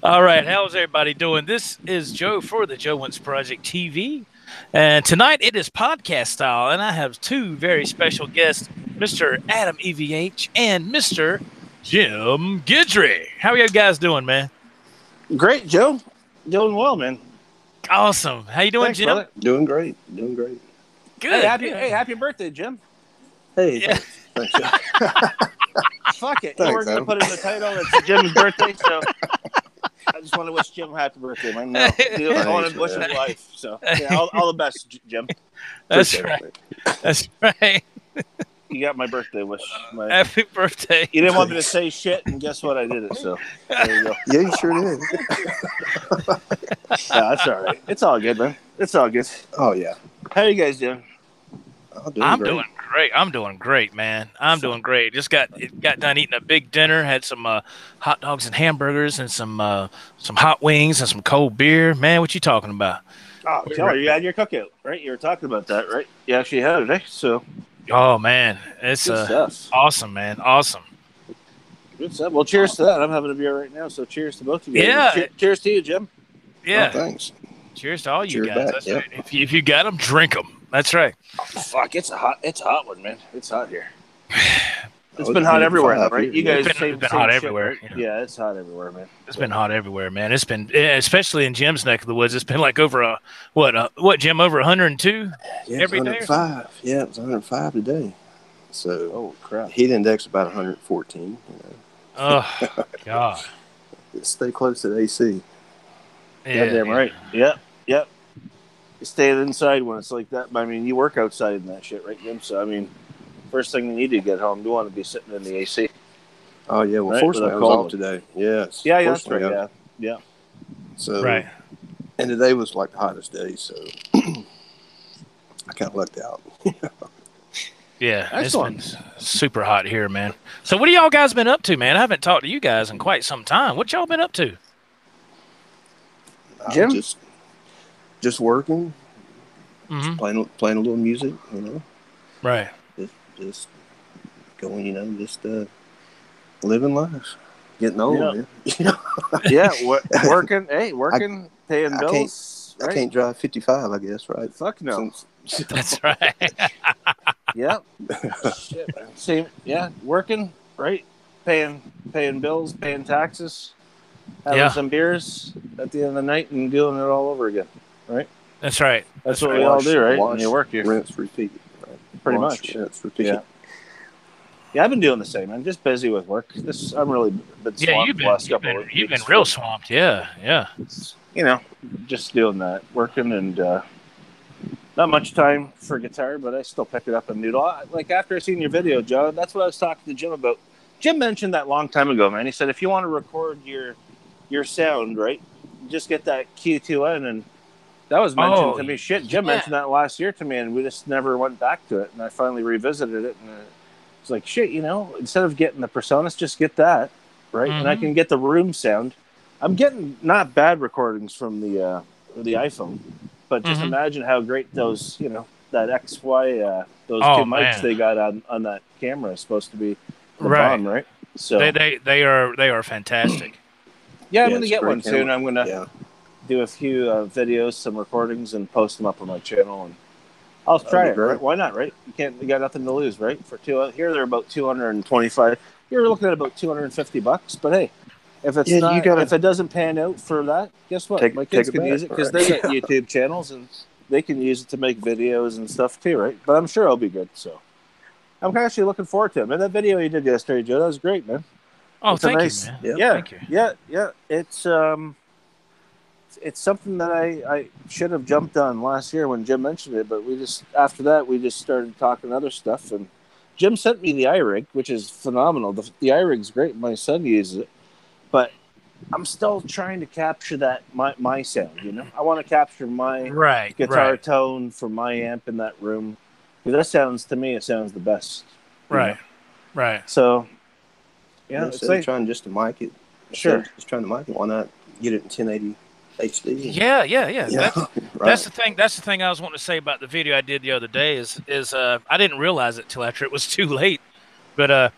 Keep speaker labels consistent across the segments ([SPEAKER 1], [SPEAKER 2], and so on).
[SPEAKER 1] All right, how's everybody doing? This is Joe for the Joe Wentz Project TV, and tonight it is podcast style, and I have two very special guests, Mr. Adam EVH and Mr. Jim Guidry. How are you guys doing, man?
[SPEAKER 2] Great, Joe. Doing well, man.
[SPEAKER 1] Awesome. How you doing,
[SPEAKER 2] Thanks,
[SPEAKER 1] Jim?
[SPEAKER 2] brother.
[SPEAKER 3] Doing great. Doing great.
[SPEAKER 1] Good.
[SPEAKER 2] Hey, happy birthday, Jim.
[SPEAKER 3] Hey,
[SPEAKER 1] Yeah.
[SPEAKER 3] thanks.
[SPEAKER 2] Fuck it.
[SPEAKER 3] Thanks,
[SPEAKER 2] We're going to
[SPEAKER 3] Adam.
[SPEAKER 2] put in the title. It's Jim's birthday, so I just want to wish Jim a happy birthday, man. No, I want to wish him life. So, yeah, all the best, Jim.
[SPEAKER 1] That's
[SPEAKER 3] Appreciate
[SPEAKER 1] right.
[SPEAKER 3] it.
[SPEAKER 1] That's right.
[SPEAKER 2] You got my birthday wish.
[SPEAKER 1] Happy birthday.
[SPEAKER 2] You didn't want me to say shit, and guess what? I did it, so there you go.
[SPEAKER 3] Yeah, you sure did.
[SPEAKER 2] Yeah, that's all right. It's all good, man. It's all good.
[SPEAKER 3] Oh, yeah.
[SPEAKER 2] How you guys doing?
[SPEAKER 1] I'm doing great. I'm doing great, man. I'm doing great. Just got done eating a big dinner. Had some hot dogs and hamburgers and some hot wings and some cold beer. Man, what you talking about?
[SPEAKER 2] Oh, tell you had your cookout, right? You were talking about that, right? You actually had it, eh? So,
[SPEAKER 1] Oh man, it's
[SPEAKER 2] good stuff.
[SPEAKER 1] awesome, man. Awesome.
[SPEAKER 2] Good stuff. Well, cheers to that. I'm having a beer right now, so cheers to both of you.
[SPEAKER 1] Yeah.
[SPEAKER 2] Cheers to you, Jim.
[SPEAKER 1] Yeah.
[SPEAKER 3] Oh, thanks.
[SPEAKER 1] Cheers to all you
[SPEAKER 3] Cheers
[SPEAKER 1] guys.
[SPEAKER 3] back,
[SPEAKER 1] That's
[SPEAKER 3] yep.
[SPEAKER 1] right. If you got them, drink them. That's right.
[SPEAKER 2] Oh, fuck, it's a hot one, man. It's hot here. It's
[SPEAKER 3] Oh,
[SPEAKER 2] been
[SPEAKER 3] it's
[SPEAKER 2] hot
[SPEAKER 3] been
[SPEAKER 2] everywhere,
[SPEAKER 3] hot
[SPEAKER 2] right?
[SPEAKER 3] here.
[SPEAKER 2] You guys,
[SPEAKER 1] It's been hot everywhere,
[SPEAKER 2] right?
[SPEAKER 1] yeah.
[SPEAKER 2] Yeah, it's hot everywhere, man.
[SPEAKER 1] It's been hot everywhere, man. It's been, especially in Jim's neck of the woods. It's been like over what Jim, over 102
[SPEAKER 3] Yeah,
[SPEAKER 1] every day. or something?
[SPEAKER 3] 105. Yeah, it was 105 today. So,
[SPEAKER 2] Oh crap!
[SPEAKER 3] heat index about 114. You know,
[SPEAKER 1] Oh God.
[SPEAKER 3] stay close to the AC.
[SPEAKER 1] Yeah,
[SPEAKER 2] Goddamn right. Yep. You stay inside when it's like that. I mean, you work outside in that shit, right, Jim? So, I mean, first thing you need to get home, you want to be sitting in the AC.
[SPEAKER 3] Oh, yeah. Well,
[SPEAKER 2] Right,
[SPEAKER 3] fortunately,
[SPEAKER 2] with
[SPEAKER 3] I
[SPEAKER 2] a
[SPEAKER 3] was
[SPEAKER 2] cold
[SPEAKER 3] off
[SPEAKER 2] one.
[SPEAKER 3] today. Yes.
[SPEAKER 2] Yeah, that's right.
[SPEAKER 3] Fortunately,
[SPEAKER 2] Yeah.
[SPEAKER 3] So,
[SPEAKER 1] Right.
[SPEAKER 3] And today was like the hottest day, so I kind of lucked out.
[SPEAKER 1] Yeah,
[SPEAKER 2] Excellent.
[SPEAKER 1] it's been super hot here, man. So what have y'all guys been up to, man? I haven't talked to you guys in quite some time. What y'all been up to?
[SPEAKER 2] Jim?
[SPEAKER 3] Just working,
[SPEAKER 1] Mm-hmm.
[SPEAKER 3] playing a little music, you know.
[SPEAKER 1] Right.
[SPEAKER 3] Just going, you know, just living life, getting old,
[SPEAKER 2] Yeah.
[SPEAKER 3] man. You know,
[SPEAKER 2] Yeah, working. Hey, working, paying
[SPEAKER 3] I
[SPEAKER 2] bills.
[SPEAKER 3] I
[SPEAKER 2] right?
[SPEAKER 3] can't drive 55, I guess, right?
[SPEAKER 2] Fuck no.
[SPEAKER 1] That's right.
[SPEAKER 2] Yeah. Shit, man. Same. Yeah, working, right? Paying bills, paying taxes, having
[SPEAKER 1] Yeah.
[SPEAKER 2] some beers at the end of the night, and doing it all over again.
[SPEAKER 1] That's right.
[SPEAKER 2] That's what we all do, right? When you work here,
[SPEAKER 3] Rinse, repeat. Right?
[SPEAKER 2] pretty
[SPEAKER 3] Wash,
[SPEAKER 2] much.
[SPEAKER 3] Rinse, repeat.
[SPEAKER 2] Yeah. Yeah, I've been doing the same. I'm just busy with work. I'm really been
[SPEAKER 1] Yeah,
[SPEAKER 2] swamped
[SPEAKER 1] you've
[SPEAKER 2] the
[SPEAKER 1] been
[SPEAKER 2] last couple of
[SPEAKER 1] you've been
[SPEAKER 2] weeks.
[SPEAKER 1] real swamped. Yeah, yeah.
[SPEAKER 2] You know, just doing that, working, and not much time for guitar, but I still pick it up and noodle. Like after I seen your video, Joe, that's what I was talking to Jim about. Jim mentioned that long time ago, man. He said if you want to record your sound, right, just get that Q2N, and that was mentioned to me. Shit, Jim mentioned that last year to me, and we just never went back to it. And I finally revisited it, and it's like shit. You know, instead of getting the Personas, just get that, right, and I can get the room sound. I'm getting not bad recordings from the iPhone, but just imagine how great those, you know, that XY, those two mics they got on that camera is supposed to be the bomb, right? So
[SPEAKER 1] they are fantastic.
[SPEAKER 2] Yeah, I'm going to get one
[SPEAKER 3] camera.
[SPEAKER 2] soon. I'm going to do a few videos, some recordings, and post them up on my channel. And I'll try it. Right? Why not, right? You got nothing to lose, right? For here, they're about $225. You're looking at about $250, but hey, if it's if it doesn't pan out for that, guess what? My kids can use it because they got YouTube channels and they can use it to make videos and stuff too, right? But I'm sure it'll be good. So I'm actually looking forward to it. Man, that video you did yesterday, Joe, that was great, man.
[SPEAKER 1] Oh, thank you, man.
[SPEAKER 2] Yeah,
[SPEAKER 1] thank you.
[SPEAKER 2] Yeah. It's something that I should have jumped on last year when Jim mentioned it, but after that we just started talking other stuff, and Jim sent me the iRig, which is phenomenal. The iRig's great. My son uses it, but I'm still trying to capture that my sound. You know, I want to capture my guitar tone from my amp in that room. That sounds to me, it sounds the best.
[SPEAKER 1] Right.
[SPEAKER 3] So
[SPEAKER 2] So it's like
[SPEAKER 3] trying just to mic it.
[SPEAKER 2] Sure.
[SPEAKER 3] Just trying to mic it. Why not get it in 1080 HD?
[SPEAKER 1] Yeah. That's the thing. That's the thing I was wanting to say about the video I did the other day is I didn't realize it till after it was too late, but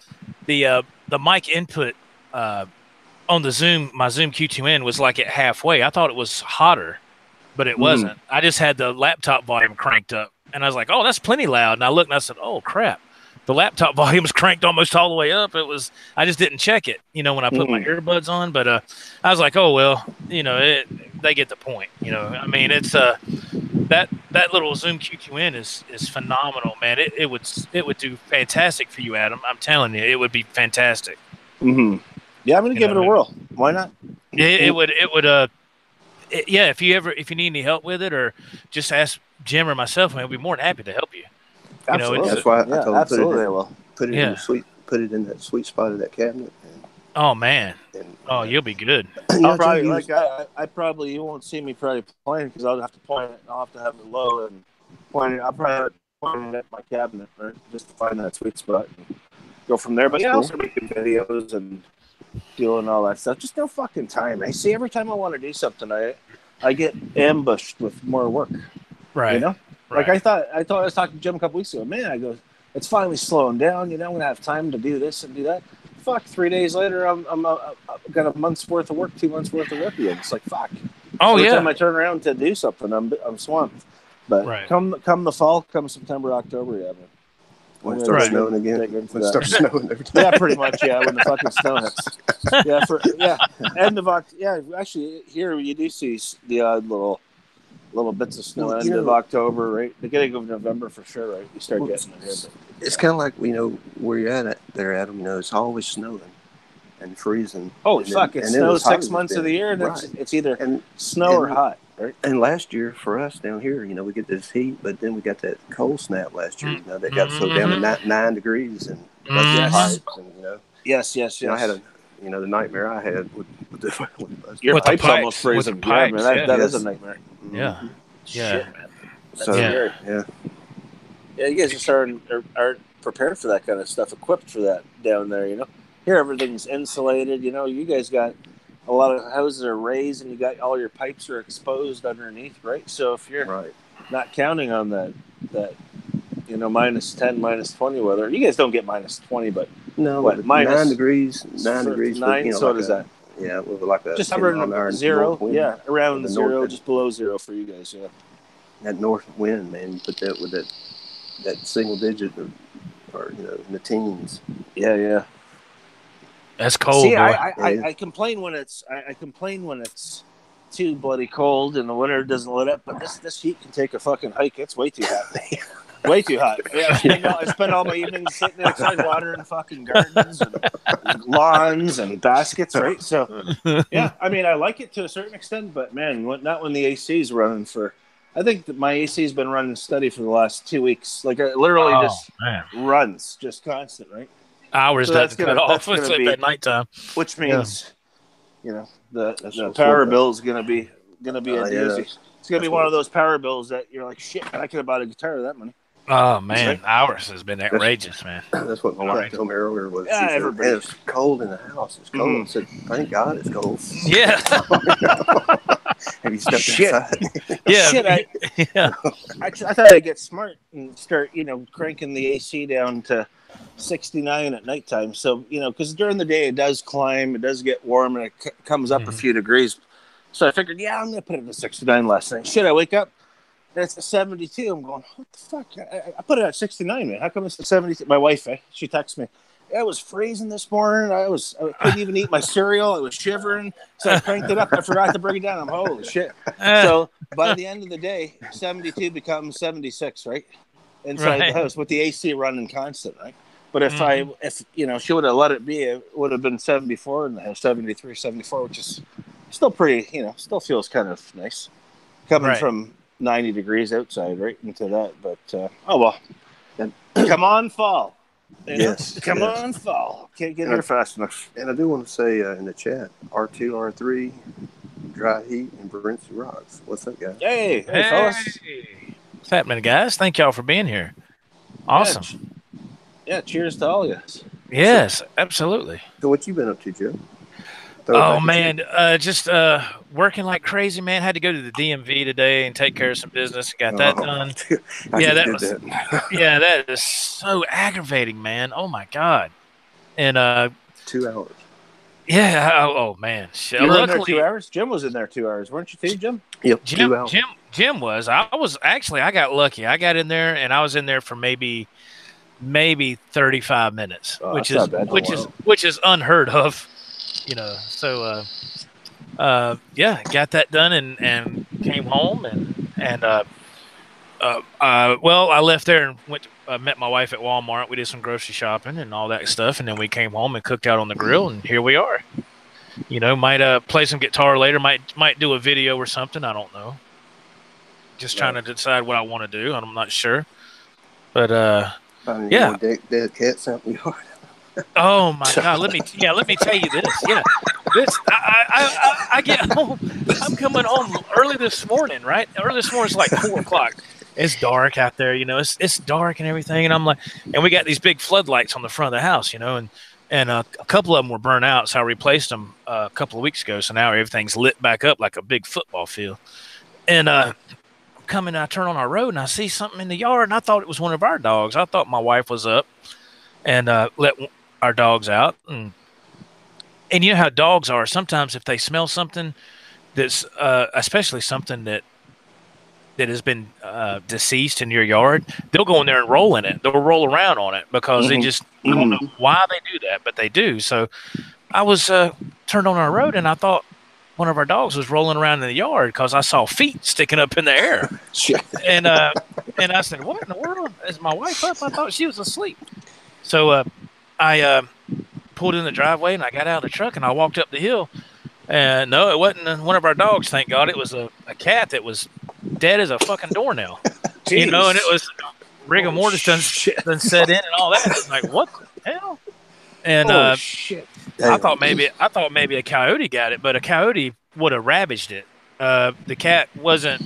[SPEAKER 1] the mic input on the Zoom, my Zoom Q2N was like at halfway. I thought it was hotter, but it wasn't. I just had the laptop volume cranked up, and I was like, "Oh, that's plenty loud." And I looked, and I said, "Oh crap, the laptop volume was cranked almost all the way up." It was. I just didn't check it, when I put my earbuds on. But I was like, "Oh well, they get the point." I mean, it's that little Zoom Q2N is phenomenal, man. It would do fantastic for you, Adam. I'm telling you, it would be fantastic.
[SPEAKER 2] Yeah, I'm gonna give it a whirl. Why not?
[SPEAKER 1] Yeah, it would. Yeah, if you need any help with it, or just ask Jim or myself, man, we'll be more than happy to help you.
[SPEAKER 2] Absolutely.
[SPEAKER 3] That's why I told him
[SPEAKER 2] absolutely.
[SPEAKER 3] put it in the sweet, put it in that sweet spot of that cabinet.
[SPEAKER 1] Oh man, you'll be good.
[SPEAKER 2] I'll probably I probably you won't see me probably playing because I'll have to point it. I'll have to have it low and point it. I'll probably point it at my cabinet, right, just to find that sweet spot and go from there. But yeah, also making videos and doing all that stuff. Just no fucking time. I see every time I want to do something, I get ambushed with more work.
[SPEAKER 1] Right.
[SPEAKER 2] Like I thought I was talking to Jim a couple weeks ago. Man, I go, it's finally slowing down. I'm gonna have time to do this and do that. Fuck, 3 days later, I'm got a month's worth of work, 2 months worth of work again. It's like fuck.
[SPEAKER 1] Oh
[SPEAKER 2] Every time I turn around to do something, I'm swamped. But come the fall, come September, October, yeah.
[SPEAKER 3] When it starts snowing again. When it starts snowing every time.
[SPEAKER 2] Yeah, pretty much. Yeah, when the fucking snow hits. End of October. Yeah, actually, here you do see the odd little bits of snow. End of October, right? Beginning of November for sure, right? You start getting it here. But
[SPEAKER 3] it's kind of like where you're at there, Adam. It's always snowing and freezing.
[SPEAKER 2] Oh fuck! It snows 6 months of the year, and it's either snow or hot. Right.
[SPEAKER 3] And last year for us down here, we get this heat, but then we got that cold snap last year. That got so down to 9 degrees and pipes, and
[SPEAKER 2] Yes.
[SPEAKER 3] I had the nightmare I had with
[SPEAKER 2] your pipes almost freezing. Yeah, man, that is a nightmare.
[SPEAKER 1] Yeah.
[SPEAKER 2] Shit, man.
[SPEAKER 3] That's scary. Yeah.
[SPEAKER 2] You guys just aren't prepared for that kind of stuff, equipped for that down there. Here everything's insulated. You guys got a lot of houses are raised, and you got all your pipes are exposed underneath, right? So if you're not counting on that minus 10, minus 20 weather, you guys don't get minus 20, but minus
[SPEAKER 3] 9 degrees, 9 degrees.
[SPEAKER 2] 9. So what is that?
[SPEAKER 3] Yeah, with like a
[SPEAKER 2] just around zero. Yeah, around zero, just below zero for you guys. Yeah,
[SPEAKER 3] that north wind, man. You put that with that single digit, or in the teens.
[SPEAKER 2] Yeah.
[SPEAKER 1] That's cold.
[SPEAKER 2] See,
[SPEAKER 1] boy.
[SPEAKER 2] I complain when it's too bloody cold and the winter doesn't let up. But this heat can take a fucking hike. It's way too hot. Way too hot. Yeah, I spend all my evenings sitting outside watering fucking gardens and lawns and baskets. Right. So yeah, I mean I like it to a certain extent, but man, not when the AC's running for. I think that my AC's been running steady for the last 2 weeks. Like it literally just runs, just constant. Right.
[SPEAKER 1] Hours doesn't cut off at nighttime,
[SPEAKER 2] which means the power bill is gonna be a doozy. It's gonna be one of those power bills that you're like, shit, I could have bought a guitar with that money.
[SPEAKER 1] Oh man, ours has been outrageous, man.
[SPEAKER 3] That's what my wife told me earlier. Was it's cold in the house. It's cold. I said, thank God it's cold.
[SPEAKER 1] Yeah.
[SPEAKER 3] Have you stepped inside?
[SPEAKER 1] Yeah.
[SPEAKER 2] Shit, I thought I'd get smart and start cranking the AC down to 69 at nighttime. So, because during the day it does climb, it does get warm, and it comes up a few degrees. So I figured, I'm going to put it to 69 last night. Shit, I wake up, and it's at 72. I'm going, what the fuck? I put it at 69, man. How come it's at 72? My wife, she texts me, I was freezing this morning. I couldn't even eat my cereal. I was shivering. So I cranked it up. I forgot to bring it down. I'm holy shit. So by the end of the day, 72 becomes 76, right? Inside the house with the AC running constant, right? But if she would have let it be, it would have been 74 in the house, 73, 74, which is still pretty, still feels kind of nice. Coming from 90 degrees outside, right into that. But, oh, well. Come on, fall.
[SPEAKER 3] Yes.
[SPEAKER 2] Come on, fall. Can't get here fast enough.
[SPEAKER 3] And I do want to say in the chat, R2, R3, Dry Heat, and Barenci Rocks. What's up, guys?
[SPEAKER 2] Hey, fellas.
[SPEAKER 1] What's happening, guys? Thank y'all for being here. Awesome.
[SPEAKER 2] Yeah, cheers to all of you.
[SPEAKER 1] Yes, absolutely.
[SPEAKER 3] So what you been up to, Joe?
[SPEAKER 1] Oh, man, just working like crazy, man. Had to go to the DMV today and take care of some business. Got that done. That is so aggravating, man. Oh, my God. And
[SPEAKER 3] 2 hours.
[SPEAKER 1] Yeah. Oh man.
[SPEAKER 2] You were in there 2
[SPEAKER 1] Luckily,
[SPEAKER 2] hours. Jim was in there 2 hours, weren't you, too, Jim?
[SPEAKER 3] Yep,
[SPEAKER 1] Jim,
[SPEAKER 3] 2 hours.
[SPEAKER 1] Jim was. I was actually. I got lucky. I got in there, and I was in there for maybe 35 minutes,
[SPEAKER 2] Oh,
[SPEAKER 1] which
[SPEAKER 2] that's
[SPEAKER 1] is
[SPEAKER 2] not bad.
[SPEAKER 1] which is unheard of. So yeah, got that done and came home well, I left there and went to, met my wife at Walmart. We did some grocery shopping and all that stuff, and then we came home and cooked out on the grill, and here we are. Might play some guitar later, might do a video or something. I don't know. Just trying to decide what I want to do. I'm not sure, but yeah.
[SPEAKER 3] Dead cats out in the yard.
[SPEAKER 1] Oh my God! Let me tell you this. Yeah, this I get home. I'm coming home early this morning. Right, early this morning. It's like 4:00. It's dark out there. It's dark and everything. And I'm like, and we got these big floodlights on the front of the house. And a couple of them were burnt out, so I replaced them a couple of weeks ago. So now everything's lit back up like a big football field. And I turn on our road and I see something in the yard, and I thought it was one of our dogs. I thought my wife was up and let our dogs out, and you know how dogs are. Sometimes if they smell something that's especially something that has been deceased in your yard, they'll go in there and roll in it. They'll roll around on it because they just don't know why they do that, but they do. So I was turned on our road, and I thought one of our dogs was rolling around in the yard because I saw feet sticking up in the air. And I said, "What in the world? Is my wife up?" I thought she was asleep. So I pulled in the driveway, and I got out of the truck, and I walked up the hill. And no, it wasn't one of our dogs, thank God. It was a cat that was dead as a fucking doornail. And it was rigor mortis done set in and all that. It's like, what the hell? And
[SPEAKER 2] shit.
[SPEAKER 1] I thought maybe a coyote got it, but a coyote would have ravaged it. The cat wasn't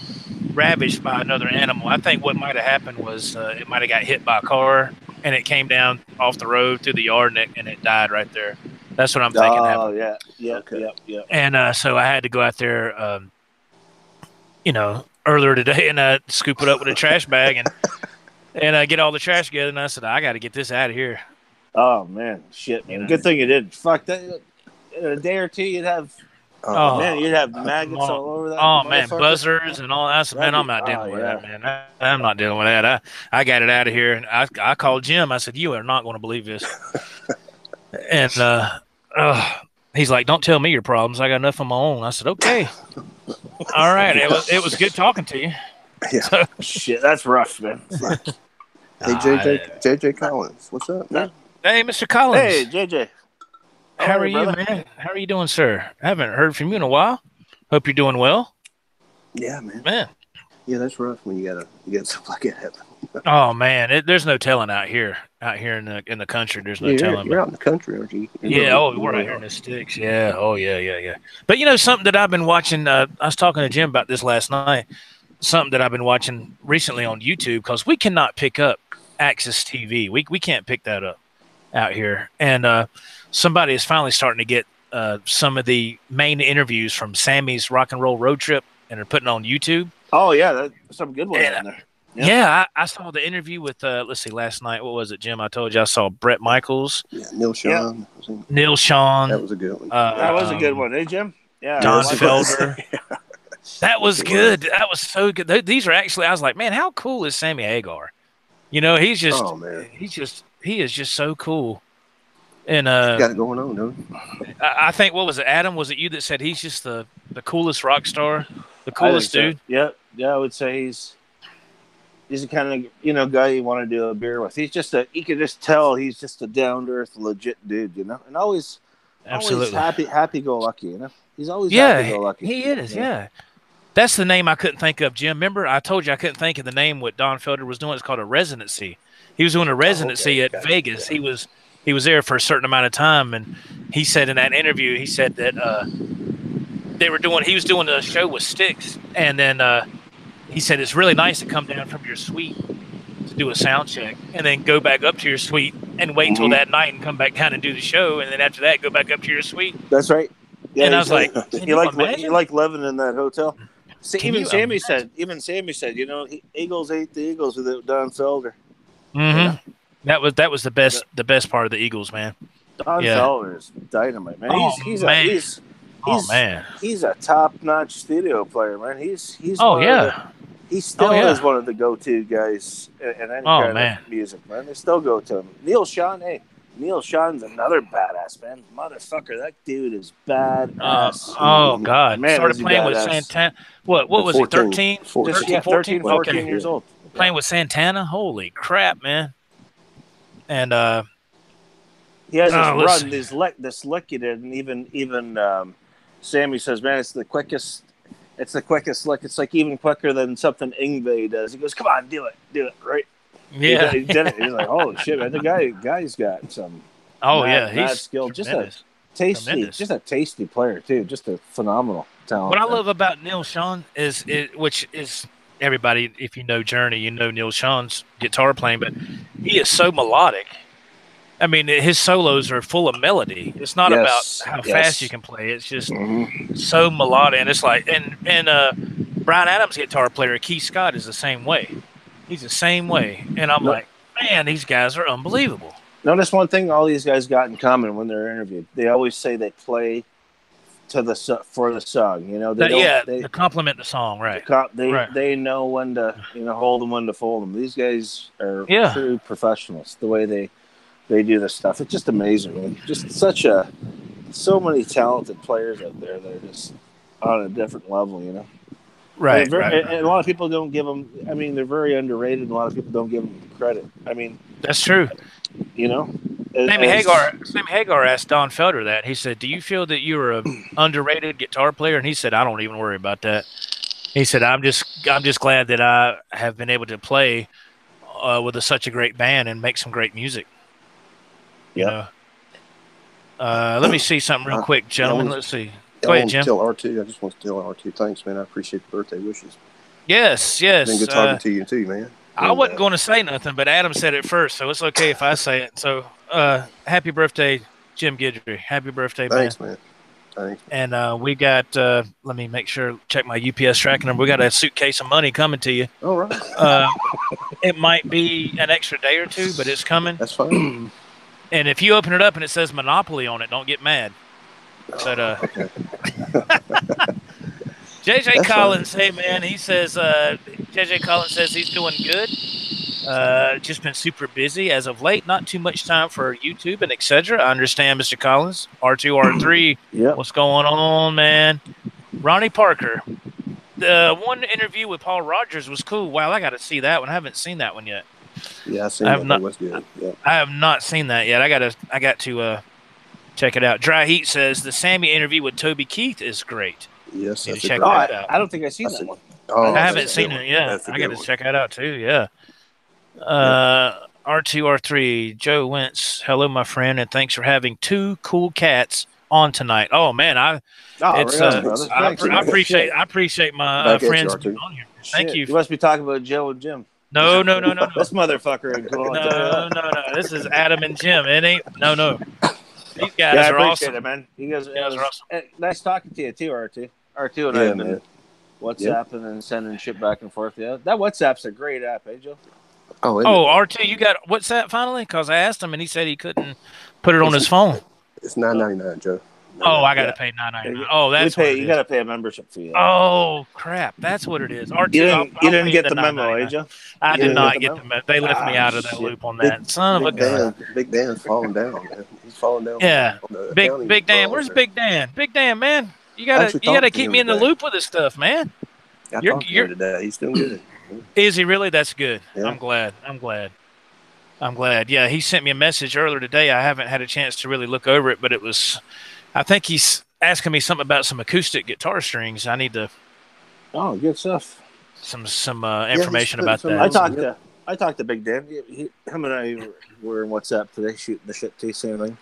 [SPEAKER 1] ravaged by another animal. I think what might have happened was it might have got hit by a car, and it came down off the road through the yard, and it died right there. That's what I'm thinking happened.
[SPEAKER 2] Oh, yeah.
[SPEAKER 1] And so I had to go out there, earlier today and scoop it up with a trash bag and get all the trash together. And I said, I got to get this out of here.
[SPEAKER 2] Oh, man. Shit, man. Good thing you did. Fuck that. In a day or two, you'd have you'd have maggots all over that.
[SPEAKER 1] Oh, man, buzzards and all that. I said, man, I'm not dealing with that, man. I'm not dealing with that. I got it out of here. And I called Jim. I said, you are not going to believe this. And he's like, don't tell me your problems. I got enough of my own. I said, okay. All right. It was good talking to you.
[SPEAKER 3] Yeah.
[SPEAKER 1] So,
[SPEAKER 2] shit, that's rough, man.
[SPEAKER 3] Hey, JJ Collins. What's up, man?
[SPEAKER 1] Hey, Mr. Collins.
[SPEAKER 2] Hey, JJ.
[SPEAKER 1] How are you, man? How are you doing, sir? I haven't heard from you in a while. Hope you're doing well.
[SPEAKER 3] Yeah, man. Yeah, that's rough when you get stuff like that happen.
[SPEAKER 1] Oh man, there's no telling out here in the country. There's no telling.
[SPEAKER 3] You're out in the country, aren't you?
[SPEAKER 1] Yeah. We're out here in the sticks. Yeah. Oh yeah. But something that I've been watching. I was talking to Jim about this last night. Something that I've been watching recently on YouTube because we cannot pick up Access TV. We can't pick that up out here, and somebody is finally starting to get some of the main interviews from Sammy's Rock and Roll Road Trip, and they're putting on YouTube.
[SPEAKER 2] Oh yeah, that's some good ones in there. Yep.
[SPEAKER 1] Yeah, I saw the interview with let's see, last night. What was it, Jim? I told you I saw Brett Michaels.
[SPEAKER 3] Yeah, Neil Sean.
[SPEAKER 1] Yeah. Neil Sean.
[SPEAKER 3] That was a good one.
[SPEAKER 2] That was a good one, hey Jim? Yeah.
[SPEAKER 1] Don Felder. That was good. That was so good. These are actually. I was like, man, how cool is Sammy Hagar? He's just.
[SPEAKER 3] Oh man.
[SPEAKER 1] He is just so cool. And
[SPEAKER 3] got it going on, don't he?
[SPEAKER 1] I think what was it, Adam? Was it you that said he's just the coolest rock star, the coolest dude?
[SPEAKER 2] So. Yeah, I would say he's the kind of guy you want to do a beer with. He's just you can just tell he's just a down to earth, legit dude, and always happy go lucky, He's always happy go lucky.
[SPEAKER 1] He is, yeah. That's the name I couldn't think of, Jim. Remember, I told you I couldn't think of the name what Don Felder was doing. It's called a residency. He was doing a residency at Vegas. He was there for a certain amount of time, and he said in that interview, he said that he was doing a show with Styx, and then he said it's really nice to come down from your suite to do a sound check, and then go back up to your suite and wait until that night and come back down and do the show, and then after that go back up to your suite.
[SPEAKER 2] That's right. Yeah,
[SPEAKER 1] and I was like,
[SPEAKER 2] you like living in that hotel. Even Sammy said, Eagles ate the Eagles without Don Felder.
[SPEAKER 1] Mm-hmm. Yeah. That was the best part of the Eagles, man.
[SPEAKER 2] Don Feller is dynamite, man. He's a top-notch studio player, man. He's he still is one of the go-to guys in any kind of music, man. They still go to him. Neil Sean, Neil Sean's another badass, man. Motherfucker, that dude is badass.
[SPEAKER 1] God.
[SPEAKER 2] Man,
[SPEAKER 1] started playing with Santana. What was
[SPEAKER 3] 14,
[SPEAKER 1] he, 13?
[SPEAKER 2] 14 years old.
[SPEAKER 1] Playing with Santana? Holy crap, man. And
[SPEAKER 2] he has this run, this lick he did, and even Sammy says, man, it's the quickest lick. It's like even quicker than something Yngwie does. He goes, come on, do it, right?
[SPEAKER 1] Yeah.
[SPEAKER 2] He did it. He's like, holy shit, man. The guy's got some he's skill. Just a tasty player too. Just a phenomenal talent.
[SPEAKER 1] What I love about Neil Sean which is everybody, if you know Journey, you know Neil Sean's guitar playing, but he is so melodic. I mean, his solos are full of melody. It's not about how fast you can play. It's just so melodic. And it's like, and Bryan Adams' guitar player, Keith Scott, is the same way. He's the same way. And I'm like, man, these guys are unbelievable.
[SPEAKER 2] Notice one thing all these guys got in common when they're interviewed. They always say they play for the song. You know, they
[SPEAKER 1] compliment the song, right?
[SPEAKER 2] They know when to hold them, when to fold them. These guys are true professionals. The way they do this stuff, it's just amazing. Just so many talented players out there that are just on a different level. You know,
[SPEAKER 1] right?
[SPEAKER 2] And a lot of people don't give them. I mean, they're very underrated. And a lot of people don't give them credit. I mean,
[SPEAKER 1] that's true.
[SPEAKER 2] You know,
[SPEAKER 1] Sammy Hagar asked Don Felder that. He said, "Do you feel that you were an underrated guitar player?" And he said, "I don't even worry about that." He said, "I'm just glad that I have been able to play with such a great band and make some great music."
[SPEAKER 2] Yeah.
[SPEAKER 1] Let me see something real quick, gentlemen. Let's see. Go ahead, Jim.
[SPEAKER 3] I just want to tell R2, thanks, man. I appreciate the birthday wishes.
[SPEAKER 1] Yes.
[SPEAKER 3] It's been good talking to you too, man.
[SPEAKER 1] I wasn't going to say nothing, but Adam said it first, so it's okay if I say it. So, happy birthday, Jim Guidry. Happy birthday, man.
[SPEAKER 3] Thanks, man. Thanks.
[SPEAKER 1] And we got, let me make sure, check my UPS tracking number. We got a suitcase of money coming to you.
[SPEAKER 3] All right.
[SPEAKER 1] It might be an extra day or two, but it's coming.
[SPEAKER 3] That's fine.
[SPEAKER 1] And if you open it up and it says Monopoly on it, don't get mad. But
[SPEAKER 3] okay.
[SPEAKER 1] JJ Collins, hey man, he says JJ Collins says he's doing good. Just been super busy as of late. Not too much time for YouTube and etc. I understand, Mr. Collins. R2, R3.
[SPEAKER 2] Yep.
[SPEAKER 1] What's going on, man? Ronnie Parker. The one interview with Paul Rogers was cool. Wow, I got to see that one. I haven't seen that one yet.
[SPEAKER 3] Yeah, that was good. Yeah.
[SPEAKER 1] I have not seen that yet. I got to check it out. Dry Heat says the Sammy interview with Toby Keith is great.
[SPEAKER 3] Yes,
[SPEAKER 1] check that out.
[SPEAKER 2] I don't think I've seen that one.
[SPEAKER 1] I haven't seen it yet. I got to check that out too. Yeah. R2, R3, Joe Wentz. Hello, my friend, and thanks for having two cool cats on tonight. Oh man, I appreciate my friends being on here. Thank you.
[SPEAKER 2] You must be talking about Joe and Jim.
[SPEAKER 1] No.
[SPEAKER 2] This motherfucker ain't cool.
[SPEAKER 1] No. This is Adam and Jim. It ain't. No. These guys are awesome.
[SPEAKER 2] It, man. You guys
[SPEAKER 1] are awesome.
[SPEAKER 2] Nice talking to you too, R2. R2 and I have been WhatsApping and sending shit back and forth. Yeah, that WhatsApp's a great app, eh, Joe?
[SPEAKER 1] Oh, R2, you got WhatsApp finally? Because I asked him and he said he couldn't put it on his phone.
[SPEAKER 3] It's $9.99, Joe.
[SPEAKER 1] Oh, I got to pay $9.99. Oh, that's what
[SPEAKER 2] you got to pay a membership fee.
[SPEAKER 1] Oh crap, that's what it is. R2,
[SPEAKER 2] you didn't get the memo, eh, Joe?
[SPEAKER 1] I did not get the memo. They left me out of that loop on that. Son of a gun.
[SPEAKER 3] Big Dan's falling down, man. He's falling down.
[SPEAKER 1] Yeah, Big Dan. Where's Big Dan? Big Dan, man. You gotta keep me in the loop with this stuff, man.
[SPEAKER 3] I talked to him today. He's doing good.
[SPEAKER 1] Is he really? That's good.
[SPEAKER 3] Yeah.
[SPEAKER 1] I'm glad. Yeah, he sent me a message earlier today. I haven't had a chance to really look over it, but it was, I think he's asking me something about some acoustic guitar strings. I need to.
[SPEAKER 2] Oh, good stuff.
[SPEAKER 1] Some information about that.
[SPEAKER 2] I talked to Big Dan. Him and I were in WhatsApp today, shooting the shit too, same thing.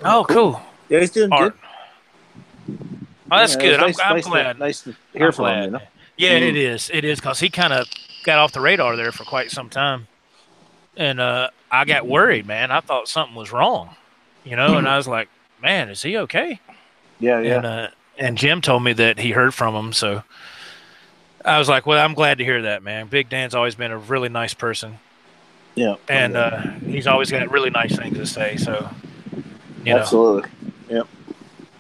[SPEAKER 1] Oh, cool.
[SPEAKER 2] Yeah, he's doing good.
[SPEAKER 1] Oh, that's good. I'm glad.
[SPEAKER 2] Nice to hear from him, you know?
[SPEAKER 1] Yeah, it is. It is, because he kind of got off the radar there for quite some time. And I got worried, man. I thought something was wrong, and I was like, man, is he okay?
[SPEAKER 2] Yeah.
[SPEAKER 1] And Jim told me that he heard from him, so I was like, well, I'm glad to hear that, man. Big Dan's always been a really nice person.
[SPEAKER 2] Yeah.
[SPEAKER 1] And he's always got really nice things to say, so You know.
[SPEAKER 2] Absolutely. Yep.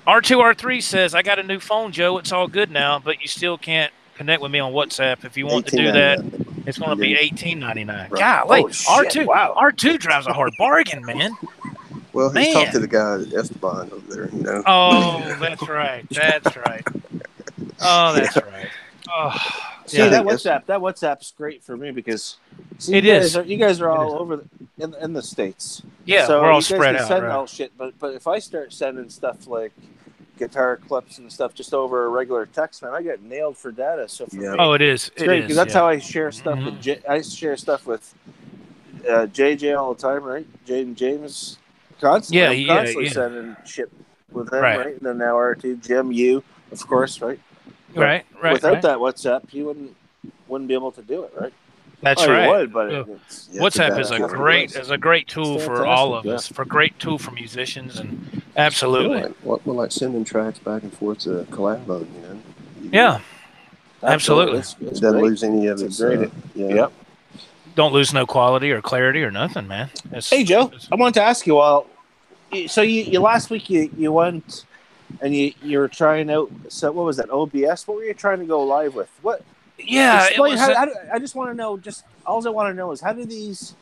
[SPEAKER 1] R2R3 says, I got a new phone, Joe. It's all good now, but you still can't connect with me on WhatsApp. If you want to do that, it's going to be $18.99.
[SPEAKER 3] Right.
[SPEAKER 1] Golly,
[SPEAKER 2] Oh, shit. Wow.
[SPEAKER 1] R2 drives a hard bargain, man.
[SPEAKER 3] Well, he's talked to the guy at Esteban over there, you know.
[SPEAKER 1] Oh, that's right. That's right. Oh, that's right. Oh,
[SPEAKER 2] See,
[SPEAKER 1] yeah.
[SPEAKER 2] that WhatsApp's great for me because see, you guys are all over in the States.
[SPEAKER 1] Yeah,
[SPEAKER 2] so
[SPEAKER 1] we're all
[SPEAKER 2] you guys
[SPEAKER 1] spread
[SPEAKER 2] can
[SPEAKER 1] out.
[SPEAKER 2] send
[SPEAKER 1] Right.
[SPEAKER 2] all shit, but if I start sending stuff like guitar clips and stuff just over a regular text, man, I get nailed for data. So for me,
[SPEAKER 1] Oh, it is.
[SPEAKER 2] it's great because that's how I share stuff
[SPEAKER 1] Mhm.
[SPEAKER 2] with I share stuff with JJ all the time, right? Jaden James constantly. I'm constantly sending shit with him, right? And then now R2, Jim, you, of course, right? But
[SPEAKER 1] right.
[SPEAKER 2] without that WhatsApp, you wouldn't be able to do it, right?
[SPEAKER 1] That's
[SPEAKER 2] You
[SPEAKER 1] right.
[SPEAKER 2] would, but
[SPEAKER 1] WhatsApp is a great tool for all of us. For a great tool for musicians, and absolutely.
[SPEAKER 3] Like sending tracks back and forth to collab on, you know.
[SPEAKER 1] Yeah, absolutely.
[SPEAKER 3] It doesn't lose any of its.
[SPEAKER 2] Yep.
[SPEAKER 1] Don't lose no quality or clarity or nothing, man.
[SPEAKER 2] Hey, Joe, I wanted to ask you. So you last week you went and you were trying out. So what was that? OBS. What were you trying to go live with? What?
[SPEAKER 1] Yeah,
[SPEAKER 2] explain I just want to know. Just all I want to know is how does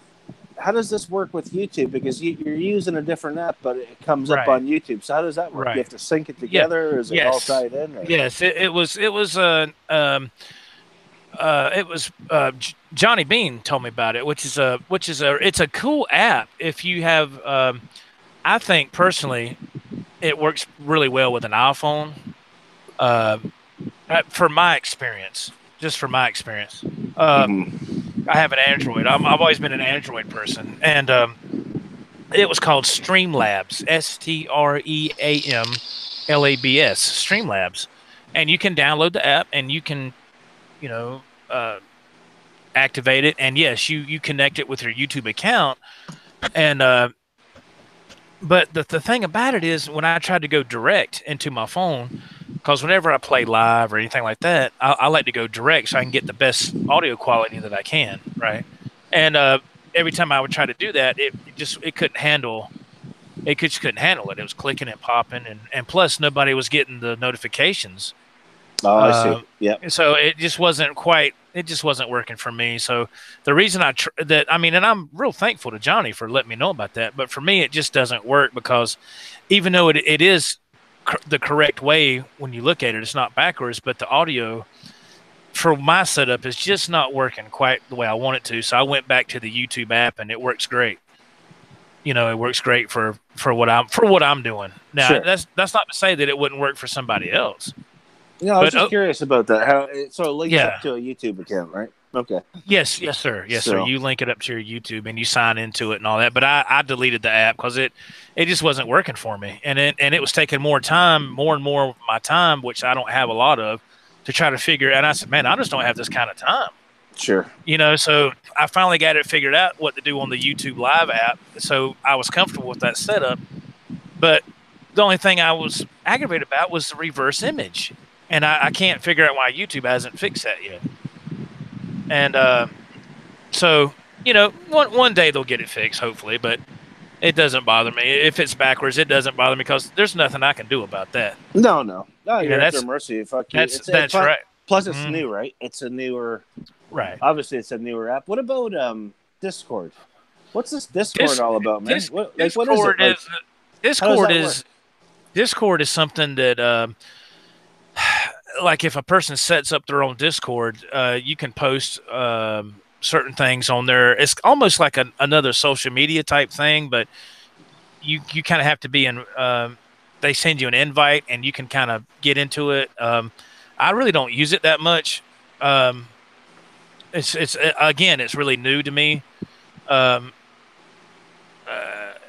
[SPEAKER 2] this work with YouTube? Because you're using a different app, but it comes up on YouTube. So how does that work?
[SPEAKER 1] Right.
[SPEAKER 2] You have to sync it together, or is it all tied in? Or?
[SPEAKER 1] Yes, it was Johnny Bean told me about it, which is it's a cool app. If you have, I think personally, it works really well with an iPhone. For my experience, I have an Android. I've always been an Android person, and it was called Streamlabs, Streamlabs, Streamlabs, and you can download the app and you can, activate it, and yes, you connect it with your YouTube account, and but the thing about it is when I tried to go direct into my phone, because whenever I play live or anything like that, I like to go direct so I can get the best audio quality that I can, right? And every time I would try to do that, it couldn't handle. It just couldn't handle it. It was clicking and popping, and plus nobody was getting the notifications.
[SPEAKER 2] Oh, I see. Yeah.
[SPEAKER 1] So it just wasn't working for me. So the reason and I'm real thankful to Johnny for letting me know about that. But for me, it just doesn't work because even though it is the correct way when you look at it, it's not backwards, but the audio for my setup is just not working quite the way I want it to. So I went back to the YouTube app, and it works great. It works great for what I'm doing. Now,
[SPEAKER 2] sure.
[SPEAKER 1] That's not to say that it wouldn't work for somebody else.
[SPEAKER 2] I was just curious about that. How so it links up to a YouTube account, right? Okay.
[SPEAKER 1] Yes, sir. Sir. You link it up to your YouTube and you sign into it and all that. But I deleted the app because it just wasn't working for me, and it was taking more and more of my time, which I don't have a lot of, to try to figure. And I said, man, I just don't have this kind of time.
[SPEAKER 2] Sure.
[SPEAKER 1] So I finally got it figured out what to do on the YouTube Live app. So I was comfortable with that setup. But the only thing I was aggravated about was the reverse image. And I can't figure out why YouTube hasn't fixed that yet. And so, one day they'll get it fixed, hopefully. But it doesn't bother me. If it's backwards, it doesn't bother me because there's nothing I can do about that.
[SPEAKER 2] No. You're at their mercy. Fuck you.
[SPEAKER 1] That's right.
[SPEAKER 2] Plus, it's new, right? It's a newer...
[SPEAKER 1] Right.
[SPEAKER 2] Obviously, it's a newer app. What about Discord? What's this Discord all about, man? What is it?
[SPEAKER 1] Discord is something that... like if a person sets up their own Discord, you can post certain things on there. It's almost like another social media type thing, but you kind of have to be in. They send you an invite, and you can kind of get into it. I really don't use it that much. It's really new to me.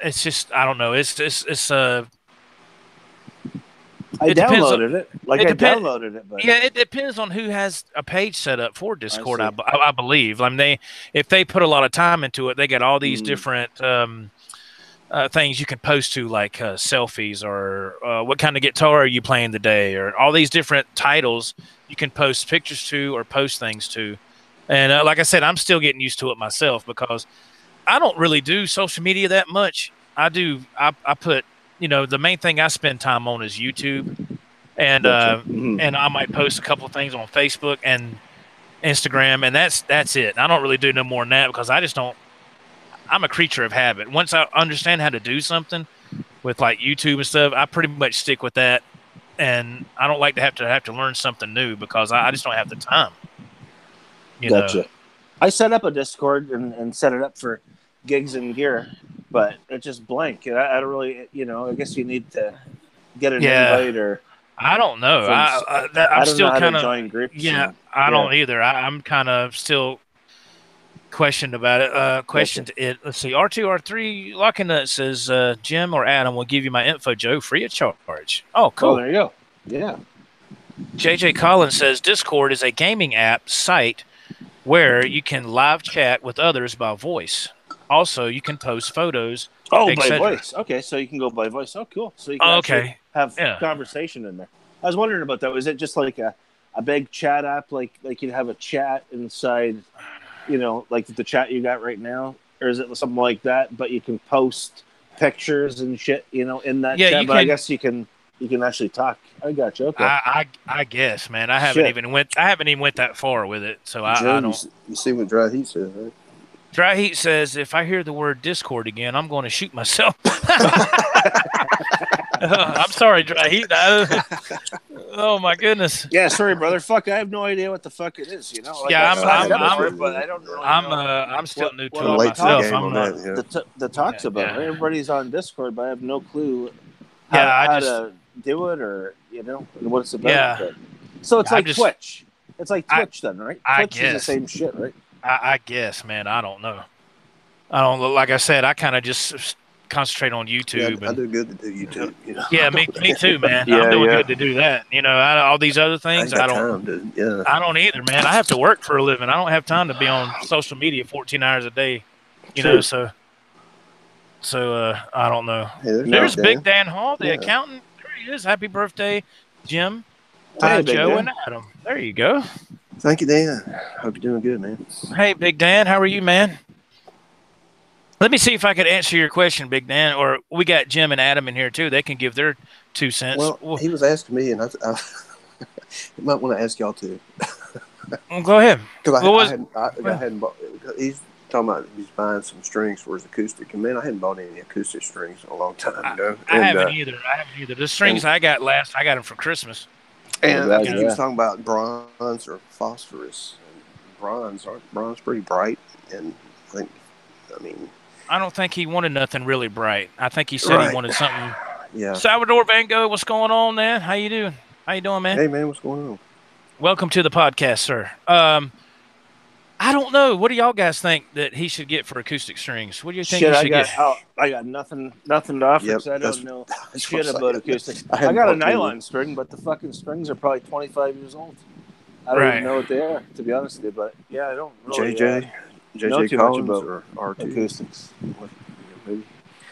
[SPEAKER 1] It's just I don't know. I
[SPEAKER 2] downloaded it. Downloaded it, but
[SPEAKER 1] it depends on who has a page set up for Discord. I believe. If they put a lot of time into it, they got all these different things you can post to, like selfies or what kind of guitar are you playing today, or all these different titles you can post pictures to or post things to. And like I said, I'm still getting used to it myself because I don't really do social media that much. I put the main thing I spend time on is YouTube, and
[SPEAKER 2] Gotcha.
[SPEAKER 1] and I might post a couple of things on Facebook and Instagram, and that's it. I don't really do no more than that because I just don't. I'm a creature of habit. Once I understand how to do something with like YouTube and stuff, I pretty much stick with that, and I don't like to have to learn something new because I just don't have the time.
[SPEAKER 2] Gotcha. I set up a Discord and set it up for gigs and gear, but it's just blank. I don't really, I guess you need to get an invite or.
[SPEAKER 1] I don't know.
[SPEAKER 2] I
[SPEAKER 1] I'm
[SPEAKER 2] don't
[SPEAKER 1] still
[SPEAKER 2] know how
[SPEAKER 1] kind
[SPEAKER 2] to
[SPEAKER 1] of
[SPEAKER 2] join groups.
[SPEAKER 1] Yeah, I don't either. I'm kind of still questioned about it. Questioned it. Let's see. R2R3 Locking Nut says Jim or Adam will give you my info, Joe, free of charge. Oh, cool.
[SPEAKER 2] Oh, there you go. Yeah.
[SPEAKER 1] JJ Collins says Discord is a gaming app site where you can live chat with others by voice. Also, you can post photos.
[SPEAKER 2] Oh, by voice. Okay, so you can go by voice. Oh, cool. So you can actually have conversation in there. I was wondering about that. Was it just like a big chat app, like you'd have a chat inside, like the chat you got right now, or is it something like that? But you can post pictures and shit, in that chat. But I guess you can actually talk. I got you. Okay.
[SPEAKER 1] I guess, man. I haven't even went that far with it, so I don't.
[SPEAKER 3] You see what Dry Heat says, right?
[SPEAKER 1] Dry Heat says, if I hear the word Discord again, I'm going to shoot myself. I'm sorry, Dry Heat. Oh, my goodness.
[SPEAKER 2] Yeah, sorry, brother. Fuck, I have no idea what the fuck it is, Like,
[SPEAKER 1] but I don't really I'm still new to it myself.
[SPEAKER 2] The talk's about it. Everybody's on Discord, but I have no clue
[SPEAKER 1] how
[SPEAKER 2] to do it or, what it's about.
[SPEAKER 1] Yeah.
[SPEAKER 2] So it's like Twitch. It's like Twitch then, right? Twitch is the same shit, right?
[SPEAKER 1] I guess, man. I don't know. Like I said, I kind of just concentrate on YouTube.
[SPEAKER 3] Yeah, I do good to do YouTube.
[SPEAKER 1] Yeah, me too, man. I'm doing good to do that. All these other things, I don't either, man. I have to work for a living. I don't have time to be on social media 14 hours a day. So I don't know.
[SPEAKER 3] Hey,
[SPEAKER 1] there's Big Dan Hall, the accountant. There he is. Happy birthday, Jim, Joe, and Adam. There you go.
[SPEAKER 3] Thank you, Dan. Hope you're doing good, man.
[SPEAKER 1] Hey, Big Dan. How are you, man? Let me see if I could answer your question, Big Dan. Or we got Jim and Adam in here, too. They can give their 2 cents.
[SPEAKER 3] Well, he was asking me, and I might want to ask y'all, too.
[SPEAKER 1] Well, go ahead.
[SPEAKER 3] He's talking about he's buying some strings for his acoustic. And, man, I hadn't bought any acoustic strings in a long time ago.
[SPEAKER 1] I haven't either. The strings I got them for Christmas.
[SPEAKER 3] And he was talking about bronze or phosphorus. And bronze pretty bright, and I
[SPEAKER 1] don't think he wanted nothing really bright. I think he said he wanted something.
[SPEAKER 3] Yeah.
[SPEAKER 1] Salvador Van Gogh, what's going on, man? How you doing? Man?
[SPEAKER 3] Hey, man, what's going on?
[SPEAKER 1] Welcome to the podcast, sir. I don't know. What do y'all guys think that he should get for acoustic strings? What do you think he should get?
[SPEAKER 2] I got nothing to offer because I don't know shit about acoustic. I got a nylon string, but the fucking strings are probably 25 years old. I don't even know what they are, to be honest with you. But yeah, I don't really know too much about acoustics.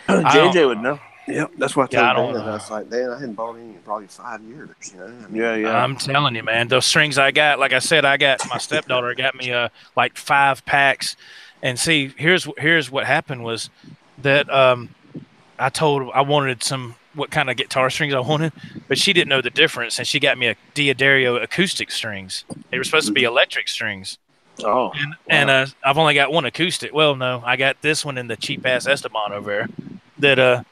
[SPEAKER 2] JJ would know.
[SPEAKER 3] Yep, that's what I told Dan. I was like, Dan, I hadn't bought any in probably 5 years.
[SPEAKER 1] I'm telling you, man. Those strings I got, like I said, my stepdaughter got me like 5 packs. And see, here's what happened was that I told her I wanted what kind of guitar strings I wanted, but she didn't know the difference, and she got me a Diodario acoustic strings. They were supposed to be electric strings.
[SPEAKER 2] Oh,
[SPEAKER 1] and I've only got one acoustic. Well, no, I got this one in the cheap ass Esteban over there that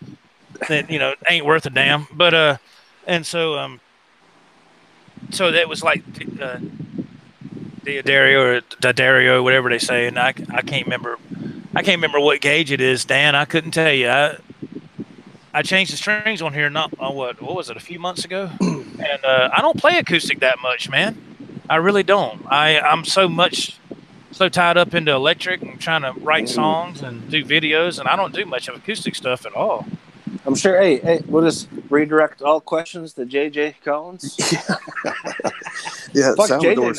[SPEAKER 1] ain't worth a damn. But and so that was like Diodario or Diodario, whatever they say, and I can't remember what gauge it is, Dan. I couldn't tell you. I changed the strings on here what was it, a few months ago, and I don't play acoustic that much, man. I really don't. I'm so tied up into electric and trying to write songs and do videos, and I don't do much of acoustic stuff at all.
[SPEAKER 2] I'm sure. Hey, we'll just redirect all questions to JJ Collins.
[SPEAKER 3] Yeah, Salvador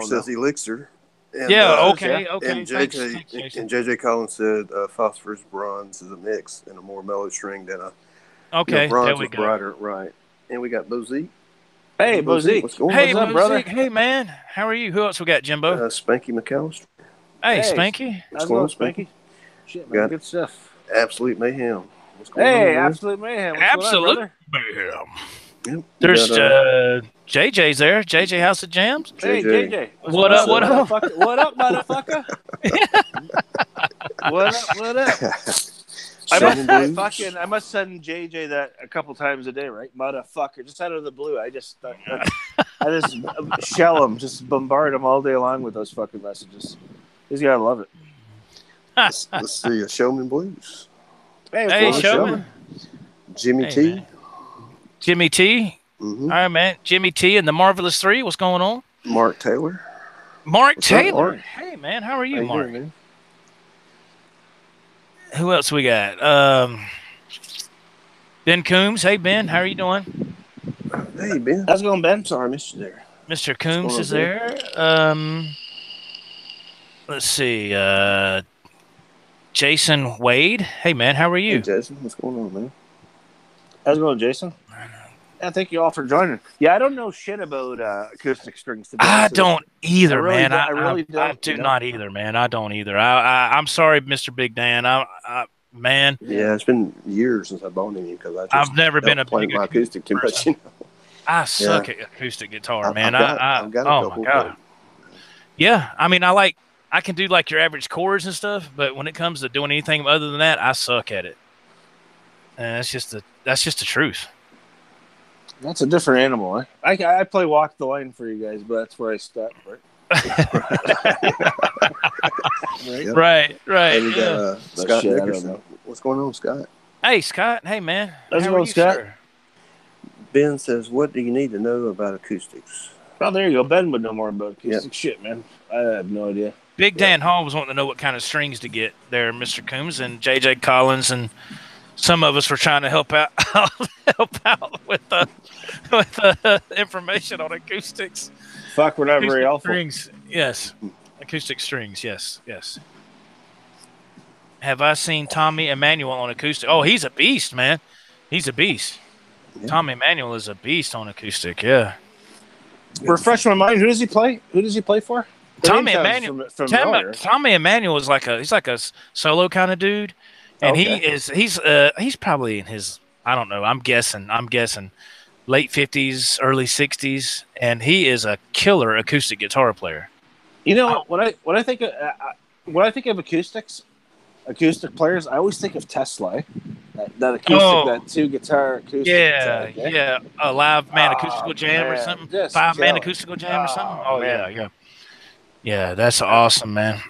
[SPEAKER 3] says Elixir. And,
[SPEAKER 1] okay.
[SPEAKER 3] And JJ Collins said phosphorus bronze is a mix and a more mellow string than a bronze
[SPEAKER 1] there we
[SPEAKER 3] is
[SPEAKER 1] go.
[SPEAKER 3] brighter, right? And we got Bozique.
[SPEAKER 2] Hey, Bozique.
[SPEAKER 3] What's going
[SPEAKER 1] on?
[SPEAKER 2] What's up, brother?
[SPEAKER 1] Hey, man. How are you? Who else we got, Jimbo?
[SPEAKER 3] Spanky McAllister.
[SPEAKER 1] Hey, Spanky.
[SPEAKER 2] How's it going, Spanky? Shit, man, good stuff.
[SPEAKER 3] Absolute mayhem. What's going
[SPEAKER 2] Hey,
[SPEAKER 3] on,
[SPEAKER 2] Absolute Mayhem. What's
[SPEAKER 1] Absolute
[SPEAKER 2] going on,
[SPEAKER 1] mayhem.
[SPEAKER 3] Yep.
[SPEAKER 1] There's
[SPEAKER 3] Got,
[SPEAKER 1] JJ's there. JJ House of Jams.
[SPEAKER 2] brother? Hey,
[SPEAKER 3] JJ.
[SPEAKER 2] JJ.
[SPEAKER 1] What up? What up?
[SPEAKER 2] motherfucker? What up, motherfucker? What up? What up? I must send JJ that a couple times a day, right? Motherfucker, just out of the blue. I just shell him, just bombard him all day long with those fucking messages. He's gotta love it.
[SPEAKER 3] let's see, Showman Blues.
[SPEAKER 1] Hey, Showman.
[SPEAKER 3] Jimmy
[SPEAKER 1] Hey,
[SPEAKER 3] T.
[SPEAKER 1] man. Jimmy T.
[SPEAKER 3] Mm-hmm.
[SPEAKER 1] All right, man. Jimmy T and the Marvelous Three. What's going on?
[SPEAKER 3] Mark Taylor.
[SPEAKER 1] Mark
[SPEAKER 3] What's up,
[SPEAKER 1] Taylor.
[SPEAKER 3] Mark?
[SPEAKER 1] Hey, man. How are you,
[SPEAKER 3] How you
[SPEAKER 1] Mark?
[SPEAKER 3] doing, man?
[SPEAKER 1] Who else we got? Ben Coombs. Hey, Ben. How are you doing?
[SPEAKER 3] Hey, Ben.
[SPEAKER 2] How's it going, Ben?
[SPEAKER 3] Sorry, I missed you there.
[SPEAKER 1] Mr. Coombs
[SPEAKER 3] going
[SPEAKER 1] is
[SPEAKER 3] on,
[SPEAKER 1] there. Let's see. Jason Wade. Hey, man. How are
[SPEAKER 3] Hey,
[SPEAKER 1] you?
[SPEAKER 3] Jason. What's going on, man?
[SPEAKER 2] How's it going, Jason? Yeah, thank you all for joining. Yeah, I don't know shit about acoustic strings. To be
[SPEAKER 1] I
[SPEAKER 2] honest.
[SPEAKER 1] don't either,
[SPEAKER 2] I really
[SPEAKER 1] man.
[SPEAKER 2] don't- I really
[SPEAKER 1] I
[SPEAKER 2] don't,
[SPEAKER 1] do
[SPEAKER 2] you know?
[SPEAKER 1] not either, man. I don't either. I'm sorry, Mr. Big Dan. Man,
[SPEAKER 3] Yeah, it's been years since I bought any because
[SPEAKER 1] I've never been a
[SPEAKER 3] playing
[SPEAKER 1] big
[SPEAKER 3] my acoustic too much.
[SPEAKER 1] person.
[SPEAKER 3] You know?
[SPEAKER 1] I suck at acoustic guitar, man.
[SPEAKER 3] I've got a
[SPEAKER 1] oh
[SPEAKER 3] couple,
[SPEAKER 1] my god. Yeah, I mean, I can do like your average chords and stuff, but when it comes to doing anything other than that, I suck at it. And that's just the truth.
[SPEAKER 2] That's a different animal. Eh? I play Walk the Line for you guys, but that's where I start. Right?
[SPEAKER 1] Right.
[SPEAKER 3] And we
[SPEAKER 1] Yeah.
[SPEAKER 3] got Scott
[SPEAKER 2] shit, I don't
[SPEAKER 3] Nickerson.
[SPEAKER 2] know.
[SPEAKER 3] What's going on, Scott?
[SPEAKER 1] Hey, Scott. Hey, man.
[SPEAKER 2] How's it
[SPEAKER 1] How
[SPEAKER 2] going,
[SPEAKER 1] are you,
[SPEAKER 2] Scott?
[SPEAKER 1] sir?
[SPEAKER 3] Ben says, "What do you need to know about acoustics?"
[SPEAKER 2] Oh, there you go. Ben would know more about acoustic shit, man. I have no idea.
[SPEAKER 1] Big Dan Hall was wanting to know what kind of strings to get there, Mr. Coombs, and JJ Collins, and some of us were trying to help out with information on acoustics.
[SPEAKER 2] Fuck, we're not very helpful.
[SPEAKER 1] Strings, yes. Acoustic strings, yes. Have I seen Tommy Emmanuel on acoustic? Oh, he's a beast, man. He's a beast.
[SPEAKER 3] Yeah.
[SPEAKER 1] Tommy Emmanuel is a beast on acoustic, yeah.
[SPEAKER 2] Refresh my mind. Who does he play? Who does he play for?
[SPEAKER 1] Tommy Emmanuel. Tommy Emmanuel is like a solo kind of dude, and he's probably in his, I don't know, I'm guessing late 50s, early 60s, and he is a killer acoustic guitar player.
[SPEAKER 2] You know, when I think of acoustic players, I always think of Tesla. That acoustic, that 2-guitar acoustic.
[SPEAKER 1] Yeah, a live man acoustical jam or something, 5-man acoustical jam or something. Oh
[SPEAKER 2] man.
[SPEAKER 1] Yeah, that's awesome, man.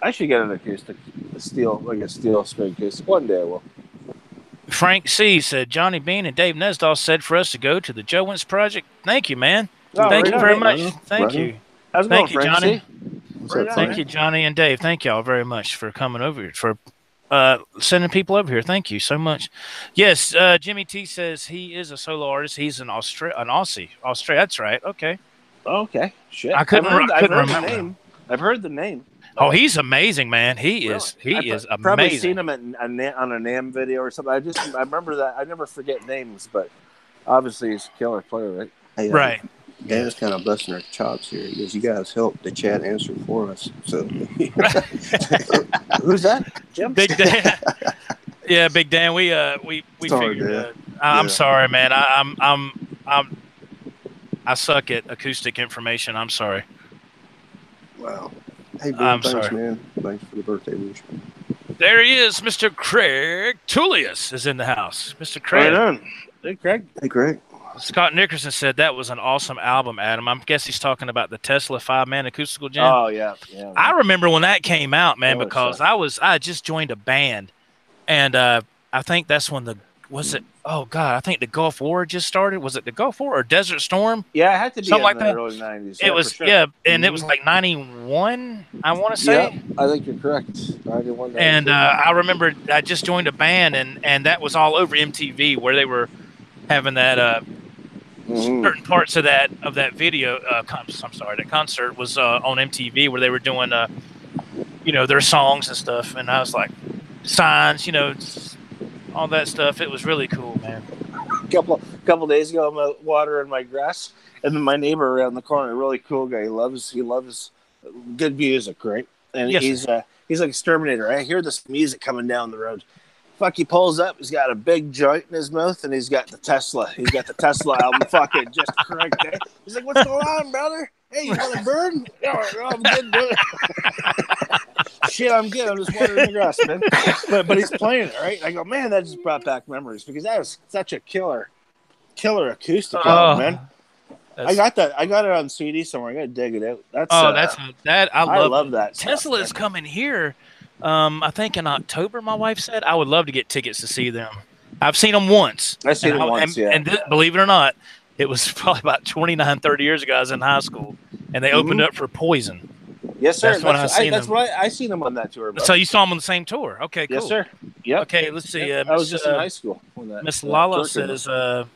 [SPEAKER 2] I should get an acoustic, a steel string acoustic. One day I will.
[SPEAKER 1] Frank C said Johnny Bean and Dave Nesdahl said for us to go to the Joe Wentz project. Thank you, man. Thank you very much. Thank you.
[SPEAKER 2] How's it
[SPEAKER 1] Thank
[SPEAKER 2] going,
[SPEAKER 1] you,
[SPEAKER 2] Frank
[SPEAKER 1] Johnny.
[SPEAKER 2] C?
[SPEAKER 1] Thank you, Johnny and Dave. Thank y'all very much for coming over here, for sending people over here. Thank you so much. Yes, Jimmy T says he is a solo artist. He's an Aussie. That's right. Okay.
[SPEAKER 2] Okay. Shit.
[SPEAKER 1] I couldn't remember
[SPEAKER 2] the name. I've heard the name.
[SPEAKER 1] Oh, he's amazing, man. He is amazing.
[SPEAKER 2] Probably seen him on a NAMM video or something. I remember that. I never forget names, but obviously he's a killer player, right?
[SPEAKER 3] Hey,
[SPEAKER 1] right.
[SPEAKER 3] Dan's kind of busting our chops here. He goes, "You guys help the chat answer for us." So,
[SPEAKER 2] who's that? Jim?
[SPEAKER 1] Big Dan. Yeah, Big Dan. We
[SPEAKER 3] sorry,
[SPEAKER 1] figured. I'm sorry, man. I suck at acoustic information. I'm sorry.
[SPEAKER 3] Wow. Hey, Ben,
[SPEAKER 1] I'm
[SPEAKER 3] thanks,
[SPEAKER 1] sorry.
[SPEAKER 3] man. Thanks for the birthday wish.
[SPEAKER 1] There he is, Mr. Craig Tullius is in the house. Mr. Craig.
[SPEAKER 2] Right on. Hey, Craig.
[SPEAKER 3] Hey, Craig.
[SPEAKER 1] Scott Nickerson said that was an awesome album, Adam. I guess he's talking about the Tesla 5-man acoustical jam.
[SPEAKER 2] Oh yeah.
[SPEAKER 1] I remember when that came out, man, because I just joined a band, and I think that's when I think the Gulf War just started. Was it the Gulf War or Desert Storm?
[SPEAKER 2] Yeah, it had to be
[SPEAKER 1] something like
[SPEAKER 2] the
[SPEAKER 1] that.
[SPEAKER 2] early 90s.
[SPEAKER 1] It was,
[SPEAKER 2] sure.
[SPEAKER 1] and it was like 91, I want to say.
[SPEAKER 2] Yeah, I think you're correct. 91.
[SPEAKER 1] And I remember I just joined a band, and that was all over MTV, where they were having that certain parts of that video. That concert was on MTV, where they were doing their songs and stuff. And I was like, signs, all that stuff. It was really cool, man.
[SPEAKER 2] Couple days ago, I'm out watering my grass, and then my neighbor around the corner, a really cool guy. He loves good music, right? And he's like Exterminator. I hear this music coming down the road. Fuck, he pulls up. He's got a big joint in his mouth, and he's got the Tesla. He's got the Tesla album fucking just cranked. Eh? He's like, "What's going on, brother? Hey, you want a bird?" "No, I'm good, brother." "Shit, I'm good. I'm just watering the grass, man." But he's playing it, right? I go, man, that just brought back memories because that was such a killer acoustic album, man. I got that. I got it on CD somewhere. I got to dig it out. I love that.
[SPEAKER 1] Tesla is coming here. I think in October, my wife said. I would love to get tickets to see them. I've seen them once.
[SPEAKER 2] I've seen them once, yeah.
[SPEAKER 1] And believe it or not, it was probably about 29, 30 years ago. I was in high school, and they opened up for Poison.
[SPEAKER 2] Yes, sir.
[SPEAKER 1] That's when I seen them.
[SPEAKER 2] I seen them on that tour. Bro.
[SPEAKER 1] So you saw them on the same tour? Okay, cool.
[SPEAKER 2] Yes, sir. Yep.
[SPEAKER 1] Okay, let's see.
[SPEAKER 2] I was just in high school when that.
[SPEAKER 1] Miss Lala says,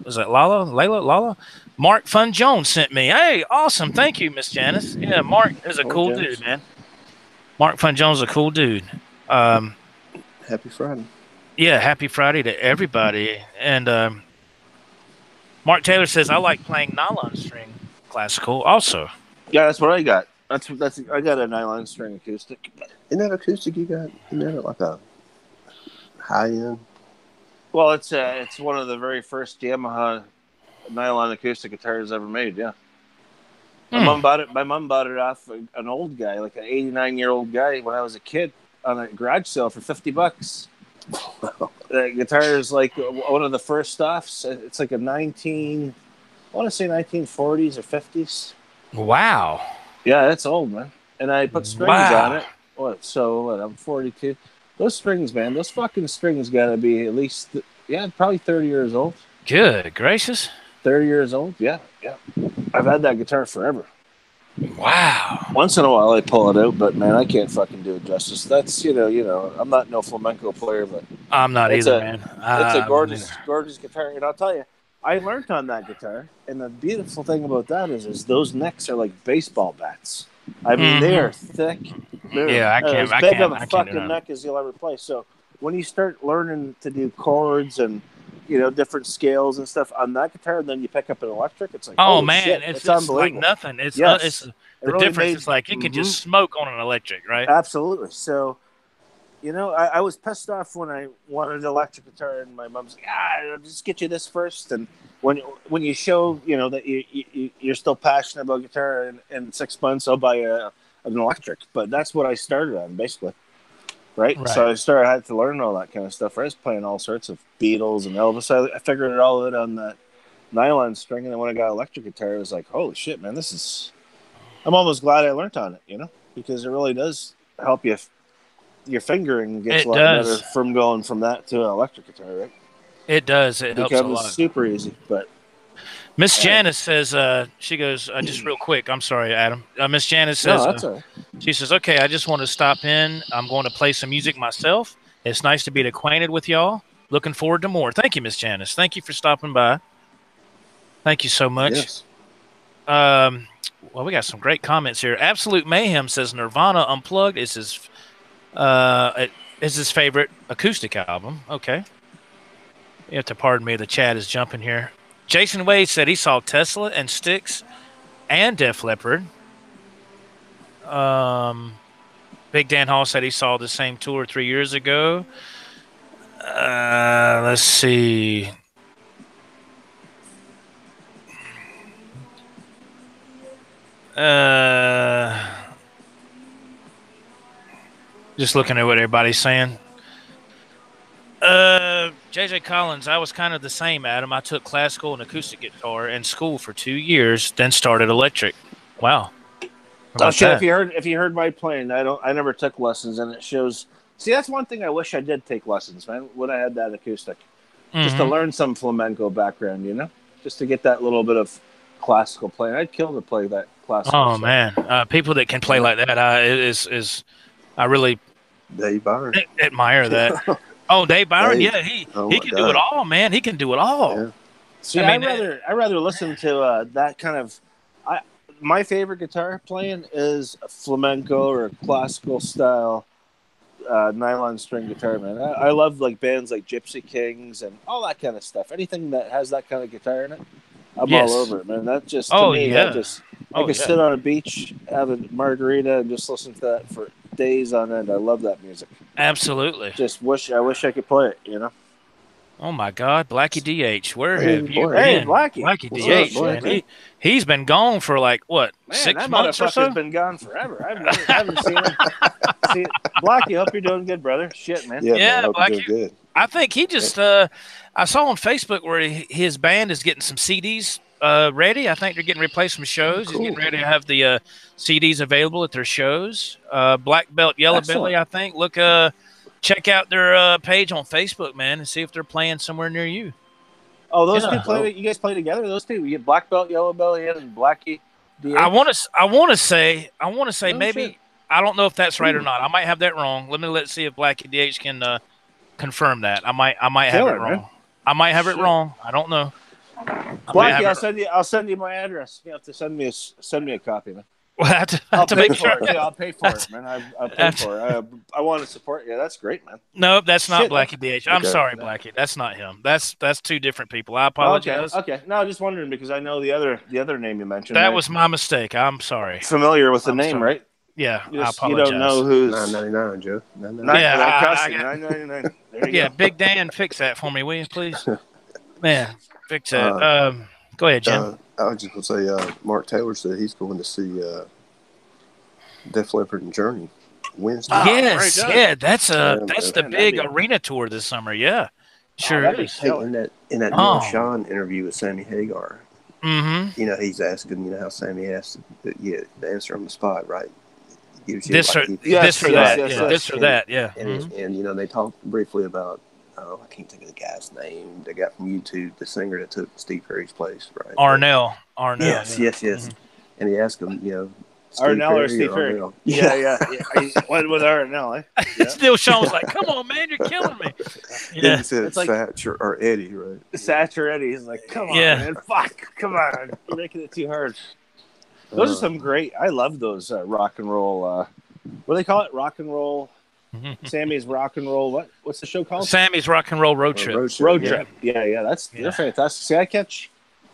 [SPEAKER 1] "Is that Lala? Mark Fun Jones sent me. Hey, awesome. Thank you, Miss Janice. Yeah, Mark is a cool dude, man. Mark Fun Jones is a cool dude.
[SPEAKER 3] Happy Friday.
[SPEAKER 1] Yeah, happy Friday to everybody. And Mark Taylor says, I like playing nylon string classical also.
[SPEAKER 2] Yeah, that's what I got. I got a nylon string acoustic.
[SPEAKER 3] Isn't that acoustic you got? Isn't that like a high end?
[SPEAKER 2] Well, it's one of the very first Yamaha nylon acoustic guitars ever made. Yeah, my mom bought it. My mom bought it off an old guy, like an 89-year-old guy, when I was a kid, on a garage sale for $50. The guitar is like one of the first stuffs. It's like a 1940s or 50s.
[SPEAKER 1] Wow.
[SPEAKER 2] Yeah, it's old, man. And I put strings on it. I'm 42. Those strings, man, those fucking strings got to be at least, probably 30 years old.
[SPEAKER 1] Good gracious.
[SPEAKER 2] 30 years old, yeah. I've had that guitar forever.
[SPEAKER 1] Wow.
[SPEAKER 2] Once in a while I pull it out, but man, I can't fucking do it justice. That's, I'm not no flamenco player, but
[SPEAKER 1] I'm not either, man.
[SPEAKER 2] It's a gorgeous guitar. And I'll tell you, I learned on that guitar, and the beautiful thing about that is those necks are like baseball bats. I mean, they are thick.
[SPEAKER 1] Yeah, I can't.
[SPEAKER 2] As big of a fucking neck as you'll ever play. So when you start learning to do chords and different scales and stuff on that guitar, and then you pick up an electric, it's like,
[SPEAKER 1] oh man,
[SPEAKER 2] shit,
[SPEAKER 1] it's
[SPEAKER 2] unbelievable.
[SPEAKER 1] like nothing. It's the really difference is like it can just smoke on an electric, right?
[SPEAKER 2] Absolutely. So. I was pissed off when I wanted an electric guitar, and my mom's like, I'll just get you this first. And when you show, that you're still passionate about guitar, and in 6 months I'll buy an electric. But that's what I started on, basically. Right? So I had to learn all that kind of stuff. I was playing all sorts of Beatles and Elvis. I figured it all out on that nylon string, and then when I got an electric guitar, I was like, holy shit, man, I'm almost glad I learned on it, because it really does help you. Your fingering gets a lot better from going from that to an electric guitar, right?
[SPEAKER 1] It does. It helps a lot.
[SPEAKER 2] Super easy. But
[SPEAKER 1] Miss Janice says, she goes, just real quick. I'm sorry, Adam. Miss Janice says,
[SPEAKER 2] that's all right.
[SPEAKER 1] She says, okay, I just want to stop in. I'm going to play some music myself. It's nice to be acquainted with y'all. Looking forward to more. Thank you, Miss Janice. Thank you for stopping by. Thank you so much.
[SPEAKER 2] Yes.
[SPEAKER 1] Well, we got some great comments here. Absolute Mayhem says Nirvana Unplugged is his favorite acoustic album. Okay. You have to pardon me. The chat is jumping here. Jason Wade said he saw Tesla and Styx and Def Leppard. Big Dan Hall said he saw the same tour 3 years ago. Let's see. Just looking at what everybody's saying. JJ Collins, I was kind of the same, Adam. I took classical and acoustic guitar in school for 2 years, then started electric. Wow.
[SPEAKER 2] If you heard my playing, I never took lessons, and it shows. See, that's one thing I wish I did take lessons, man, when I had that acoustic. Just to learn some flamenco background, just to get that little bit of classical playing. I'd kill to play that classical.
[SPEAKER 1] Oh man, people that can play like that I really
[SPEAKER 3] Dave Byron
[SPEAKER 1] admire that. Oh, Dave Byron, he can do it all, man. He can do it all.
[SPEAKER 2] Yeah. See, I'd rather listen to that kind of. My favorite guitar playing is a flamenco or a classical style nylon string guitar, man. I love like bands like Gypsy Kings and all that kind of stuff. Anything that has that kind of guitar in it, I'm all over it, man. That just to me, I could sit on a beach, have a margarita, and just listen to that for days on end. I love that music.
[SPEAKER 1] Absolutely.
[SPEAKER 2] I wish I could play it, you know.
[SPEAKER 1] Oh my God, Blackie DH, where
[SPEAKER 3] Hey,
[SPEAKER 1] have you
[SPEAKER 3] boy.
[SPEAKER 2] Hey,
[SPEAKER 1] been?
[SPEAKER 2] Blackie.
[SPEAKER 3] What's
[SPEAKER 1] DH,
[SPEAKER 3] up,
[SPEAKER 1] man.
[SPEAKER 3] Blackie?
[SPEAKER 1] He's been gone for like what,
[SPEAKER 2] Man,
[SPEAKER 1] 6
[SPEAKER 2] that
[SPEAKER 1] months or so?
[SPEAKER 2] motherfucker's been gone forever. I haven't seen him. Blackie, hope you're doing good, brother. Shit, man.
[SPEAKER 3] Yeah,
[SPEAKER 1] Yeah,
[SPEAKER 3] man, I hope
[SPEAKER 1] Blackie.
[SPEAKER 3] you're doing good.
[SPEAKER 1] I think he just I saw on Facebook where his band is getting some CDs ready. I think they're getting replaced from shows.
[SPEAKER 3] Cool.
[SPEAKER 1] He's getting ready to have the CDs available at their shows. Black Belt Yellow
[SPEAKER 2] Excellent.
[SPEAKER 1] Belly, I think. Look, check out their page on Facebook, man, and see if they're playing somewhere near you.
[SPEAKER 2] Oh, those
[SPEAKER 1] Yeah.
[SPEAKER 2] two play. You guys play together? Those two? You get Black Belt, Yellow Belly, and Blackie. DH?
[SPEAKER 1] I want to say
[SPEAKER 2] No
[SPEAKER 1] maybe
[SPEAKER 2] shit.
[SPEAKER 1] I don't know if that's right or not. I might have that wrong. Let's see if Blackie DH can confirm that. I might have
[SPEAKER 2] Killer,
[SPEAKER 1] it wrong.
[SPEAKER 2] man.
[SPEAKER 1] I might have it
[SPEAKER 2] Shit.
[SPEAKER 1] wrong. I don't know.
[SPEAKER 2] Blackie, I'll send you my address. You have to send me a copy, man.
[SPEAKER 1] Well,
[SPEAKER 2] I'll
[SPEAKER 1] to
[SPEAKER 2] pay
[SPEAKER 1] make
[SPEAKER 2] for
[SPEAKER 1] sure.
[SPEAKER 2] it. Yeah, I'll pay for it, man. I'll pay for it. I want to support you. That's great, man.
[SPEAKER 1] Nope, that's not
[SPEAKER 2] Shit.
[SPEAKER 1] Blackie DH. I'm
[SPEAKER 3] Okay.
[SPEAKER 1] sorry, Blackie. That's not him. That's two different people. I
[SPEAKER 2] Okay,
[SPEAKER 1] apologize.
[SPEAKER 2] okay. No, just wondering because I know the other name you mentioned.
[SPEAKER 1] That
[SPEAKER 2] right?
[SPEAKER 1] was my mistake. I'm sorry.
[SPEAKER 2] familiar with the
[SPEAKER 1] I'm
[SPEAKER 2] name,
[SPEAKER 1] sorry.
[SPEAKER 2] right?
[SPEAKER 1] Yeah,
[SPEAKER 2] You,
[SPEAKER 1] I
[SPEAKER 2] you
[SPEAKER 1] apologize.
[SPEAKER 2] don't know who's
[SPEAKER 3] $9.99, Joe. $9.99.
[SPEAKER 1] Yeah,
[SPEAKER 2] $9.99. There you
[SPEAKER 1] Yeah,
[SPEAKER 2] go.
[SPEAKER 1] Big Dan, fix that for me, will you, please? Man, fix that. Go ahead, Jim.
[SPEAKER 3] I was just going to say, Mark Taylor said he's going to see Def Leppard and Journey Wednesday.
[SPEAKER 1] Yes,
[SPEAKER 2] very good.
[SPEAKER 1] yeah, that's the
[SPEAKER 2] man,
[SPEAKER 1] big
[SPEAKER 2] that'd be-
[SPEAKER 1] arena tour this summer. Yeah, sure
[SPEAKER 2] that'd be
[SPEAKER 1] is.
[SPEAKER 3] Hey, in that
[SPEAKER 1] Oh.
[SPEAKER 3] Neil Sean interview with Sammy Hagar,
[SPEAKER 1] Mm-hmm.
[SPEAKER 3] you know, he's asking, you know, how Sammy asked the answer on the spot, right? Gives you,
[SPEAKER 1] This or
[SPEAKER 3] like,
[SPEAKER 1] this or
[SPEAKER 2] yes,
[SPEAKER 1] that.
[SPEAKER 2] yes,
[SPEAKER 1] Yeah,
[SPEAKER 2] yes.
[SPEAKER 1] this or that. Yeah.
[SPEAKER 3] And you know, they talked briefly about, I can't think of the guy's name. The guy from YouTube, the singer that took Steve Perry's place, right?
[SPEAKER 1] Arnell.
[SPEAKER 3] Yes,
[SPEAKER 1] yeah.
[SPEAKER 3] yes.
[SPEAKER 1] Mhm.
[SPEAKER 3] And he asked him, you know,
[SPEAKER 2] Arnell or Steve Perry?
[SPEAKER 3] Arnell?
[SPEAKER 2] Yeah. He went with Arnell, eh? Yeah.
[SPEAKER 1] Still, Sean was like, "Come on, man, you're killing me."
[SPEAKER 3] Then
[SPEAKER 1] Yeah,
[SPEAKER 3] he said
[SPEAKER 2] It's like-
[SPEAKER 3] Satch or Eddie, right?
[SPEAKER 2] Satcher Eddie. He's like, come on,
[SPEAKER 1] Yeah.
[SPEAKER 2] man. Fuck. Come on. You're making it too hard. Those are some great. I love those rock and roll. What do they call it? Rock and roll. Sammy's rock and roll. What's the show called?
[SPEAKER 1] Sammy's Rock and Roll Road Trip.
[SPEAKER 2] Road
[SPEAKER 3] yeah.
[SPEAKER 2] Trip. Yeah. They're fantastic. See,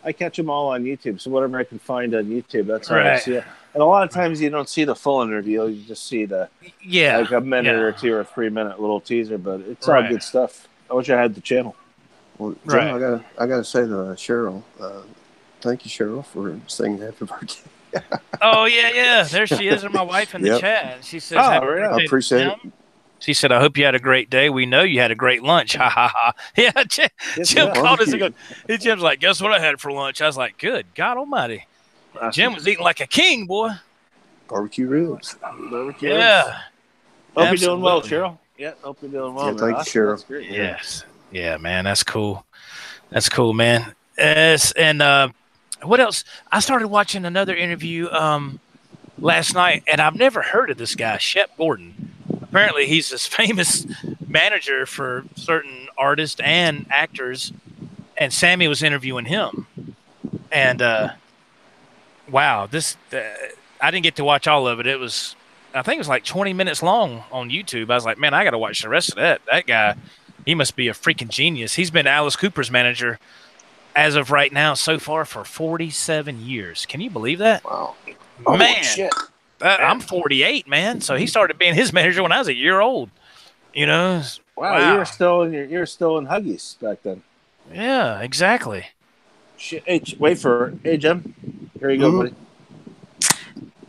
[SPEAKER 2] I catch them all on YouTube. So whatever I can find on YouTube, that's how I
[SPEAKER 1] Right.
[SPEAKER 2] see it. And a lot of times you don't see the full interview. You just see the
[SPEAKER 1] Yeah,
[SPEAKER 2] like a minute
[SPEAKER 1] yeah.
[SPEAKER 2] or 2 or 3 minute little teaser. But it's
[SPEAKER 1] Right.
[SPEAKER 2] all good stuff. I wish I had the channel.
[SPEAKER 3] Well, Joe,
[SPEAKER 1] Right.
[SPEAKER 3] I gotta say to Cheryl, thank you, Cheryl, for singing Happy Birthday.
[SPEAKER 1] Oh yeah. There she is, my wife in the
[SPEAKER 3] Yep.
[SPEAKER 1] chat. And she says,
[SPEAKER 2] Oh,
[SPEAKER 1] "Happy
[SPEAKER 2] really?
[SPEAKER 1] birthday
[SPEAKER 3] I appreciate
[SPEAKER 1] to Jim." She said, "I hope you had a great day. We know you had a great lunch." Ha ha ha. Yeah, Jim
[SPEAKER 2] yeah.
[SPEAKER 1] called us and goes, Jim's like, "Guess what I had for lunch?" I was like, "Good God Almighty." Jim was eating like a king, boy.
[SPEAKER 3] Barbecue ribs.
[SPEAKER 1] Yeah.
[SPEAKER 2] Hope you're doing well,
[SPEAKER 1] Absolutely.
[SPEAKER 2] Cheryl. Yeah, hope you're doing well.
[SPEAKER 3] Yeah,
[SPEAKER 2] man.
[SPEAKER 3] thank you,
[SPEAKER 2] That's-
[SPEAKER 3] Cheryl.
[SPEAKER 2] that's great.
[SPEAKER 1] Yes. Yeah, man. That's cool. That's cool, man. Yes, and what else? I started watching another interview last night, and I've never heard of this guy, Shep Gordon. Apparently, he's this famous manager for certain artists and actors, and Sammy was interviewing him. And wow, this I didn't get to watch all of it. It was, I think it was like 20 minutes long on YouTube. I was like, man, I got to watch the rest of that. That guy, he must be a freaking genius. He's been Alice Cooper's manager as of right now so far for 47 years. Can you believe that?
[SPEAKER 3] Wow.
[SPEAKER 1] Man,
[SPEAKER 2] shit.
[SPEAKER 1] I'm 48, man. So he started being his manager when I was a year old. You know?
[SPEAKER 2] Wow, you were still in you were still in Huggies back then.
[SPEAKER 1] Yeah, exactly.
[SPEAKER 2] Shit. Hey, wait for it. Hey, Jim. Here you go, buddy.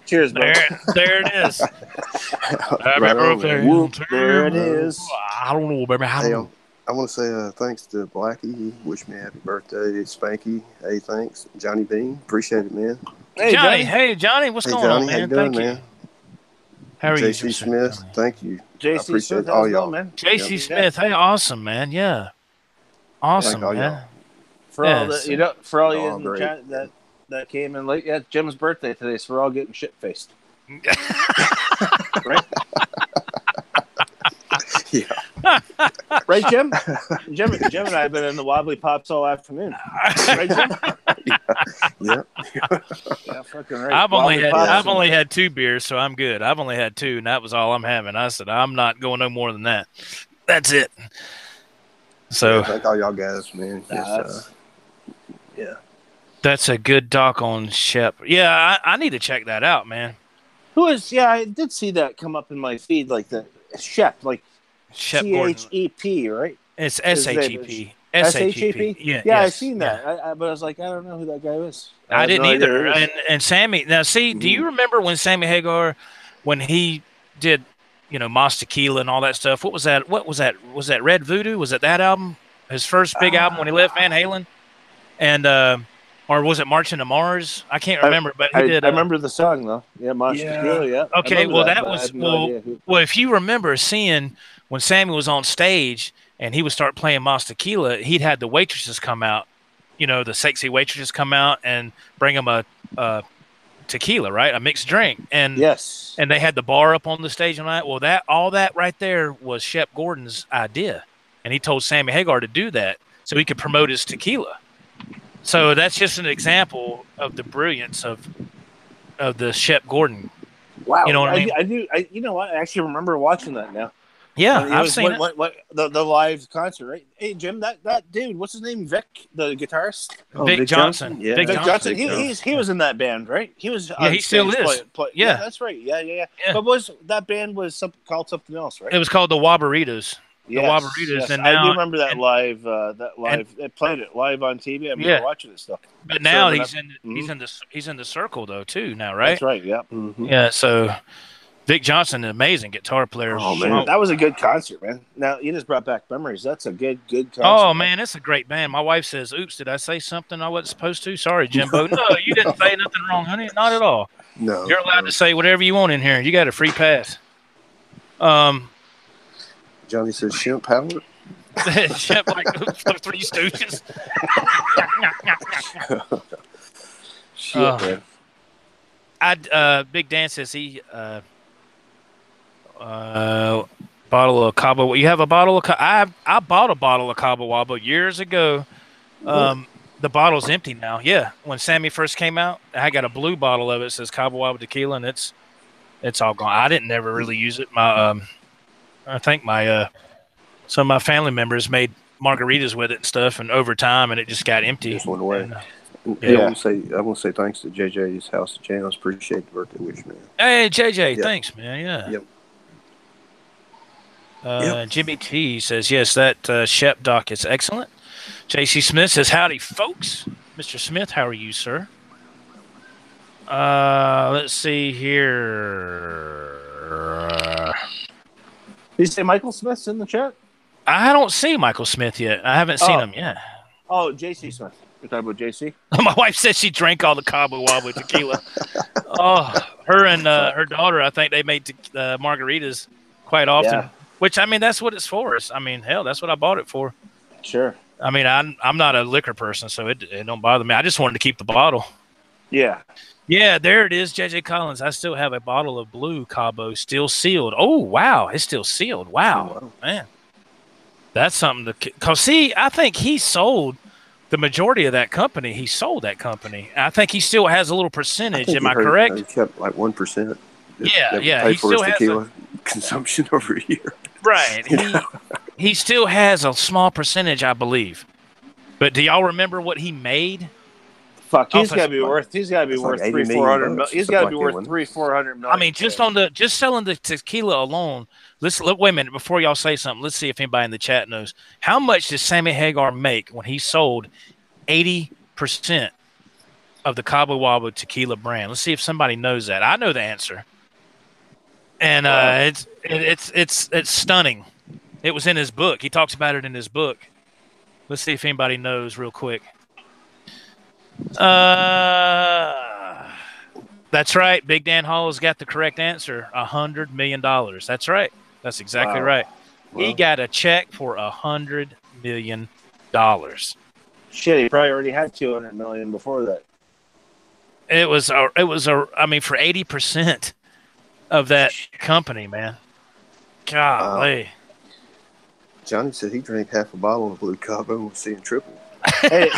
[SPEAKER 2] Cheers, bro.
[SPEAKER 1] There it is. Happy
[SPEAKER 3] Right on,
[SPEAKER 1] birthday.
[SPEAKER 3] man.
[SPEAKER 2] Whoop, there it is.
[SPEAKER 1] I don't know, baby. I
[SPEAKER 3] Hey,
[SPEAKER 1] don't know.
[SPEAKER 3] I want to say thanks to Blackie. He wished me a happy birthday. Spanky. Hey, thanks. Johnny Bean. Appreciate it, man.
[SPEAKER 2] Hey,
[SPEAKER 1] Johnny, hey Johnny, what's
[SPEAKER 3] Hey,
[SPEAKER 1] going
[SPEAKER 3] Johnny,
[SPEAKER 1] on,
[SPEAKER 3] how you
[SPEAKER 1] man?
[SPEAKER 3] doing,
[SPEAKER 1] Thank
[SPEAKER 3] man?
[SPEAKER 1] you. How are you,
[SPEAKER 3] JC Smith,
[SPEAKER 1] Johnny?
[SPEAKER 3] thank you. I
[SPEAKER 2] JC
[SPEAKER 3] appreciate
[SPEAKER 2] Smith,
[SPEAKER 3] all
[SPEAKER 2] how's it
[SPEAKER 3] y'all.
[SPEAKER 2] going, man?
[SPEAKER 1] JC
[SPEAKER 3] Yep.
[SPEAKER 1] Smith, hey, awesome, man. Yeah, awesome,
[SPEAKER 3] Thank all
[SPEAKER 1] man.
[SPEAKER 3] y'all.
[SPEAKER 2] For all
[SPEAKER 1] Yes.
[SPEAKER 2] the, for all you
[SPEAKER 3] Oh,
[SPEAKER 2] in the
[SPEAKER 3] great.
[SPEAKER 2] chat that came in late, yeah, it's Jim's birthday today, so we're all getting shit faced. Right?
[SPEAKER 3] Yeah.
[SPEAKER 2] Right, Jim? Jim and I have been in the Wobbly Pops all afternoon. Right, Jim?
[SPEAKER 3] Yeah.
[SPEAKER 2] Yeah, fucking right.
[SPEAKER 1] I've
[SPEAKER 2] Wobbly Pops.
[SPEAKER 1] only had 2 beers, so I'm good. I've only had 2, and that was all I'm having. I said I'm not going no more than that. That's it. So
[SPEAKER 3] Thank all y'all guys, man.
[SPEAKER 2] Nah,
[SPEAKER 3] Yeah.
[SPEAKER 1] that's a good doc on Shep. Yeah, I need to check that out, man.
[SPEAKER 2] Who is? Yeah, I did see that come up in my feed, like the Shep. Like
[SPEAKER 1] Shep Gordon.
[SPEAKER 2] CHEP, right?
[SPEAKER 1] It's
[SPEAKER 2] His name
[SPEAKER 1] SHEP.
[SPEAKER 2] is
[SPEAKER 1] SHEP. Yeah.
[SPEAKER 2] Yeah, I
[SPEAKER 1] Yes.
[SPEAKER 2] seen that. But I was like, I don't know who that guy is.
[SPEAKER 1] I
[SPEAKER 2] have
[SPEAKER 1] didn't
[SPEAKER 2] no idea
[SPEAKER 1] either.
[SPEAKER 2] who he is.
[SPEAKER 1] And Sammy, now see, do you remember when Sammy Hagar, when he did, Moss Tequila and all that stuff? What was that? Was that Red Voodoo? Was it that album? His first big album when he left Van Halen? And, or was it Marching to Mars? I can't remember, but he did.
[SPEAKER 2] I remember the song though. Yeah, Mosh Tequila. Yeah.
[SPEAKER 1] Okay, well, that
[SPEAKER 2] but I
[SPEAKER 1] was
[SPEAKER 2] have no idea who.
[SPEAKER 1] well. If you remember seeing when Sammy was on stage and he would start playing Moss Tequila, he'd had the waitresses come out, the sexy waitresses come out and bring him a tequila, right, a mixed drink, and
[SPEAKER 2] Yes,
[SPEAKER 1] and they had the bar up on the stage all night. Well, all that right there was Shep Gordon's idea, and he told Sammy Hagar to do that so he could promote his tequila. So that's just an example of the brilliance of the Shep Gordon.
[SPEAKER 2] wow.
[SPEAKER 1] You know what I mean?
[SPEAKER 2] I do. You know what? I actually remember watching that now.
[SPEAKER 1] Yeah, I've seen it.
[SPEAKER 2] What the live concert, right? Hey, Jim, that dude, what's his name? Vic, the guitarist.
[SPEAKER 1] Vic Johnson.
[SPEAKER 3] Yeah,
[SPEAKER 1] Vic Johnson.
[SPEAKER 2] He was in that band, right? He was.
[SPEAKER 1] Yeah, he still is.
[SPEAKER 2] Yeah, that's right. Yeah. But that band was called something else, right?
[SPEAKER 1] It was called the Wabaritas.
[SPEAKER 2] Yes,
[SPEAKER 1] the Wabaritas.
[SPEAKER 2] yes.
[SPEAKER 1] And
[SPEAKER 2] I
[SPEAKER 1] now,
[SPEAKER 2] do remember that live. They played it live on TV. I remember watching this stuff.
[SPEAKER 1] But now he's in the circle though too now, right?
[SPEAKER 2] That's right. Yeah. Mm-hmm.
[SPEAKER 1] Yeah. So Vic Johnson, an amazing guitar player.
[SPEAKER 2] Oh man, that was a good concert, man. Now you just brought back memories. That's a good concert.
[SPEAKER 1] Oh man, it's a great band. My wife says, "Oops, did I say something I wasn't supposed to?" Sorry, Jimbo. No, you didn't say nothing wrong, honey. Not at all.
[SPEAKER 3] No,
[SPEAKER 1] you're allowed to say whatever you want in here. You got a free pass.
[SPEAKER 3] Johnny says shrimp powder.
[SPEAKER 1] Shrimp like the Three Stooges.
[SPEAKER 3] Shit, man.
[SPEAKER 1] Big Dan says he bottle of Cabo. You have a bottle of I bought a bottle of Cabo Wabo years ago. The bottle's empty now. Yeah, when Sammy first came out, I got a blue bottle of it. It says Cabo Wabo tequila, and it's all gone. I didn't never really use it. I think some of my family members made margaritas with it and stuff, and over time, and it just got empty.
[SPEAKER 3] Just went away.
[SPEAKER 1] And,
[SPEAKER 3] I want to say thanks to JJ's House of Jams. Appreciate the birthday wish, man.
[SPEAKER 1] Hey JJ, thanks, man. Yeah.
[SPEAKER 3] Yep.
[SPEAKER 1] Jimmy T says yes. That Shep doc is excellent. JC Smith says howdy, folks. Mr. Smith, how are you, sir? Let's see here.
[SPEAKER 2] Did you say Michael Smith's in the chat?
[SPEAKER 1] I don't see Michael Smith yet. I haven't seen him yet.
[SPEAKER 2] Oh, JC Smith. You're talking about JC?
[SPEAKER 1] My wife said she drank all the Cabo Wabo tequila. Her and her daughter, I think they made margaritas quite often.
[SPEAKER 2] Yeah.
[SPEAKER 1] Which, I mean, that's what it's for. I mean, hell, that's what I bought it for.
[SPEAKER 2] Sure.
[SPEAKER 1] I mean, I'm not a liquor person, so it don't bother me. I just wanted to keep the bottle.
[SPEAKER 2] Yeah.
[SPEAKER 1] Yeah, there it is, JJ Collins. I still have a bottle of blue Cabo still sealed. Oh, wow. It's still sealed. Wow. Man. That's something to – because, see, I think he sold the majority of that company. He sold that company. I think he still has a little percentage. Am I correct?
[SPEAKER 3] He kept like 1%.
[SPEAKER 1] Yeah.
[SPEAKER 3] He still has tequila consumption over a year.
[SPEAKER 1] Right. He still has a small percentage, I believe. But do y'all remember what he made?
[SPEAKER 2] Fuck, he's got to be worth. He's got to be worth
[SPEAKER 3] like
[SPEAKER 2] $300-400. He's got to be worth $300-400 million.
[SPEAKER 1] I mean, just selling the tequila alone. Let's look. Wait a minute before y'all say something. Let's see if anybody in the chat knows how much did Sammy Hagar make when he sold 80% of the Cabo Wabo tequila brand. Let's see if somebody knows that. I know the answer, and it's stunning. It was in his book. He talks about it in his book. Let's see if anybody knows real quick. That's right. Big Dan Hall's got the correct answer. $100 million. That's right. That's exactly right. Wow. He got a check for $100 million.
[SPEAKER 2] Shit, he probably already had $200 million before that.
[SPEAKER 1] I mean, for 80% of that company, man. Golly.
[SPEAKER 3] Johnny said he drank half a bottle of blue Cabo and was seeing triple.
[SPEAKER 2] Hey,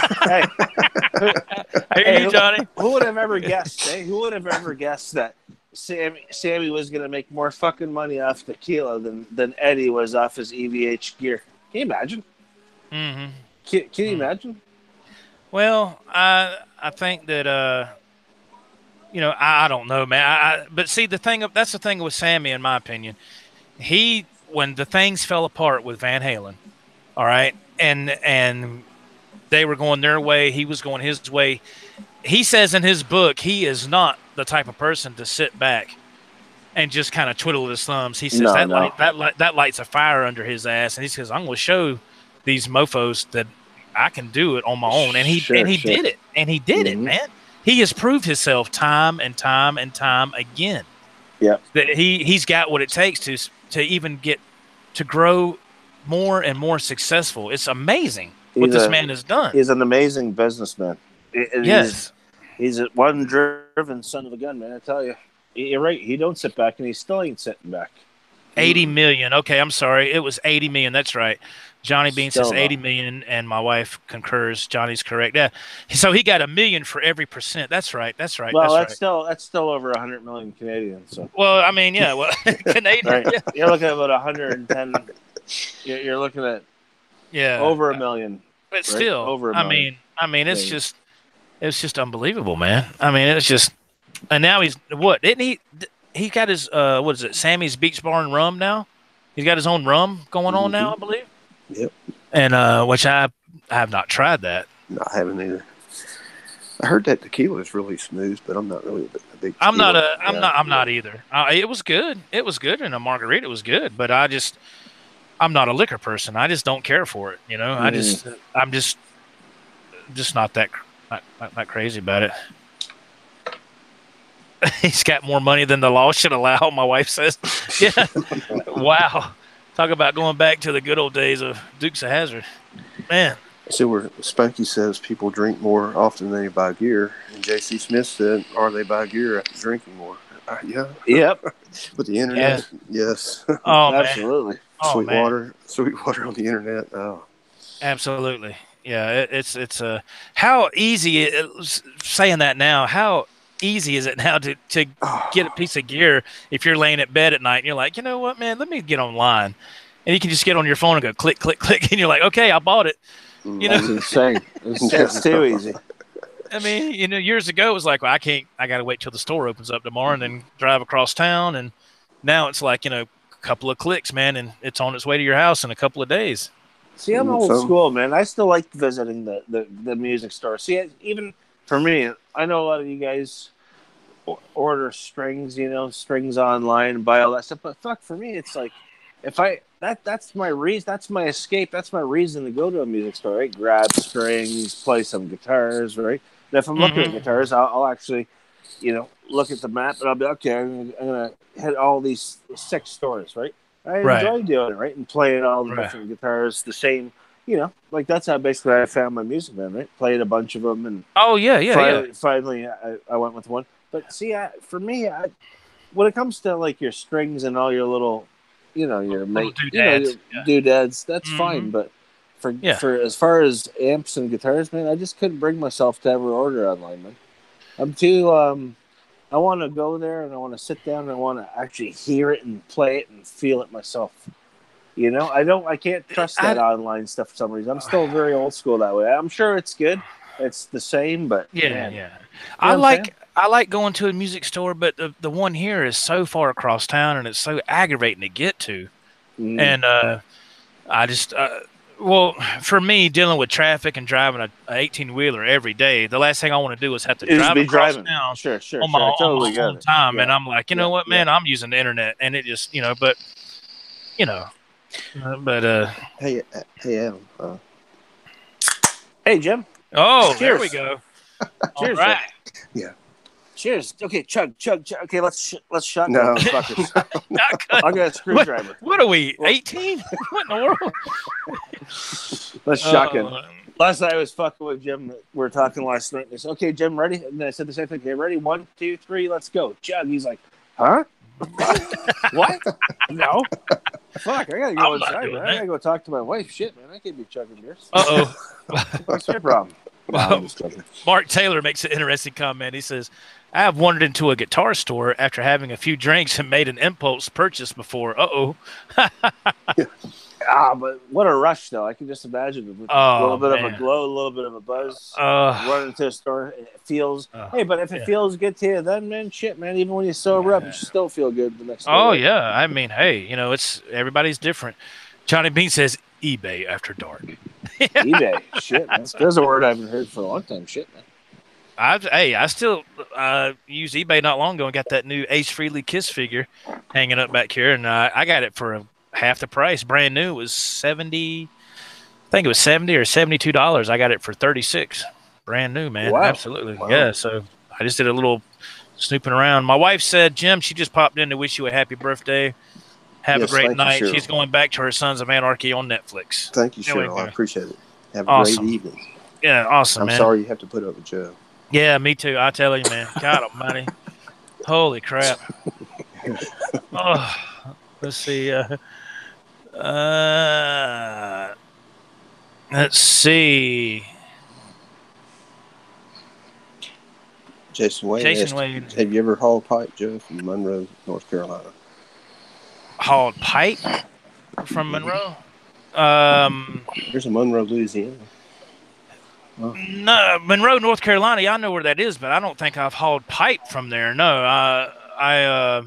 [SPEAKER 1] Johnny.
[SPEAKER 2] Who would have ever guessed? Who would have ever guessed that Sammy was going to make more fucking money off tequila than Eddie was off his EVH gear? Can you imagine?
[SPEAKER 1] Mm-hmm.
[SPEAKER 2] Can you imagine?
[SPEAKER 1] Well, I think that I don't know, man. But see, that's the thing with Sammy, in my opinion. He when the things fell apart with Van Halen, all right, and they were going their way, he was going his way. He says in his book he is not the type of person to sit back and just kind of twiddle his thumbs. He says that lights a fire under his ass, and he says, "I'm going to show these mofo's that I can do it on my own." And he did it, and he did it, man. He has proved himself time and time and time again.
[SPEAKER 2] Yeah,
[SPEAKER 1] that he's got what it takes to even get to grow more and more successful. It's amazing what this man has done.
[SPEAKER 2] He's an amazing businessman.
[SPEAKER 1] Yes,
[SPEAKER 2] he's a one driven son of a gun, man. I tell you. You're right. He don't sit back, and he still ain't sitting back.
[SPEAKER 1] 80 million. Okay, I'm sorry. It was 80 million. That's right. Johnny Bean says 80 million, and my wife concurs. Johnny's correct. Yeah. So he got $1 million for every %. That's right. That's right.
[SPEAKER 2] Well, that's still over 100 million Canadian. So.
[SPEAKER 1] Well, I mean, yeah. Well, Canadian.
[SPEAKER 2] Right. Yeah. You're looking at about 110. You're looking at over $1 million.
[SPEAKER 1] But right? Still, over $1 million. I mean, it's just unbelievable, man. I mean, it's just. And now he's what? Didn't he? He got his what is it? Sammy's Beach Bar and Rum now. He's got his own rum going on now, I believe.
[SPEAKER 3] Yep.
[SPEAKER 1] And which I have not tried that.
[SPEAKER 3] No, I haven't either. I heard that tequila is really smooth, but I'm not really a big.
[SPEAKER 1] I'm not either. It was good. It was good, and a margarita was good. But I'm not a liquor person. I just don't care for it. You know, I'm just not that crazy about it. He's got more money than the law should allow, my wife says. Yeah. Wow. Talk about going back to the good old days of Dukes of Hazzard. Man.
[SPEAKER 3] So where Spunky says people drink more often than they buy gear, and J.C. Smith said, "Are they buy gear after drinking more?" Yeah.
[SPEAKER 2] Yep.
[SPEAKER 3] With the internet, yes.
[SPEAKER 1] Oh,
[SPEAKER 2] absolutely.
[SPEAKER 3] Sweet water on the internet. Oh,
[SPEAKER 1] absolutely. Yeah. It's how easy saying that now. How easy is it now to get a piece of gear if you're laying at bed at night and you're like, you know what, man, let me get online, and you can just get on your phone and go click, click, click, and you're like, okay, I bought it. You know,
[SPEAKER 2] that's insane. It's too easy.
[SPEAKER 1] I mean, you know, years ago it was like, well, I got to wait till the store opens up tomorrow and then drive across town, and now it's like, you know, a couple of clicks, man, and it's on its way to your house in a couple of days.
[SPEAKER 2] See, I'm old school, man. I still like visiting the music store. See, even for me, I know a lot of you guys order strings online and buy all that stuff, but fuck, for me, it's like that's my reason, that's my escape, that's my reason to go to a music store, right? Grab strings, play some guitars, right? And if I'm looking at guitars, I'll actually, look at the map and I'll be okay. I'm gonna hit all these 6 stores, right? I enjoy doing it, right, and playing all the different guitars, the same. Like that's how basically I found my music band, right? Played a bunch of them, and finally I went with one. But see, for me, when it comes to like your strings and all your little, your doodads, that's fine. But for as far as amps and guitars, man, I just couldn't bring myself to ever order online, man. I'm too. I want to go there and I want to sit down and I want to actually hear it and play it and feel it myself. I can't trust that online stuff for some reason. I'm still very old school that way. I'm sure it's good. It's the same, but
[SPEAKER 1] I like going to a music store, but the one here is so far across town and it's so aggravating to get to. And I just for me, dealing with traffic and driving a 18-wheeler every day, the last thing I want to do is have to drive across town on my own time. And I'm like, you know what, man, I'm using the internet, and it just, hey,
[SPEAKER 3] Adam.
[SPEAKER 2] Hey, Jim.
[SPEAKER 1] Oh, cheers. There we go.
[SPEAKER 2] Cheers.
[SPEAKER 1] All right.
[SPEAKER 3] Yeah.
[SPEAKER 2] Cheers. Okay, chug. Okay, let's shot.
[SPEAKER 3] No,
[SPEAKER 2] I got a screwdriver.
[SPEAKER 1] What are we, 18? What in the world?
[SPEAKER 2] Let's shotgun. Last night I was fucking with Jim. We were talking last night. He said, "Okay, Jim, ready?" And I said the same thing. Okay, ready? 1, 2, 3, let's go. Chug. He's like, "Huh? What? No. Fuck, I gotta go inside, man. I gotta go talk to my wife. Shit, man, I can't be chugging beers." What's your problem?
[SPEAKER 1] Mark Taylor makes an interesting comment. He says, "I have wandered into a guitar store after having a few drinks and made an impulse purchase before."
[SPEAKER 2] But what a rush, though. I can just imagine with a little bit of a glow, a little bit of a buzz, running to a store. It feels, hey, but if it feels good to you, then, man, shit, man, even when you sober up, you should still feel good the next day.
[SPEAKER 1] Oh, yeah. I mean, hey, it's everybody's different. Johnny Bean says eBay after dark.
[SPEAKER 2] eBay, shit, man. There's a word I haven't heard for a long time. Shit, man.
[SPEAKER 1] I still used eBay not long ago and got that new Ace Frehley Kiss figure hanging up back here, and I got it for half the price. Brand new. It was $70. I think it was $70 or $72. I got it for $36. Brand new, man.
[SPEAKER 2] Wow.
[SPEAKER 1] Absolutely. Wow. Yeah. So I just did a little snooping around. My wife said, Jim, she just popped in to wish you a happy birthday. Have a great night. She's going back to her Sons of Anarchy on Netflix.
[SPEAKER 3] Thank you, Cheryl. I appreciate it. Have a
[SPEAKER 1] awesome.
[SPEAKER 3] great evening.
[SPEAKER 1] Yeah, awesome, man.
[SPEAKER 3] I'm sorry you have to put up with Joe.
[SPEAKER 1] Yeah, me too. I tell you, man. God almighty. Holy crap. Let's see. Let's see.
[SPEAKER 3] Jason Wade. Have you ever hauled pipe, Joe, from Monroe, North Carolina?
[SPEAKER 1] Hauled pipe from Monroe?
[SPEAKER 3] There's a Monroe, Louisiana.
[SPEAKER 1] No, Monroe, North Carolina. I know where that is, but I don't think I've hauled pipe from there. No, I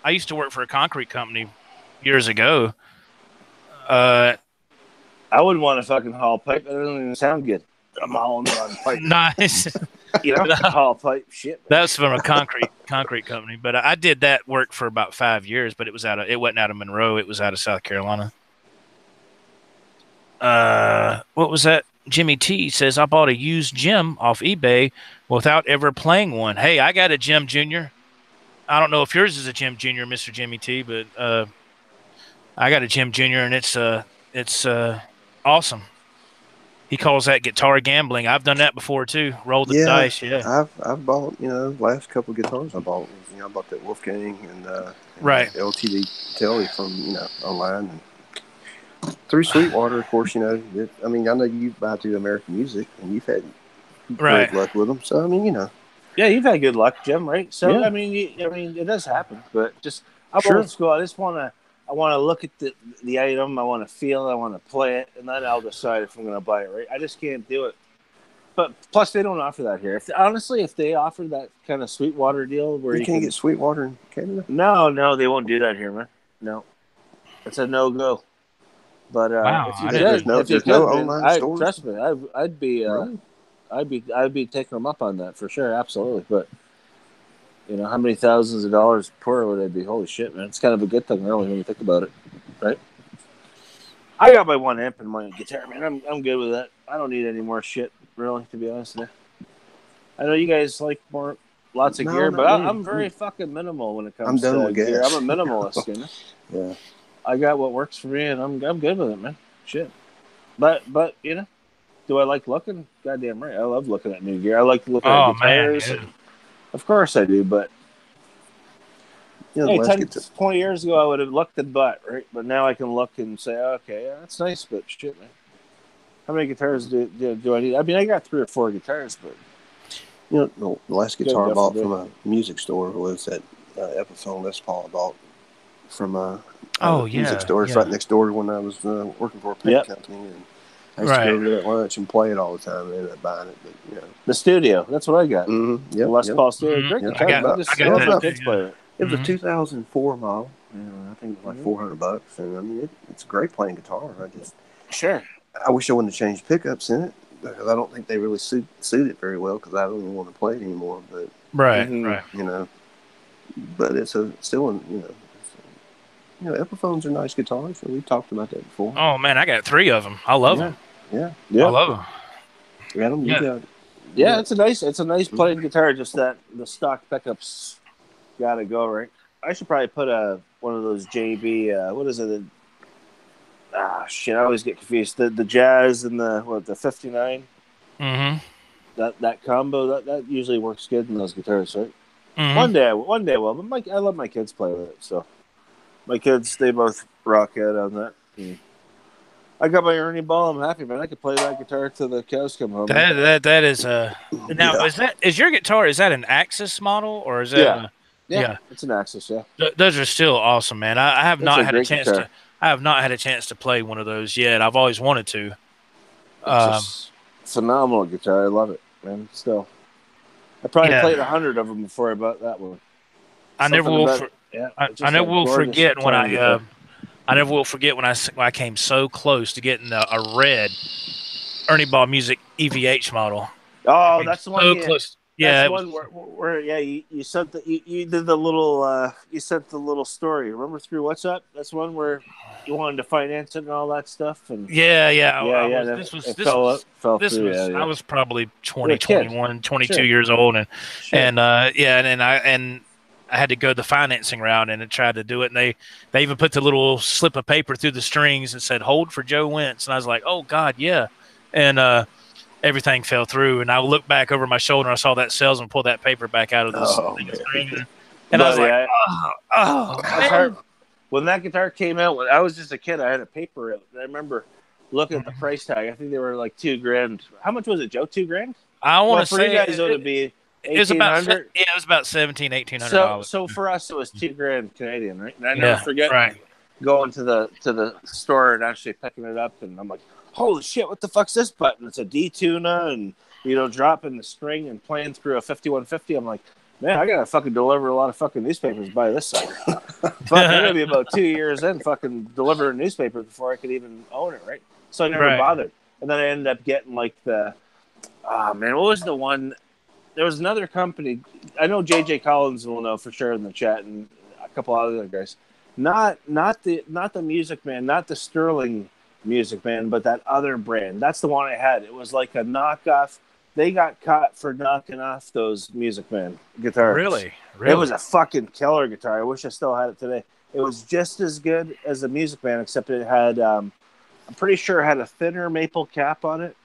[SPEAKER 1] used to work for a concrete company years ago.
[SPEAKER 2] I wouldn't want to fucking haul pipe. That doesn't even sound good. I'm hauling on pipe.
[SPEAKER 1] Nice.
[SPEAKER 2] Haul pipe shit.
[SPEAKER 1] That's from a concrete company, but I did that work for about 5 years. But it wasn't out of Monroe. It was out of South Carolina. What was that? Jimmy T says, I bought a used Jim off eBay without ever playing one. Hey, I got a Jim Jr. I don't know if yours is a Jim Jr., Mr. Jimmy T, but I got a Jim Jr. and it's awesome. He calls that guitar gambling. I've done that before too. Rolled the dice. Yeah,
[SPEAKER 3] I've bought last couple of guitars I bought. I bought that Wolfgang and LTD Telly from online. And through Sweetwater, of course, I know you buy through American Music, and you've had great luck with them. So,
[SPEAKER 2] Yeah, you've had good luck, Jim, right? So, yeah. I mean, it does happen. But I'm old school. I just want to look at the item. I want to feel it. I want to play it. And then I'll decide if I'm going to buy it, right? I just can't do it. But plus, they don't offer that here. If they offer that kind of Sweetwater deal where you
[SPEAKER 3] can't get Sweetwater in Canada?
[SPEAKER 2] No, they won't do that here, man. No. It's a no-go. But
[SPEAKER 1] wow,
[SPEAKER 3] there's no online stores.
[SPEAKER 2] Trust me, I'd be taking them up on that for sure, absolutely. But how many thousands of dollars per would I be? Holy shit, man! It's kind of a good thing, really, when you think about it, right? I got my one amp and my guitar, man. I'm good with that. I don't need any more shit, really, to be honest with you. I know you guys like lots of gear, but I'm very fucking minimal when it comes to gear. I'm a minimalist,
[SPEAKER 3] Yeah.
[SPEAKER 2] I got what works for me, and I'm good with it, man. Shit. But do I like looking? Goddamn right. I love looking at new gear. I like looking at guitars. Man, yeah. Of course I do, but 20 years ago I would have looked at butt, right? But now I can look and say, okay, yeah, that's nice, but shit, man. How many guitars do I need? I mean, I got 3 or 4 guitars, but
[SPEAKER 3] the last guitar I bought from a music store was that Epiphone Les Paul I bought from a music store. It's right next door when I was working for a paint company, and I used to go over there at lunch and play it all the time. I ended up buying it, but
[SPEAKER 2] the studio. That's what I got.
[SPEAKER 3] Mm-hmm.
[SPEAKER 2] Yep, Les Paul Studio. Great guitar.
[SPEAKER 1] I got that.
[SPEAKER 3] It was a 2004 model. I think it was like $400, and I mean it's a great playing guitar. I wish I wouldn't have changed pickups in it because I don't think they really suit it very well because I don't even want to play it anymore. But but it's Epiphones are nice guitars. So we've talked about that before.
[SPEAKER 1] Oh man, I got 3 of them. I love them.
[SPEAKER 3] Yeah,
[SPEAKER 1] I love them.
[SPEAKER 3] You got them?
[SPEAKER 2] Yeah, it's a nice playing guitar. Just that the stock pickups gotta go right. I should probably put one of those JB. What is it? Shit! I always get confused. The Jazz and the 59.
[SPEAKER 1] Mm-hmm.
[SPEAKER 2] That combo that usually works good in those guitars, right?
[SPEAKER 1] Mm-hmm.
[SPEAKER 2] One day, well, but I let my kids play with it, so. My kids, they both rock out on that. I got my Ernie Ball. I'm happy, man. I could play that guitar till the cows come home.
[SPEAKER 1] That is now is your guitar? Is that an Axis model or is that?
[SPEAKER 2] Yeah, it's an Axis. Yeah,
[SPEAKER 1] those are still awesome, man. I have not had a chance to. I have not had a chance to play one of those yet. I've always wanted to.
[SPEAKER 2] It's just phenomenal guitar. I love it, man. Still, I probably played 100 of them before I bought that one.
[SPEAKER 1] I never will. I never will forget when I never will forget when I came so close to getting a red Ernie Ball Music EVH model.
[SPEAKER 2] Oh, that's the one.
[SPEAKER 1] So close. Yeah,
[SPEAKER 2] that's one where you sent you did the little you sent the little story. Remember through WhatsApp? That's one where you wanted to finance it and all that stuff. And
[SPEAKER 1] I was probably 20, 21, 22 years old, and I had to go the financing route and tried to do it. And they even put the little slip of paper through the strings and said, "Hold for Joe Wentz." And I was like, "Oh God, yeah." And everything fell through. And I looked back over my shoulder and I saw that salesman pull that paper back out of the string. And I was like, man.
[SPEAKER 2] When that guitar came out, when I was just a kid, I had a paper. I remember looking at the price tag. I think they were like $2,000. How much was it, Joe? $2,000?
[SPEAKER 1] I want to say
[SPEAKER 2] for you guys, it would be
[SPEAKER 1] it was about $1,700-$1,800.
[SPEAKER 2] So for us, it was $2,000 Canadian, right? And I never forget going to the store and actually picking it up, and I'm like, holy shit, what the fuck's this button? It's a D-tuna, and dropping the string and playing through a 5150. I'm like, man, I gotta fucking deliver a lot of fucking newspapers by this sucker. Fuck, I'm gonna be about 2 years in fucking delivering newspapers before I could even own it, right? So I never bothered. And then I ended up getting like what was the one? There was another company. I know JJ Collins will know for sure in the chat, and a couple other guys. Not the Music Man, not the Sterling Music Man, but that other brand. That's the one I had. It was like a knockoff. They got caught for knocking off those Music Man guitars.
[SPEAKER 1] Really?
[SPEAKER 2] It was a fucking killer guitar. I wish I still had it today. It was just as good as the Music Man, except it had, I'm pretty sure it had a thinner maple cap on it.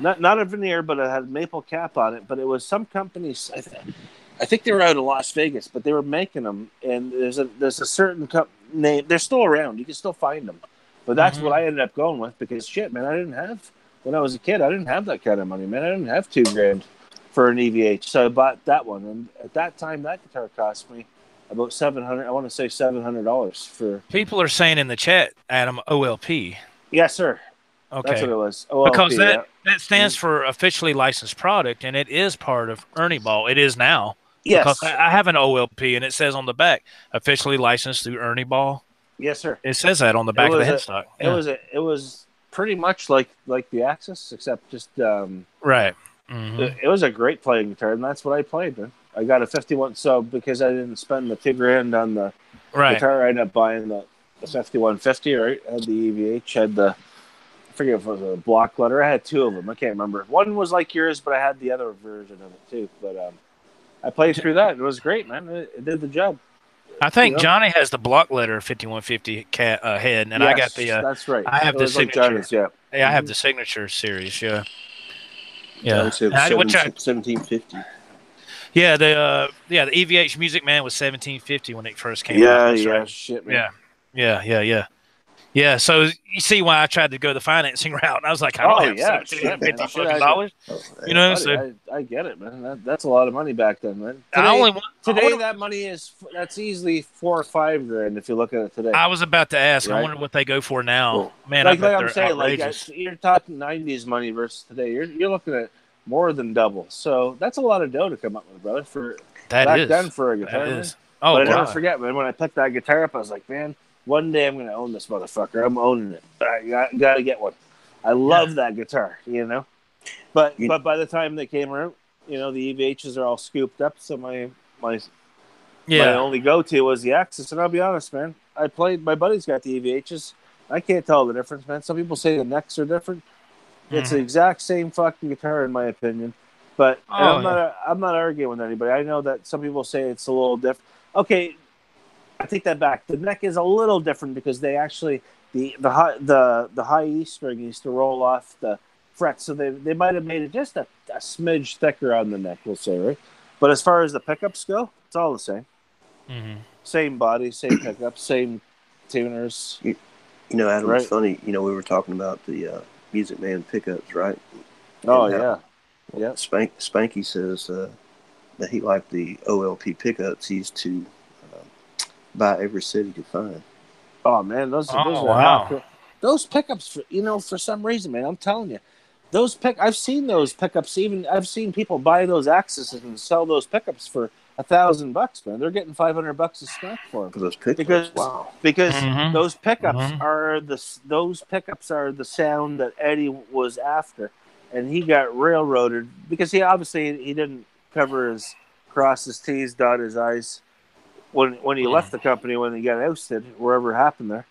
[SPEAKER 2] Not a veneer, but it had a maple cap on it. But it was some companies, I think they were out of Las Vegas, but they were making them. And there's a certain name. They're still around. You can still find them. But that's what I ended up going with because, shit, man, I didn't have... When I was a kid, I didn't have that kind of money, man. I didn't have $2,000 for an EVH, so I bought that one. And at that time, that guitar cost me about $700. I want to say $700 for.
[SPEAKER 1] People are saying in the chat, Adam, OLP.
[SPEAKER 2] Yes, sir.
[SPEAKER 1] Okay,
[SPEAKER 2] that's what it was. OLP,
[SPEAKER 1] because that stands for officially licensed product, and it is part of Ernie Ball. It is now.
[SPEAKER 2] Yes,
[SPEAKER 1] because I have an OLP, and it says on the back, officially licensed through Ernie Ball.
[SPEAKER 2] Yes, sir.
[SPEAKER 1] It says that on the back of the headstock.
[SPEAKER 2] It was pretty much like the Axis, except just
[SPEAKER 1] right.
[SPEAKER 2] It was a great playing guitar, and that's what I played. Man, I got a 51. So because I didn't spend the $2,000 on the guitar, I ended up buying the 5150. Right, I had the EVH, had the I forget if it was a block letter. I had two of them. I can't remember. One was like yours, but I had the other version of it too. But I played through that. It was great, man. It did the job.
[SPEAKER 1] I think Johnny has the block letter 5150 head, and I got the.
[SPEAKER 2] That's right.
[SPEAKER 1] I have the signature.
[SPEAKER 2] Like
[SPEAKER 1] I have the signature series. Yeah.
[SPEAKER 3] 1750.
[SPEAKER 1] Yeah, the EVH Music Man was 1750 when it first came out.
[SPEAKER 2] Yeah, shit, man.
[SPEAKER 1] Yeah. So you see why I tried to go the financing route. And I was like, I don't have $1,750.
[SPEAKER 2] I get it, man. That's a lot of money back then, man. Today that money that's easily $4,000 or $5,000 if you look at it today.
[SPEAKER 1] I was about to ask. Right? I wonder what they go for now. Cool. Man,
[SPEAKER 2] like I'm saying, you're talking 90s money versus today. You're looking at more than double. So that's a lot of dough to come up with, brother. For back then for a guitar. That is. Oh, but I never forget, man. When I picked that guitar up, I was like, man. One day I'm going to own this motherfucker. I'm owning it. I got to get one. I love that guitar, But by the time they came around, the EVHs are all scooped up. So my only go-to was the Axis. And I'll be honest, man. My buddy's got the EVHs. I can't tell the difference, man. Some people say the necks are different. It's the exact same fucking guitar, in my opinion. But I'm not arguing with anybody. I know that some people say it's a little different. Okay. I take that back. The neck is a little different because they actually the high E string used to roll off the fret, so they might have made it just a smidge thicker on the neck. We'll say, right? But as far as the pickups go, it's all the same. Mm-hmm. Same body, same pickups, same tuners.
[SPEAKER 3] Adam, right? It's funny. We were talking about the Music Man pickups, right?
[SPEAKER 2] Oh yeah.
[SPEAKER 3] Spanky says that he liked the OLP pickups. He used to buy every set he could find.
[SPEAKER 2] Oh man, those are hot. Those pickups, for some reason, man, I'm telling you, I've seen those pickups. Even I've seen people buy those Axis and sell those pickups for $1,000, man. They're getting $500 a smack for them.
[SPEAKER 3] For those pickups,
[SPEAKER 2] because those pickups are the sound that Eddie was after, and he got railroaded because he didn't cross his T's, dot his I's when he left the company, when he got ousted, wherever it happened there.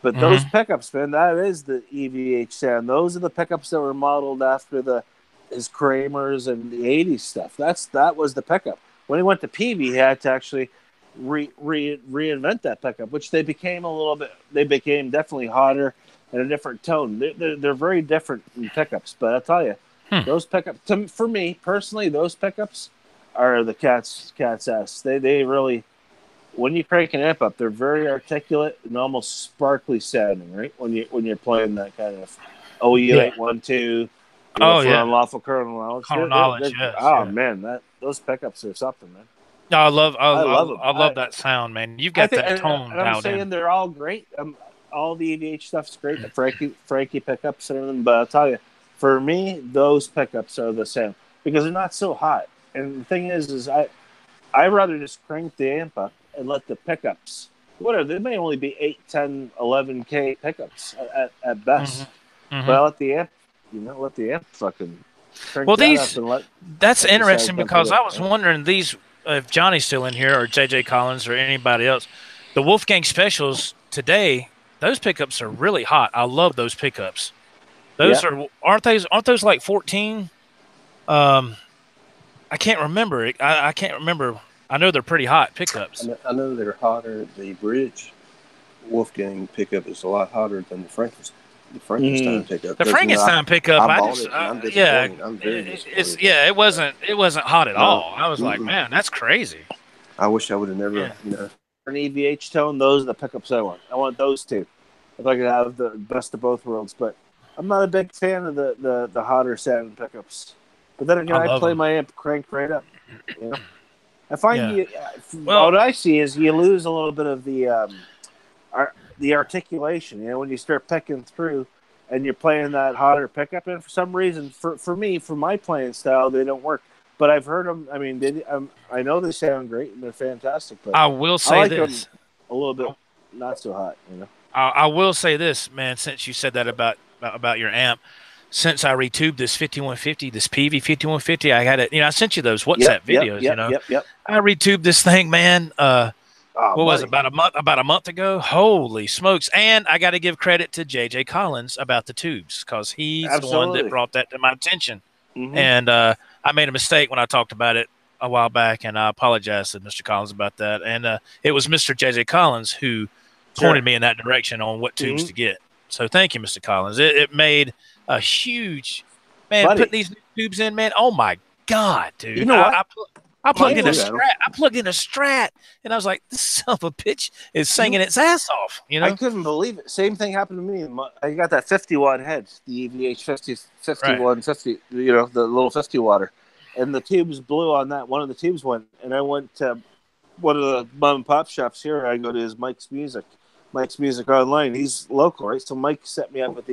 [SPEAKER 2] But those pickups, man, that is the EVH sound. Those are the pickups that were modeled after his Kramers and the 80s stuff. That was the pickup. When he went to PV, he had to actually reinvent that pickup, which they became definitely hotter and a different tone. They're very different in pickups. But I'll tell you, those pickups, for me personally, those pickups are the cat's ass. They really... When you crank an amp up, they're very articulate and almost sparkly sounding, right? When you're playing that kind of OU812, unlawful kernel knowledge. Man, those pickups are something, man.
[SPEAKER 1] No, I love that sound, man. You've got that tone.
[SPEAKER 2] And I'm saying they're all great. All the EVH stuff's great. The Frankie pickups and everything, but I'll tell you, for me, those pickups are the sound because they're not so hot. And the thing is I rather just crank the amp up and let the pickups, whatever, they may only be 8, 10, 11K pickups at best. But I let the amp fucking crank
[SPEAKER 1] that's interesting because I was wondering if Johnny's still in here or JJ Collins or anybody else, the Wolfgang Specials today, those pickups are really hot. I love those pickups. Those aren't those like 14? I can't remember. I can't remember. I know they're pretty hot pickups.
[SPEAKER 3] I know they're hotter. The Bridge Wolfgang pickup is a lot hotter than the Frankenstein pickup.
[SPEAKER 1] The Frankenstein pickup,
[SPEAKER 3] I bought it. I'm disappointed. I'm very disappointed.
[SPEAKER 1] It wasn't hot at all. I was like, man, that's crazy.
[SPEAKER 3] I wish I would have never,
[SPEAKER 2] An EVH tone, those are the pickups I want. I want those two. If I could have the best of both worlds, but I'm not a big fan of the hotter sound pickups. But then again, I play my amp cranked right up. I find what I see is you lose a little bit of the articulation. When you start picking through and you're playing that hotter pickup, and for some reason, for me, for my playing style, they don't work. But I've heard them. I mean, I know they sound great and they're fantastic. But
[SPEAKER 1] I will say this:
[SPEAKER 2] a little bit not so hot.
[SPEAKER 1] I will say this, man. Since you said that about your amp. Since I retubed this 5150, this PV 5150, I had it. I sent you those WhatsApp videos.
[SPEAKER 2] Yep.
[SPEAKER 1] I retubed this thing, man. Was it, about a month ago? Holy smokes! And I got to give credit to JJ Collins about the tubes because he's the one that brought that to my attention. And I made a mistake when I talked about it a while back, and I apologize to Mr. Collins about that. And it was Mr. JJ Collins who pointed me in that direction on what tubes to get. So thank you, Mr. Collins. It made a huge putting these new tubes in, man. Oh my God, dude!
[SPEAKER 2] You know what?
[SPEAKER 1] I plugged in a Strat. I plugged in a Strat, and I was like, "This son of a bitch is singing its ass off."
[SPEAKER 2] I couldn't believe it. Same thing happened to me. I got that 50-watt head, the EVH 5150. The little 50-watter, and the tubes blew on that. One of the tubes went, and I went to one of the mom and pop shops here. I go to his Mike's Music online. He's local, right? So Mike set me up with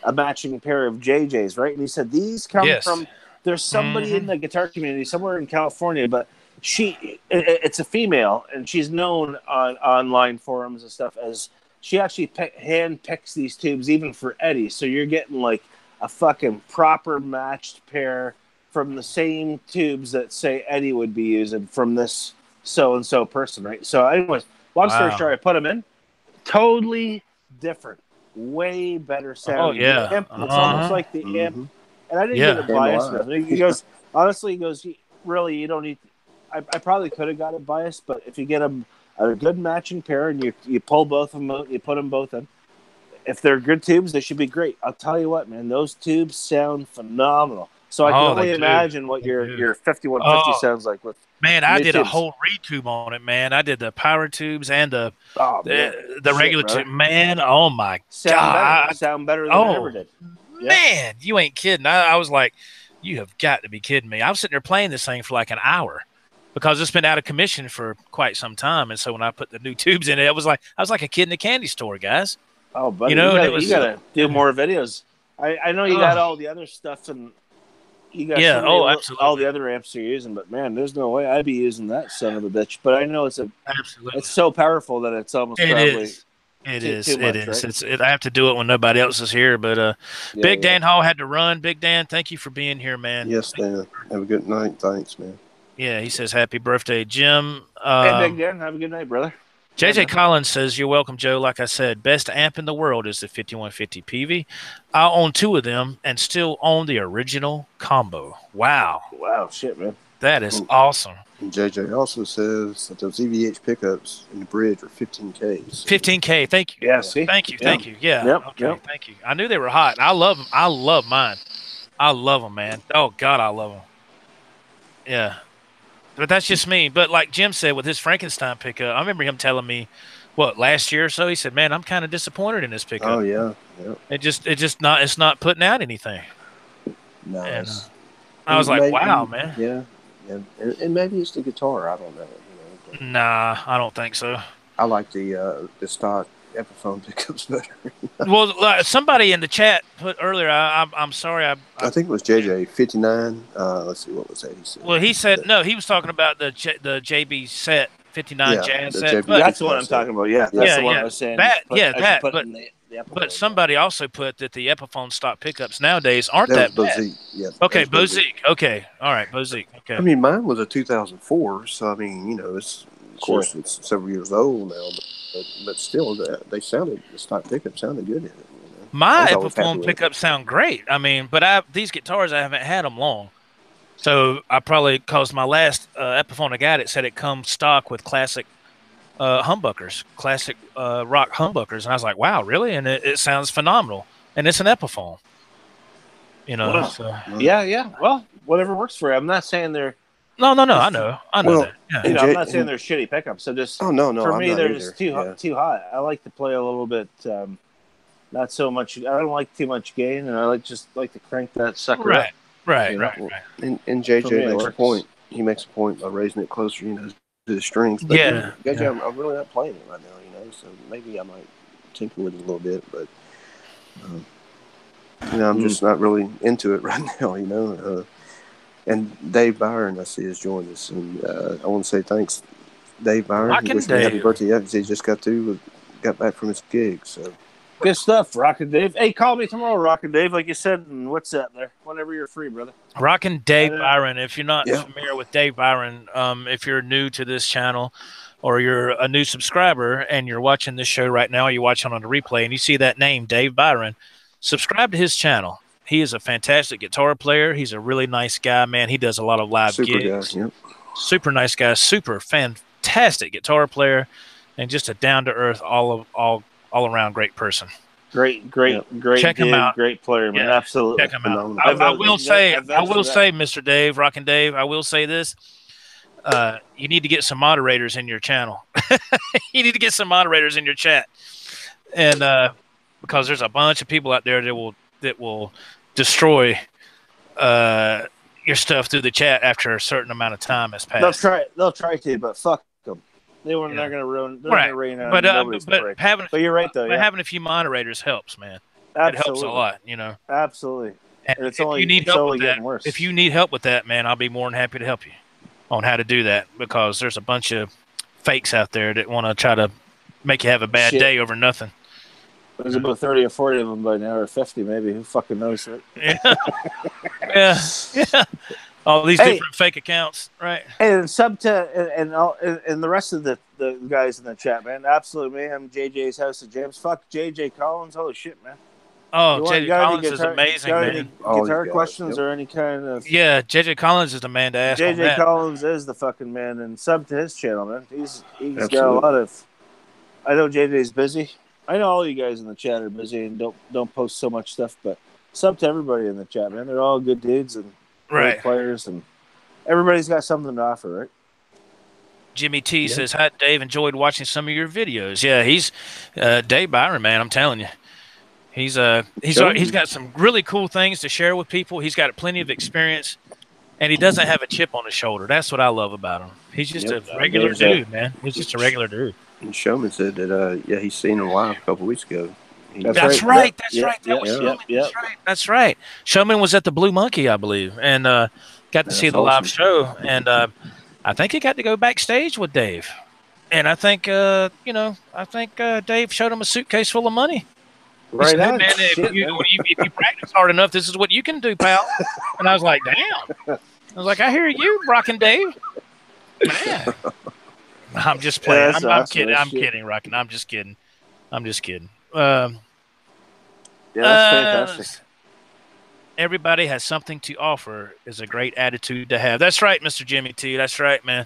[SPEAKER 2] a matching pair of JJs, right? And he said, these come from, there's somebody in the guitar community somewhere in California, but it's a female, and she's known on online forums and stuff as she actually hand picks these tubes even for Eddie. So you're getting like a fucking proper matched pair from the same tubes that say Eddie would be using from this so-and-so person, right? So anyways, long story short, I put them in. Totally different. Way better sound.
[SPEAKER 1] Oh, yeah.
[SPEAKER 2] It's almost like the amp. And I didn't get it biased. He goes, honestly, really, you don't need... I probably could have got it biased, but if you get a good matching pair and you pull both of them out, you put them both in, if they're good tubes, they should be great. I'll tell you what, man, those tubes sound phenomenal. So I can only imagine what your 5150 sounds like with...
[SPEAKER 1] Man, I did a whole retube on it, man. I did the power tubes and the regular tube. Man, oh my God.
[SPEAKER 2] Sound better than I ever did.
[SPEAKER 1] Man, you ain't kidding. I was like, you have got to be kidding me. I was sitting there playing this thing for like an hour because it's been out of commission for quite some time. And so when I put the new tubes in it, I was like a kid in a candy store, guys.
[SPEAKER 2] Oh, buddy,
[SPEAKER 1] you know,
[SPEAKER 2] you gotta do more videos. I know you got all the other stuff and you got
[SPEAKER 1] absolutely.
[SPEAKER 2] all the other amps you're using, but man, there's no way I'd be using that son of a bitch. But I know it's so powerful that it's almost probably.
[SPEAKER 1] It is. Right? I have to do it when nobody else is here. But Big Dan Hall had to run. Big Dan, thank you for being here, man.
[SPEAKER 3] Yes, Dan. Have a good night. Thanks, man.
[SPEAKER 1] Yeah, he says happy birthday, Jim.
[SPEAKER 2] Hey, Big Dan, have a good night, brother.
[SPEAKER 1] JJ Collins says, you're welcome, Joe. Like I said, best amp in the world is the 5150 PV. I own 2 of them and still own the original combo. Wow.
[SPEAKER 2] Wow, shit, man.
[SPEAKER 1] That is awesome.
[SPEAKER 3] And JJ also says that those EVH pickups in the bridge are 15K. So.
[SPEAKER 1] 15K. Thank you.
[SPEAKER 2] Yeah, see?
[SPEAKER 1] Thank you. Yeah.
[SPEAKER 2] Yep,
[SPEAKER 1] okay. Yep. Thank you. I knew they were hot. I love them. I love mine. I love them, man. Oh, God, I love them. Yeah. But that's just me. But like Jim said with his Frankenstein pickup, I remember him telling me, last year or so, he said, man, I'm kind of disappointed in this pickup.
[SPEAKER 3] Oh, yeah.
[SPEAKER 1] It's not putting out anything.
[SPEAKER 3] No.
[SPEAKER 1] And, I was like, wow, man.
[SPEAKER 3] Yeah. And maybe it's the guitar. I don't know.
[SPEAKER 1] Nah, I don't think so.
[SPEAKER 3] I like the stock Epiphone pickups better.
[SPEAKER 1] Well, somebody in the chat put earlier. I'm sorry.
[SPEAKER 3] I think it was JJ59. Let's see, what was that he said?
[SPEAKER 1] Well, he said no. He was talking about the JB set 59 jazz set.
[SPEAKER 2] That's what I'm talking about. Yeah, that's the one I was saying.
[SPEAKER 1] But somebody also put that the Epiphone stock pickups nowadays aren't that bad.
[SPEAKER 3] Yeah,
[SPEAKER 1] okay, Bozique. Okay, all right, Bozique. Okay.
[SPEAKER 3] I mean, mine was a 2004, so I mean, it's of course it's several years old now, but still, the stock pickup sounded good in it.
[SPEAKER 1] My Epiphone pickups sound great. I mean, but these guitars, I haven't had them long. So I probably, because my last Epiphone I got, it said it comes stock with classic humbuckers, classic rock humbuckers. And I was like, wow, really? And it sounds phenomenal. And it's an Epiphone.
[SPEAKER 2] Wow.
[SPEAKER 1] So.
[SPEAKER 2] Yeah. Well, whatever works for you. I'm not saying they're...
[SPEAKER 1] No, I know that. Yeah.
[SPEAKER 2] I'm not saying they're shitty pickups. So just
[SPEAKER 3] no.
[SPEAKER 2] For me, they're just too hot. I like to play a little bit, not so much. I don't like too much gain, and I like to crank that sucker up.
[SPEAKER 1] Right.
[SPEAKER 3] And JJ makes a point. He makes a point by raising it closer, to the strings. But I'm really not playing it right now, so maybe I might tinker with it a little bit, but I'm just not really into it right now, And Dave Byron, I see, has joined us, and I want to say thanks, Dave Byron. He wished me happy birthday because he just got back from his gig. So
[SPEAKER 2] good stuff, Rockin' Dave. Hey, call me tomorrow, Rockin' Dave, like you said, and what's up there? Whenever you're free, brother.
[SPEAKER 1] Rockin' Dave Byron. If you're not familiar with Dave Byron, if you're new to this channel or you're a new subscriber and you're watching this show right now, or you're watching on the replay, and you see that name, Dave Byron, subscribe to his channel. He is a fantastic guitar player. He's a really nice guy, man. He does a lot of live gigs.
[SPEAKER 3] Guy, yep.
[SPEAKER 1] Super nice guy. Super fantastic guitar player, and just a down to earth, all around great person.
[SPEAKER 2] Great.
[SPEAKER 1] Check him out.
[SPEAKER 2] Great player, man. Yeah. Absolutely.
[SPEAKER 1] Check him out. I will say, Mr. Dave, Rockin' Dave, I will say this. You need to get some moderators in your channel. You need to get some moderators in your chat, and because there's a bunch of people out there that will destroy your stuff through the chat after a certain amount of time has passed.
[SPEAKER 2] They'll try to, but fuck them. They're going to ruin. They're going to rain out. But you're right though.
[SPEAKER 1] But having a few moderators helps, man. Absolutely. It helps a lot,
[SPEAKER 2] Absolutely.
[SPEAKER 1] And if you need help with that, if you need help with that, man, I'll be more than happy to help you on how to do that, because there's a bunch of fakes out there that want to try to make you have a bad day over nothing.
[SPEAKER 2] There's about 30 or 40 of them by now, or 50 maybe. Who fucking knows, right?
[SPEAKER 1] Yeah. All these different fake accounts, right?
[SPEAKER 2] And sub to and the rest of the guys in the chat, man. Absolute mayhem. JJ's House of Jams. Fuck JJ Collins. Holy shit, man.
[SPEAKER 1] Oh, JJ Collins is amazing, man.
[SPEAKER 2] Any guitar questions or any kind of...
[SPEAKER 1] Yeah, JJ Collins is the man to ask.
[SPEAKER 2] JJ Collins is the fucking man, and sub to his channel, man. He's got a lot of... I know JJ's busy. I know all you guys in the chat are busy and don't post so much stuff, but sub to everybody in the chat, man. They're all good dudes and great players, and everybody's got something to offer, right?
[SPEAKER 1] Jimmy T says, "Hi, Dave. Enjoyed watching some of your videos." Yeah, he's Dave Byron, man. I'm telling you, he's got some really cool things to share with people. He's got plenty of experience and he doesn't have a chip on his shoulder. That's what I love about him. He's just a regular dude, man. He's just a regular dude.
[SPEAKER 3] And Showman said that, he's seen him live a couple weeks ago.
[SPEAKER 1] That's right. That was Showman. That's right. Showman was at the Blue Monkey, I believe, and got to see the live show. And I think he got to go backstage with Dave. And I think, Dave showed him a suitcase full of money.
[SPEAKER 2] Right
[SPEAKER 1] said,
[SPEAKER 2] on.
[SPEAKER 1] Man, if you practice hard enough, this is what you can do, pal. And I was like, damn. I was like, I hear you, Rockin' Dave. Man. I'm just playing. I'm kidding. I'm kidding, Rockin'. I'm just kidding.
[SPEAKER 2] Yeah, that's fantastic.
[SPEAKER 1] Everybody has something to offer is a great attitude to have. That's right, Mr. Jimmy T. That's right, man.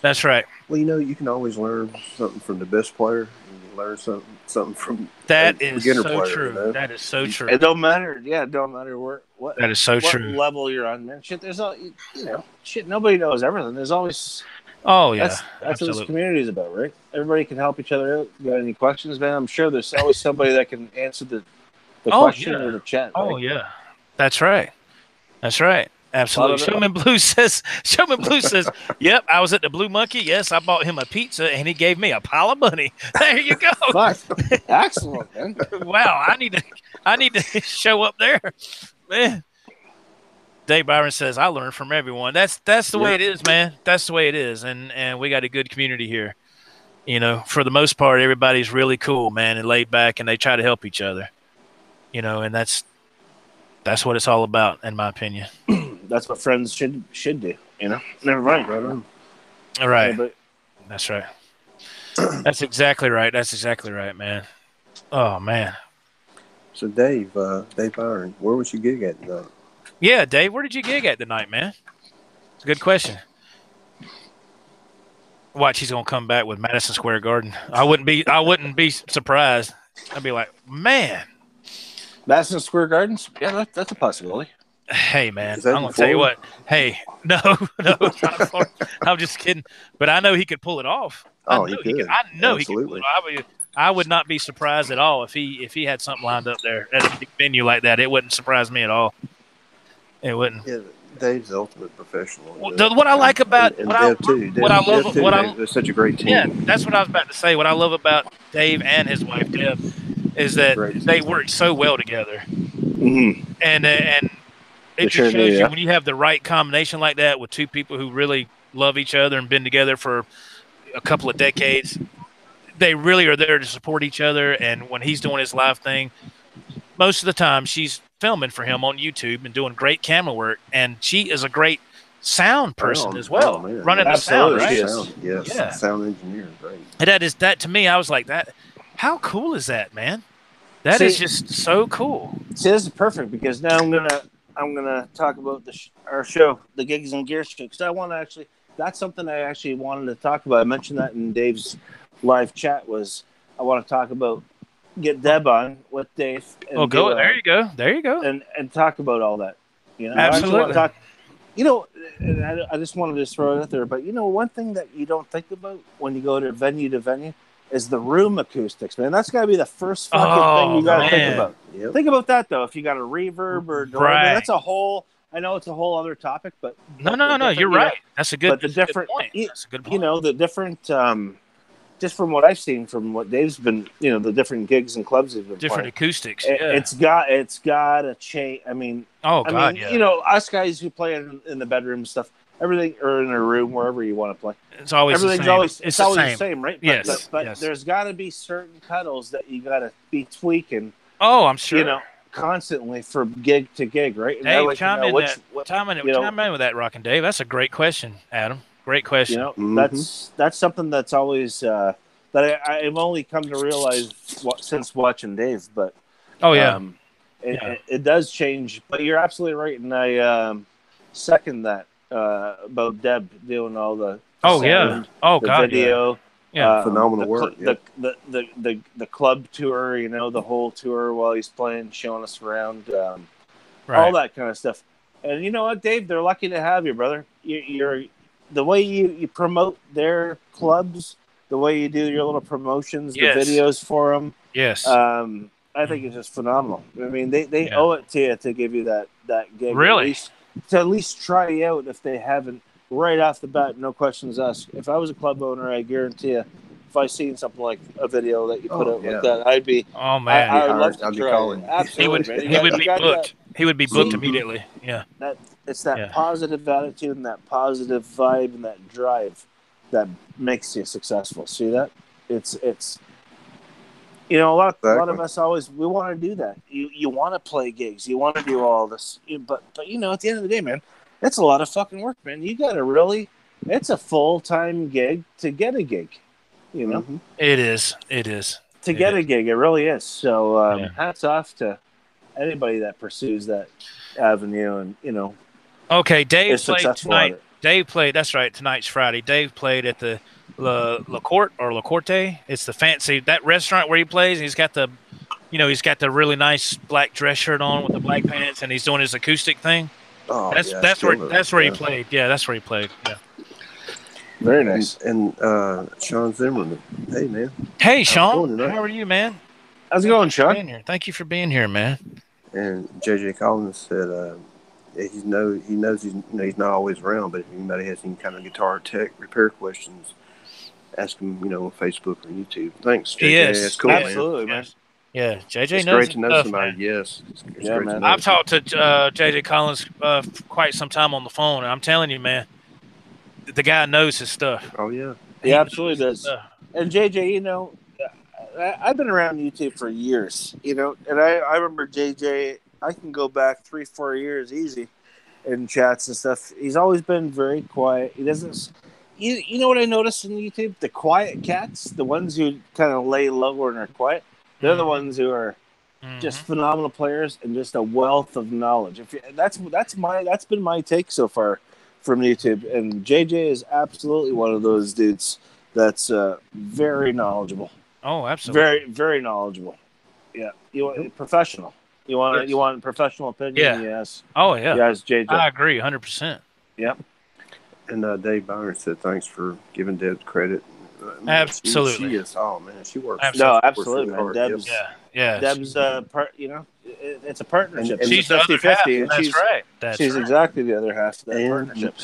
[SPEAKER 1] That's right.
[SPEAKER 3] Well, you can always learn something from the best player, and you learn something from
[SPEAKER 1] that is
[SPEAKER 3] beginner
[SPEAKER 1] so
[SPEAKER 3] player.
[SPEAKER 1] True.
[SPEAKER 3] You know?
[SPEAKER 1] That is so true.
[SPEAKER 2] It don't matter. Yeah, it don't matter what.
[SPEAKER 1] That is so true.
[SPEAKER 2] What level you're on, man. Shit, there's all shit. Nobody knows everything. There's always.
[SPEAKER 1] Oh yeah,
[SPEAKER 2] that's what this community is about, right? Everybody can help each other out. You got any questions, man? I'm sure there's always somebody that can answer the question or the chat. Right?
[SPEAKER 1] Oh yeah, that's right. That's right. Absolutely. Showman Blue says, yep, I was at the Blue Monkey. Yes, I bought him a pizza, and he gave me a pile of money. There you go.
[SPEAKER 2] Excellent, man.
[SPEAKER 1] Wow, I need to show up there. Man. Dave Byron says, I learn from everyone. That's the way it is, man. That's the way it is. And we got a good community here. For the most part, everybody's really cool, man, and laid back, and they try to help each other. And that's what it's all about, in my opinion.
[SPEAKER 2] That's what friends should do, Never mind.
[SPEAKER 1] All right. Yeah, that's right. That's exactly right, man. Oh, man.
[SPEAKER 3] So, Dave Byron, where was your gig at tonight?
[SPEAKER 1] Yeah, Dave, where did you gig at tonight, man? It's a good question. Watch, he's gonna come back with Madison Square Garden. I wouldn't be surprised. I'd be like, man,
[SPEAKER 2] Madison Square Gardens? Yeah, that's a possibility.
[SPEAKER 1] Hey, man, I'm gonna tell you what. Hey, no, I'm just kidding. But I know he could pull it off.
[SPEAKER 3] Oh, he could.
[SPEAKER 1] I know he could pull it off. I would not be surprised at all if he had something lined up there at a big venue like that. It wouldn't surprise me at all. It wouldn't.
[SPEAKER 3] Yeah, Dave's the ultimate professional.
[SPEAKER 1] What I like about
[SPEAKER 3] They're such a great team.
[SPEAKER 1] Yeah, that's what I was about to say. What I love about Dave and his wife Deb is that they work so well together, and it just shows you when you have the right combination like that with two people who really love each other and been together for a couple of decades. They really are there to support each other, and when he's doing his live thing, most of the time she's filming for him on YouTube and doing great camera work, and she is a great sound person as well, running the sound, right?
[SPEAKER 3] Yes, sound engineer, right?
[SPEAKER 1] And that to me, I was like, that. How cool is that, man? That is just so cool.
[SPEAKER 2] See, this is perfect because now I'm gonna talk about our show, the Gigs and Gear show, because I want to actually. That's something I actually wanted to talk about. I mentioned that in Dave's live chat. Was I want to talk about. Get Deb on with Dave. And
[SPEAKER 1] there you go.
[SPEAKER 2] And talk about all that.
[SPEAKER 1] Absolutely.
[SPEAKER 2] I just wanted to throw it out there. But one thing that you don't think about when you go to venue is the room acoustics, man. That's got to be the first fucking thing you got to think about. Yep. Think about that though. If you got a reverb or that's a whole. I know it's a whole other topic, but
[SPEAKER 1] no. You're right. That's a good. That's a good point. That's a good point.
[SPEAKER 2] The different. Just from what I've seen, from what Dave's been, the different gigs and clubs he's been
[SPEAKER 1] different
[SPEAKER 2] playing,
[SPEAKER 1] acoustics.
[SPEAKER 2] It's got a change. I mean, us guys who play in the bedroom and stuff, everything, or in a room, wherever you want to play,
[SPEAKER 1] it's always
[SPEAKER 2] everything's
[SPEAKER 1] the same.
[SPEAKER 2] It's always the same, right?
[SPEAKER 1] Yes,
[SPEAKER 2] but there's got to be certain pedals that you got to be tweaking.
[SPEAKER 1] Oh, I'm sure.
[SPEAKER 2] Constantly from gig to gig, right?
[SPEAKER 1] Hey, chime in with that, Rockin' Dave. That's a great question, Adam. Great question.
[SPEAKER 2] That's something that's always that I've only come to realize since watching Dave. But it does change. But you're absolutely right, and I second that about Deb doing all the video.
[SPEAKER 3] Phenomenal work.
[SPEAKER 2] The club tour, the whole tour while he's playing, showing us around, all that kind of stuff. And you know what, Dave? They're lucky to have you, brother. You're the way you promote their clubs, the way you do your little promotions, the videos for them.
[SPEAKER 1] Yes.
[SPEAKER 2] I think it's just phenomenal. I mean, they owe it to you to give you that gig.
[SPEAKER 1] Really?
[SPEAKER 2] to at least try out if they haven't right off the bat. No questions asked. If I was a club owner, I guarantee you, if I seen something like a video that you put out like that, I'd be.
[SPEAKER 1] Oh man,
[SPEAKER 2] I would love to
[SPEAKER 3] I'd be
[SPEAKER 2] try.
[SPEAKER 3] calling.
[SPEAKER 2] Absolutely,
[SPEAKER 1] he would be booked. He would be booked immediately. Yeah.
[SPEAKER 2] It's that positive attitude and that positive vibe and that drive that makes you successful. See that? It's a lot of us always we want to do that. You want to play gigs, you want to do all this, but at the end of the day, man, it's a lot of fucking work, man. You got to it's a full-time gig to get a gig.
[SPEAKER 1] It is
[SPEAKER 2] to get a gig. It really is. So hats off to anybody that pursues that avenue, and
[SPEAKER 1] Okay, Dave played tonight. Dave played. That's right. Tonight's Friday. Dave played at the La Corte. It's the fancy that restaurant where he plays. He's got the, he's got the really nice black dress shirt on with the black pants, and he's doing his acoustic thing.
[SPEAKER 3] Oh,
[SPEAKER 1] that's where he played. Yeah, that's where he played. Yeah.
[SPEAKER 2] Very nice.
[SPEAKER 3] And Sean Zimmerman. Hey, man.
[SPEAKER 1] Hey, Sean. How are you, man?
[SPEAKER 2] How's it going, Sean?
[SPEAKER 1] Thank you for being here, man.
[SPEAKER 3] And JJ Collins said he knows he's not always around, but if anybody has any kind of guitar tech repair questions, ask him, on Facebook or YouTube. Thanks, JJ.
[SPEAKER 1] Yes,
[SPEAKER 3] that's cool,
[SPEAKER 2] absolutely, man.
[SPEAKER 1] Yeah, JJ
[SPEAKER 3] it's
[SPEAKER 1] knows.
[SPEAKER 3] Great to know
[SPEAKER 1] stuff,
[SPEAKER 3] somebody.
[SPEAKER 1] Man.
[SPEAKER 3] Yes, it's
[SPEAKER 2] great
[SPEAKER 3] man.
[SPEAKER 1] I've talked to JJ Collins for quite some time on the phone, and I'm telling you, man, the guy knows his stuff.
[SPEAKER 3] Oh yeah,
[SPEAKER 2] he absolutely does. And JJ, I've been around YouTube for years, and I remember JJ. I can go back 3-4 years easy in chats and stuff. He's always been very quiet. He doesn't. You know what I noticed in YouTube? The quiet cats, the ones who kind of lay lower and are quiet, they're the ones who are just phenomenal players and just a wealth of knowledge. That's been my take so far from YouTube. And JJ is absolutely one of those dudes that's very knowledgeable.
[SPEAKER 1] Oh, absolutely.
[SPEAKER 2] Very, very knowledgeable. Yeah, you want professional. You want professional opinion?
[SPEAKER 1] Yeah.
[SPEAKER 2] Yes.
[SPEAKER 1] Oh yeah.
[SPEAKER 2] Yes, JJ.
[SPEAKER 1] I agree 100%.
[SPEAKER 2] Yep.
[SPEAKER 3] And Dave Byron said thanks for giving Deb credit.
[SPEAKER 1] Absolutely.
[SPEAKER 3] She is. Oh man, she works.
[SPEAKER 2] No, absolutely, man. Deb's,
[SPEAKER 1] yeah.
[SPEAKER 2] Deb's it's a partnership.
[SPEAKER 1] And she's
[SPEAKER 2] 50-50.
[SPEAKER 1] That's right.
[SPEAKER 2] She's exactly the other half of that partnership.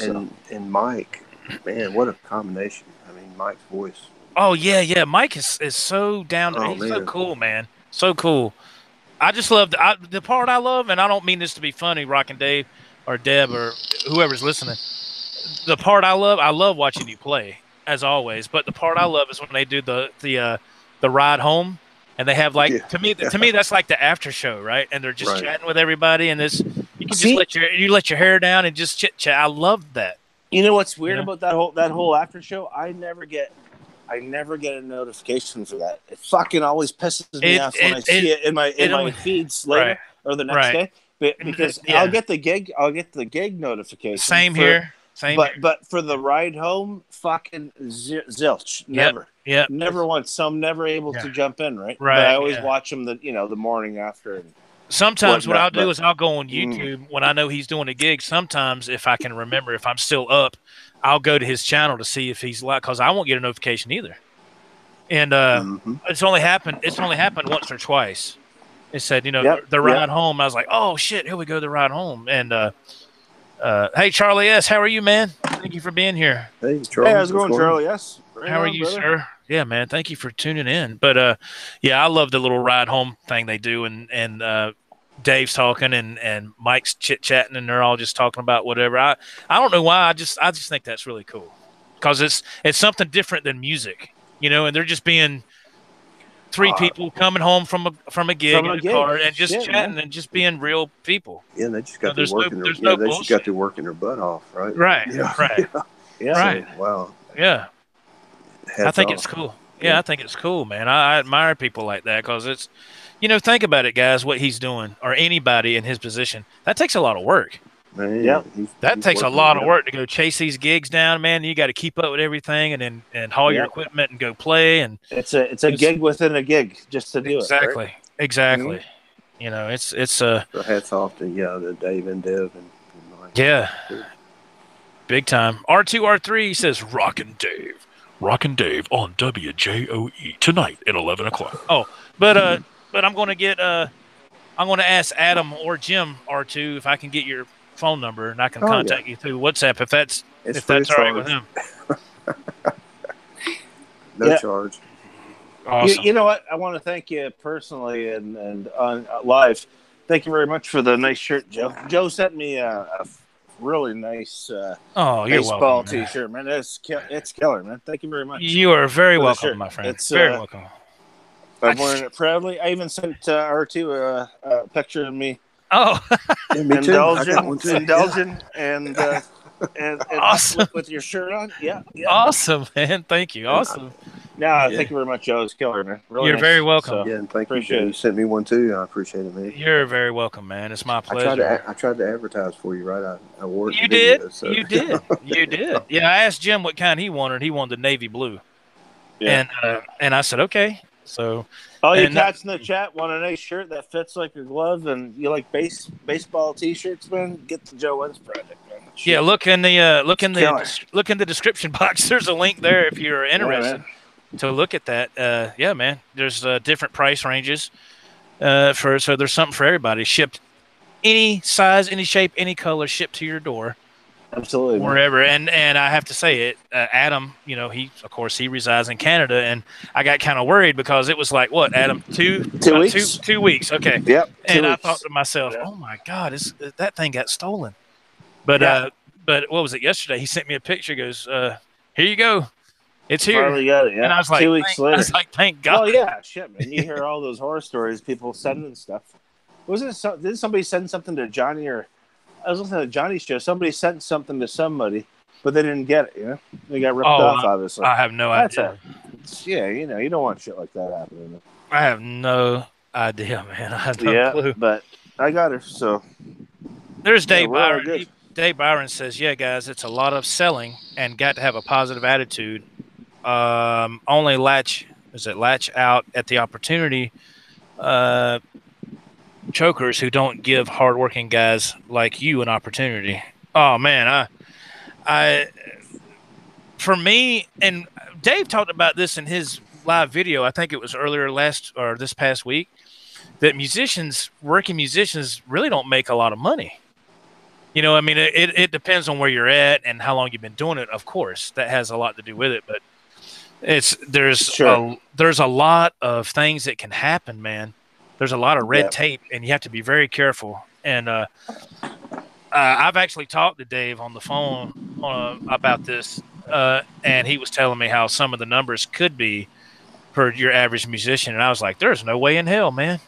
[SPEAKER 3] And Mike, man, what a combination. I mean, Mike's voice.
[SPEAKER 1] Oh yeah. Mike is so down. He's so cool, man. So cool. I just love the part I love, and I don't mean this to be funny, Rockin' Dave or Deb or whoever's listening. The part I love watching you play, as always. But the part I love is when they do the ride home, and they have to me that's like the after show, right? And they're just chatting with everybody, and you can just let your hair down and just chit chat. I love that.
[SPEAKER 2] You know what's weird about that whole after show? I never get a notification for that. It fucking always pisses me off when I see it in my feeds later or the next day. Because I'll get the gig notification.
[SPEAKER 1] Same here.
[SPEAKER 2] But for the ride home, fucking zilch. Never.
[SPEAKER 1] Yeah.
[SPEAKER 2] Never once. So I'm never able to jump in, right?
[SPEAKER 1] Right.
[SPEAKER 2] But I always watch them the morning after. And
[SPEAKER 1] sometimes what I'll do is I'll go on YouTube when I know he's doing a gig. Sometimes if I can remember, if I'm still up, I'll go to his channel to see if he's live, because I won't get a notification either. And it's only happened once or twice. It said, the ride home. I was like, oh shit, here we go, the ride home. And hey, Charlie S., how are you, man? Thank you for being here.
[SPEAKER 3] Hey, Charlie.
[SPEAKER 2] Hey, how's it going, Charlie S.?
[SPEAKER 1] How are you, brother? Sir? Yeah, man. Thank you for tuning in. But I love the little ride home thing they do, and Dave's talking and Mike's chit chatting, and they're all just talking about whatever. I don't know why. I just think that's really cool, because it's something different than music, and they're just being three people coming home from a gig in a car and just chatting, man, and just being real people.
[SPEAKER 3] Yeah, they just got to working their butt off, right?
[SPEAKER 1] Right.
[SPEAKER 3] Yeah.
[SPEAKER 1] Right.
[SPEAKER 2] Yeah.
[SPEAKER 1] Right.
[SPEAKER 3] So, wow.
[SPEAKER 1] Yeah. I think it's cool.
[SPEAKER 2] Yeah,
[SPEAKER 1] I think it's cool, man. I admire people like that, because it's, think about it, guys, what he's doing, or anybody in his position. That takes a lot of work.
[SPEAKER 3] Man,
[SPEAKER 2] yeah.
[SPEAKER 1] That takes a lot of work to go chase these gigs down, man. You got to keep up with everything, and haul your equipment and go play. And
[SPEAKER 2] it's a gig within a gig just to do
[SPEAKER 1] it.
[SPEAKER 2] Right?
[SPEAKER 1] Exactly. Mm-hmm. It's
[SPEAKER 3] so hats off to the Dave and Dev and Mike.
[SPEAKER 1] Yeah. Big time. R2R3 says Rockin' Dave on WJOE tonight at 11 o'clock. Oh, but I'm going to ask Adam or Jim R2 if I can get your phone number, and I can contact you through WhatsApp if that's all right with him.
[SPEAKER 3] No charge.
[SPEAKER 1] Awesome.
[SPEAKER 2] You know what? I want to thank you personally and on live. Thank you very much for the nice shirt, Joe. Joe sent me a really nice baseball T-shirt, man. It's killer, man. Thank you very much.
[SPEAKER 1] You are very welcome, my friend. It's very welcome.
[SPEAKER 2] I'm wearing it proudly. I even sent R2 a picture of me.
[SPEAKER 1] Oh,
[SPEAKER 2] indulgent and
[SPEAKER 1] awesome
[SPEAKER 2] with your shirt on. Yeah.
[SPEAKER 1] Awesome, man. Thank you. Awesome.
[SPEAKER 2] Thank you very much, Joe. It's killer, man. Really
[SPEAKER 1] You're
[SPEAKER 2] nice.
[SPEAKER 1] very welcome.
[SPEAKER 3] Yeah, and thank you. You sent me one too. I appreciate it, man.
[SPEAKER 1] You're very welcome, man. It's my pleasure.
[SPEAKER 3] I tried to advertise for you, right? I wore it.
[SPEAKER 1] You did. Video, so. You did. You did. Yeah, I asked Jim what kind he wanted. He wanted the navy blue. Yeah. And I said okay. So.
[SPEAKER 2] All you cats in the chat want a nice shirt that fits like a glove, and you like baseball T-shirts, man. Get the Joe Wentz project, man.
[SPEAKER 1] Yeah, look in the description box. There's a link there if you're interested to look at that. Yeah, man. There's different price ranges so there's something for everybody. Shipped any size, any shape, any color, shipped to your door.
[SPEAKER 2] Absolutely,
[SPEAKER 1] wherever. And I have to say it, Adam, he resides in Canada, and I got kind of worried because it was like, what, Adam, 2 weeks? 2 weeks. Okay.
[SPEAKER 2] Yep.
[SPEAKER 1] And I thought to myself, oh my God, that thing got stolen. But what was it yesterday? He sent me a picture. He goes, here you go. It's here.
[SPEAKER 2] Finally got it, yeah.
[SPEAKER 1] And I was like,
[SPEAKER 2] 2 weeks later.
[SPEAKER 1] I was like, thank God.
[SPEAKER 2] Oh yeah, shit, man. You hear all those horror stories, people sending stuff. Did somebody send something to Johnny or? I was listening to Johnny's show. Somebody sent something to somebody, but they didn't get it. They got ripped off, obviously.
[SPEAKER 1] I have no idea.
[SPEAKER 2] You don't want shit like that happening.
[SPEAKER 1] I have no idea, man. I have no clue.
[SPEAKER 2] But I got her. So
[SPEAKER 1] there's Dave Byron. Dave Byron says, "Yeah, guys, it's a lot of selling and got to have a positive attitude. Only latch out at the opportunity." Chokers who don't give hardworking guys like you an opportunity. Oh man, for me, and Dave talked about this in his live video. I think it was this past week, that working musicians really don't make a lot of money. I mean, it depends on where you're at and how long you've been doing it. Of course, that has a lot to do with it, but there's a lot of things that can happen, man. There's a lot of red tape, and you have to be very careful. And I've actually talked to Dave on the phone about this, and he was telling me how some of the numbers could be for your average musician. And I was like, there's no way in hell, man.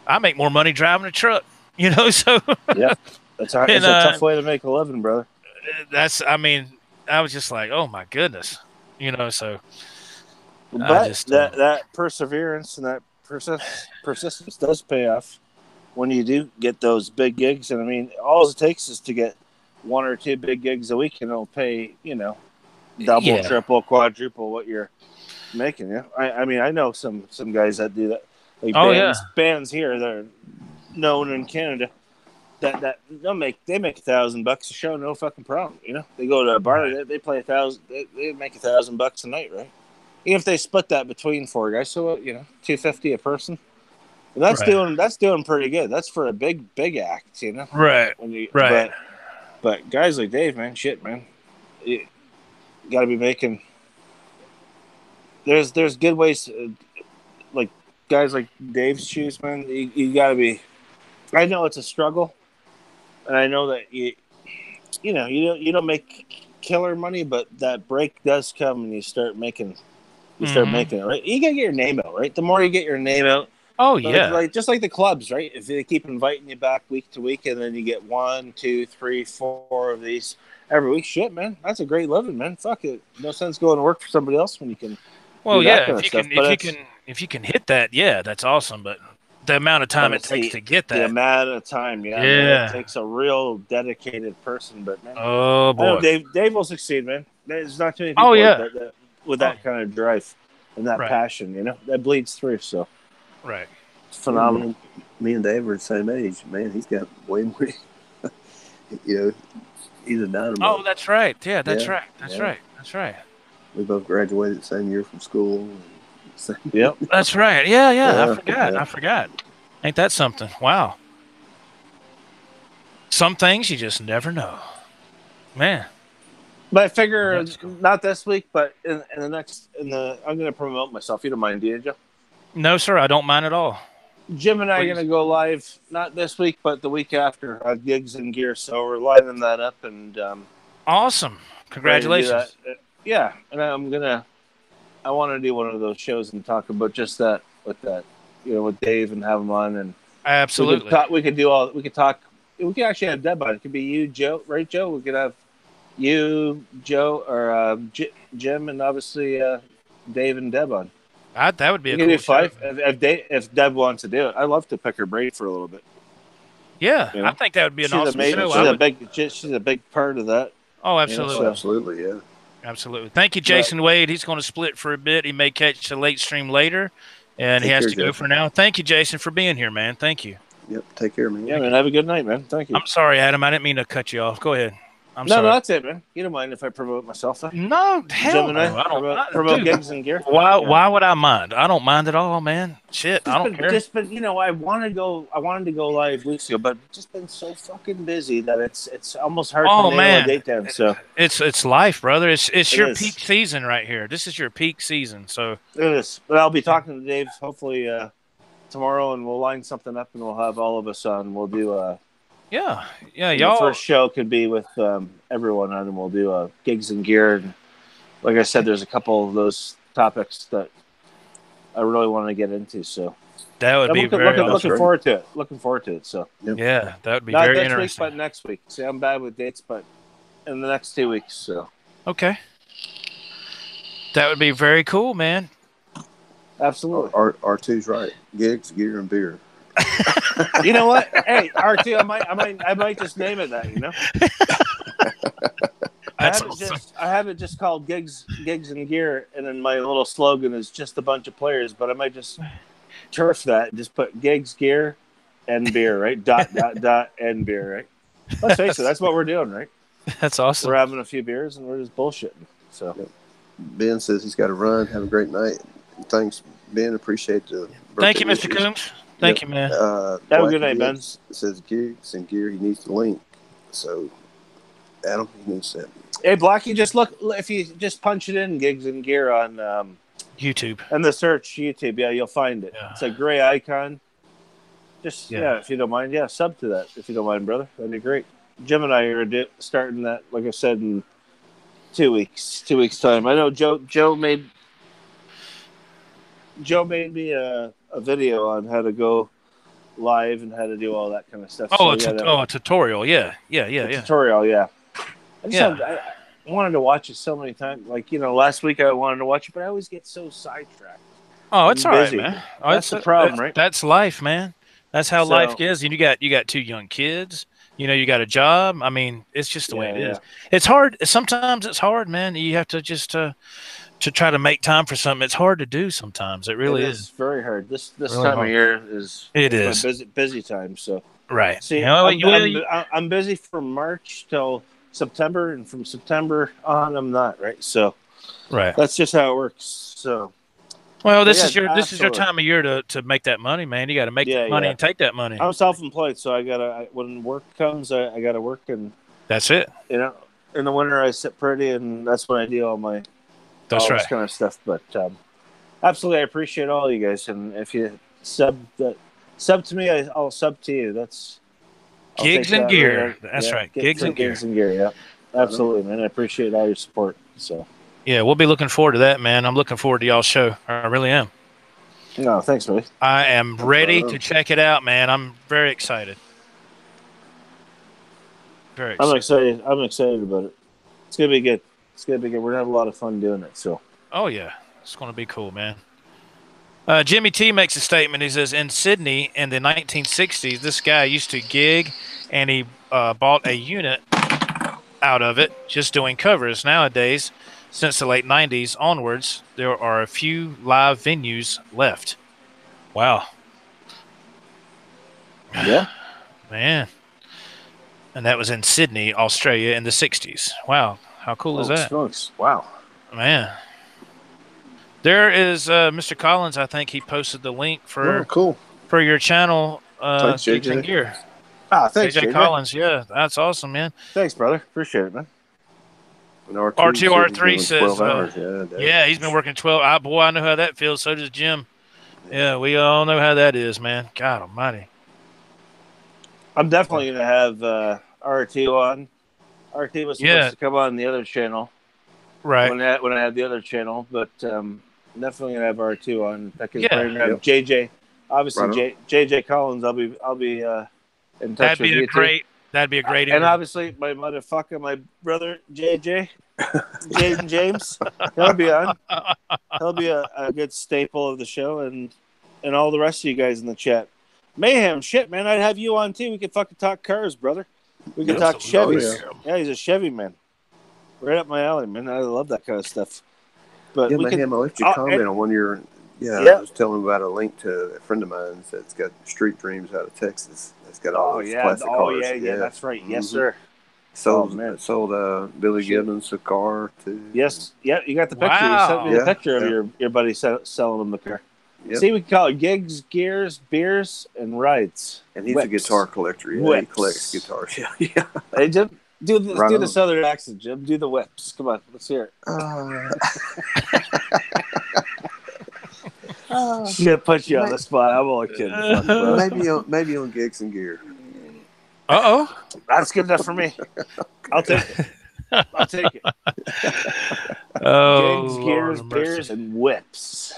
[SPEAKER 1] I make more money driving a truck, so.
[SPEAKER 2] Yeah, it's a tough way to make a living, brother.
[SPEAKER 1] I was just like, oh, my goodness, so.
[SPEAKER 2] But that perseverance and that persistence does pay off when you do get those big gigs. And I mean, all it takes is to get 1 or 2 big gigs a week, and it'll pay, double, triple, quadruple what you're making. Yeah, I mean, I know some guys that do that. Like bands here that are known in Canada that they make $1,000 a show, no fucking problem. They go to a bar, they play $1,000, they make $1,000 a night, right? Even if they split that between 4 guys, so $250 a person. And that's doing pretty good. That's for a big act,
[SPEAKER 1] Right. Right.
[SPEAKER 2] But guys like Dave, man, shit, man, you got to be making. There's good ways, like guys like Dave's shoes, man. You got to be. I know it's a struggle, and I know that you don't make killer money, but that break does come, and you start making. You start making it, right? You gotta get your name out, right? The more you get your name out, just like the clubs, right? If they keep inviting you back week to week, and then you get 1, 2, 3, 4 of these every week, shit, man, that's a great living, man. Fuck it, no sense going to work for somebody else when you can.
[SPEAKER 1] Well, yeah, if you can hit that, yeah, that's awesome. But the amount of time it takes to get that,
[SPEAKER 2] the amount of time, man, it takes a real dedicated person. But man,
[SPEAKER 1] oh boy,
[SPEAKER 2] I know Dave will succeed, man. There's not too many people with that kind of drive and that passion, that bleeds through. So,
[SPEAKER 1] it's
[SPEAKER 3] phenomenal. Me and Dave are the same age, man. He's got way more. He's a dynamo.
[SPEAKER 1] Oh, that's right. Yeah, that's right. That's right.
[SPEAKER 3] We both graduated the same year from school.
[SPEAKER 2] Yep,
[SPEAKER 1] that's right. Yeah. I forgot. Ain't that something? Wow. Some things you just never know, man.
[SPEAKER 2] But I figure not this week, but in the next, I'm going to promote myself. You don't mind, do you, Joe?
[SPEAKER 1] No, sir, I don't mind at all.
[SPEAKER 2] Jim and I are going to go live, not this week, but the week after, Gigs and Gear. So we're lining that up. And
[SPEAKER 1] awesome. Congratulations.
[SPEAKER 2] Yeah. And I want to do one of those shows and talk about just that with Dave and have him on. And
[SPEAKER 1] absolutely.
[SPEAKER 2] We could talk. We could actually have Deb on. It could be you, Joe, right, Joe? We could have you, Joe, or Jim, and obviously Dave and Deb on.
[SPEAKER 1] That would be a cool show.
[SPEAKER 2] If Deb wants to do it. I'd love to pick her brain for a little bit.
[SPEAKER 1] Yeah, I think that would be an awesome show.
[SPEAKER 2] She's a big part of that.
[SPEAKER 1] Oh, absolutely.
[SPEAKER 3] Absolutely, yeah.
[SPEAKER 1] Absolutely. Thank you, Jason Wade. He's going to split for a bit. He may catch a late stream later, and he has to go for now. Thank you, Jason, for being here, man. Thank you.
[SPEAKER 3] Yep, take care, man.
[SPEAKER 2] Yeah, man, have a good night, man. Thank you.
[SPEAKER 1] I'm sorry, Adam. I didn't mean to cut you off. Go ahead.
[SPEAKER 2] No, that's it, man. You don't mind if I promote myself, though?
[SPEAKER 1] No, hell no. I don't
[SPEAKER 2] promote Gigs and Gear.
[SPEAKER 1] Why would I mind? I don't mind at all, man. Shit, I don't care.
[SPEAKER 2] I wanted to go live weeks ago, but just been so fucking busy that it's almost hard to nail a date down. So
[SPEAKER 1] it's life, brother. It's your peak season right here. This is your peak season. So
[SPEAKER 2] it is. But I'll be talking to Dave hopefully tomorrow, and we'll line something up, and we'll have all of us on. We'll do
[SPEAKER 1] y'all.
[SPEAKER 2] The first show could be with everyone on, and we'll do Gigs and Gear. And like I said, there's a couple of those topics that I really want to get into. So
[SPEAKER 1] that would be
[SPEAKER 2] looking forward to it. Looking forward to it. So
[SPEAKER 1] yeah, that would be
[SPEAKER 2] not
[SPEAKER 1] very
[SPEAKER 2] this
[SPEAKER 1] interesting.
[SPEAKER 2] week, but next week. See, I'm bad with dates, but in the next 2 weeks. So
[SPEAKER 1] okay, that would be very cool, man.
[SPEAKER 2] Absolutely.
[SPEAKER 3] R2's right. Gigs, Gear, and Beer.
[SPEAKER 2] You know what? Hey, R2, I might just name it that. You know. I have it just called Gigs and Gear, and then my little slogan is just a bunch of players. But I might just turf that and just put Gigs, Gear, and Beer, right? dot and beer, right? Let's face it, that's what we're doing, right?
[SPEAKER 1] That's awesome.
[SPEAKER 2] We're having a few beers and we're just bullshitting. So
[SPEAKER 3] Ben says he's got to run. Have a great night. Thanks, Ben. Appreciate the.
[SPEAKER 1] Thank you, Mr. Coombs. Thank you, man.
[SPEAKER 2] Have a good night, Ben.
[SPEAKER 3] Says Gigs and Gear. He needs the link. So, Adam, he needs that.
[SPEAKER 2] Hey, Blackie, just look. If you just punch it in, Gigs and Gear on
[SPEAKER 1] YouTube.
[SPEAKER 2] And the search YouTube, you'll find it. Yeah. It's a gray icon. Just if you don't mind, sub to that if you don't mind, brother. That'd be great. Jim and I are starting that, like I said, in 2 weeks. 2 weeks time. I know Joe made me a video on how to go live and how to do all that kind of stuff.
[SPEAKER 1] Oh, a tutorial. Yeah.
[SPEAKER 2] Tutorial, yeah. I wanted to watch it so many times. Like, last week I wanted to watch it, but I always get so sidetracked.
[SPEAKER 1] Oh, it's all right, man.
[SPEAKER 2] That's the problem, right?
[SPEAKER 1] That's life, man. That's how life is. And you got 2 young kids. You got a job. I mean, it's just the way it is. It's hard. Sometimes it's hard, man. You have to just to try to make time for something. It's hard to do sometimes. It really is.
[SPEAKER 2] It's very hard. This really time of year is busy time. So
[SPEAKER 1] right.
[SPEAKER 2] See, I'm busy from March till September, and from September on, I'm not, right? So
[SPEAKER 1] right.
[SPEAKER 2] That's just how it works. So
[SPEAKER 1] well, this is your time of year to make that money, man. You got to make that money and take that money.
[SPEAKER 2] I'm self-employed, so when work comes, I gotta work, and
[SPEAKER 1] that's it.
[SPEAKER 2] In the winter I sit pretty, and that's when I do all my this kind of stuff. But absolutely, I appreciate all you guys, and if you sub to me, I'll sub to you. That's
[SPEAKER 1] Gigs and Gear. That's right.
[SPEAKER 2] Gigs and Gear. Yeah, absolutely, man. I appreciate all your support. So.
[SPEAKER 1] Yeah, we'll be looking forward to that, man. I'm looking forward to y'all's show. I really am.
[SPEAKER 2] No, thanks, buddy.
[SPEAKER 1] I am ready to check it out, man. I'm very excited. Very excited.
[SPEAKER 2] I'm excited about it. It's gonna be good. We're gonna have a lot of fun doing it. So.
[SPEAKER 1] Oh yeah, it's gonna be cool, man. Jimmy T makes a statement. He says, in Sydney in the 1960s, this guy used to gig, and he bought a unit out of it, just doing covers. Nowadays, since the late 90s onwards, there are a few live venues left. Wow.
[SPEAKER 2] Yeah.
[SPEAKER 1] Man. And that was in Sydney, Australia in the 60s. Wow. How cool is that?
[SPEAKER 2] Smokes. Wow.
[SPEAKER 1] Man. There is Mr. Collins. I think he posted the link for
[SPEAKER 3] cool.
[SPEAKER 1] for your channel,
[SPEAKER 3] Thanks,
[SPEAKER 1] Gigs and Gear.
[SPEAKER 2] Thanks,
[SPEAKER 1] JJ Collins. Yeah, that's awesome, man.
[SPEAKER 2] Thanks, brother. Appreciate it, man.
[SPEAKER 3] And
[SPEAKER 1] R2R3 says,
[SPEAKER 3] hours.
[SPEAKER 1] Yeah, he's been working 12. Boy, I know how that feels. So does Jim. Yeah, we all know how that is, man. God almighty.
[SPEAKER 2] I'm definitely going to have RT on. RT was supposed to come on the other channel.
[SPEAKER 1] Right.
[SPEAKER 2] When I had the other channel, but definitely going to have R2 on. We're going to have JJ. Obviously, JJ Collins, I'll be in touch with you too.
[SPEAKER 1] That'd be a great interview.
[SPEAKER 2] And obviously, my motherfucker, my brother, JJ, Jaden James, he'll be on. He'll be a good staple of the show, and all the rest of you guys in the chat. Mayhem, shit, man, I'd have you on too. We could fucking talk cars, brother. We could talk Chevys. Yeah, he's a Chevy man. Right up my alley, man. I love that kind of stuff. But
[SPEAKER 3] Mayhem, I left you a comment on one of your... I was telling about a link to a friend of mine that's got Street Dreams out of Texas. That's got all these classic cars.
[SPEAKER 2] Yeah, that's right.
[SPEAKER 3] Mm-hmm.
[SPEAKER 2] Yes, sir.
[SPEAKER 3] Sold Billy Gibbons a car too.
[SPEAKER 2] Yes, yeah, you got the picture. You sent me the picture of your buddy selling him the car. Yep. See, we call it gigs, gears, beers, and rides.
[SPEAKER 3] And he's a guitar collector. Yeah, he collects guitars. Yeah.
[SPEAKER 2] Hey, Jim, do the southern accent, Jim. Do the whips. Come on, let's hear it. Shit, put you on the spot. I'm only kidding.
[SPEAKER 3] Maybe on gigs and gear.
[SPEAKER 2] That's good enough for me. I'll take it. Gigs, gears, beers, and whips.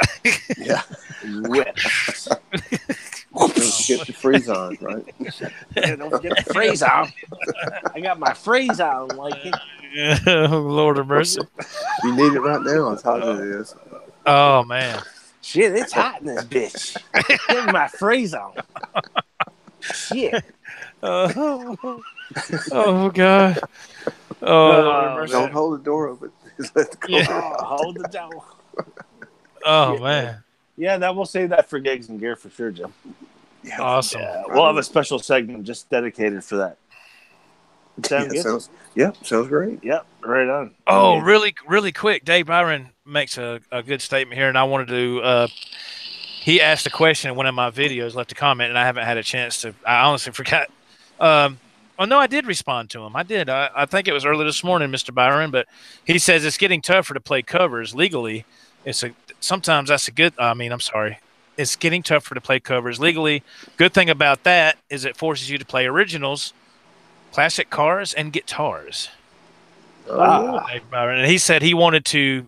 [SPEAKER 3] Yeah,
[SPEAKER 2] whips.
[SPEAKER 3] Don't forget the freeze on, right?
[SPEAKER 2] Don't forget the freeze on. I got my freeze on, like
[SPEAKER 1] Lord of mercy.
[SPEAKER 3] You need it right now. As hot as it is.
[SPEAKER 1] Oh man.
[SPEAKER 2] Shit, it's hot in this bitch. Get my freeze on. Shit.
[SPEAKER 1] Oh God. Oh,
[SPEAKER 3] don't hold the door open. Just let the
[SPEAKER 2] hold the door.
[SPEAKER 1] Oh man.
[SPEAKER 2] Yeah, we'll save that for gigs and gear for sure, Jim.
[SPEAKER 1] Yeah, awesome.
[SPEAKER 2] We'll have a special segment just dedicated for that.
[SPEAKER 3] Sounds great.
[SPEAKER 2] Yep, right on.
[SPEAKER 1] Oh, really, really quick. Dave Byron makes a good statement here, and I wanted to. He asked a question in one of my videos, left a comment, and I haven't had a chance to. I honestly forgot. Oh no, I did respond to him. I did. I think it was early this morning, Mr. Byron. But he says it's getting tougher to play covers legally. Sometimes that's a good. I'm sorry. It's getting tougher to play covers legally. Good thing about that is it forces you to play originals, classic cars, and guitars. And he said he wanted to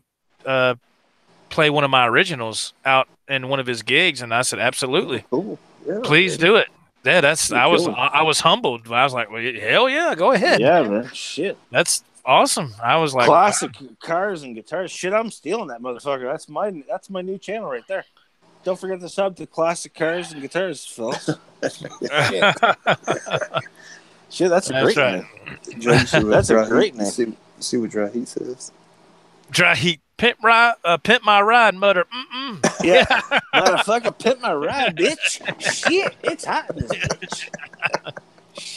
[SPEAKER 1] play one of my originals out in one of his gigs, and I said absolutely.
[SPEAKER 3] Cool. Yeah,
[SPEAKER 1] please do it. Yeah, I was humbled. I was like, well, hell yeah, go ahead.
[SPEAKER 2] Yeah, man. Shit.
[SPEAKER 1] That's awesome. I was like,
[SPEAKER 2] classic cars and guitars. Shit, I'm stealing that motherfucker. That's my new channel right there. Don't forget to sub to Classic Cars and Guitars, fellas. Shit, that's a great name. That's a great name.
[SPEAKER 3] See what Dry Heat says.
[SPEAKER 1] Dry Heat. Pimp my ride, mutter.
[SPEAKER 2] Yeah. Motherfucker, pimp my ride, bitch. Shit, it's hot in this bitch.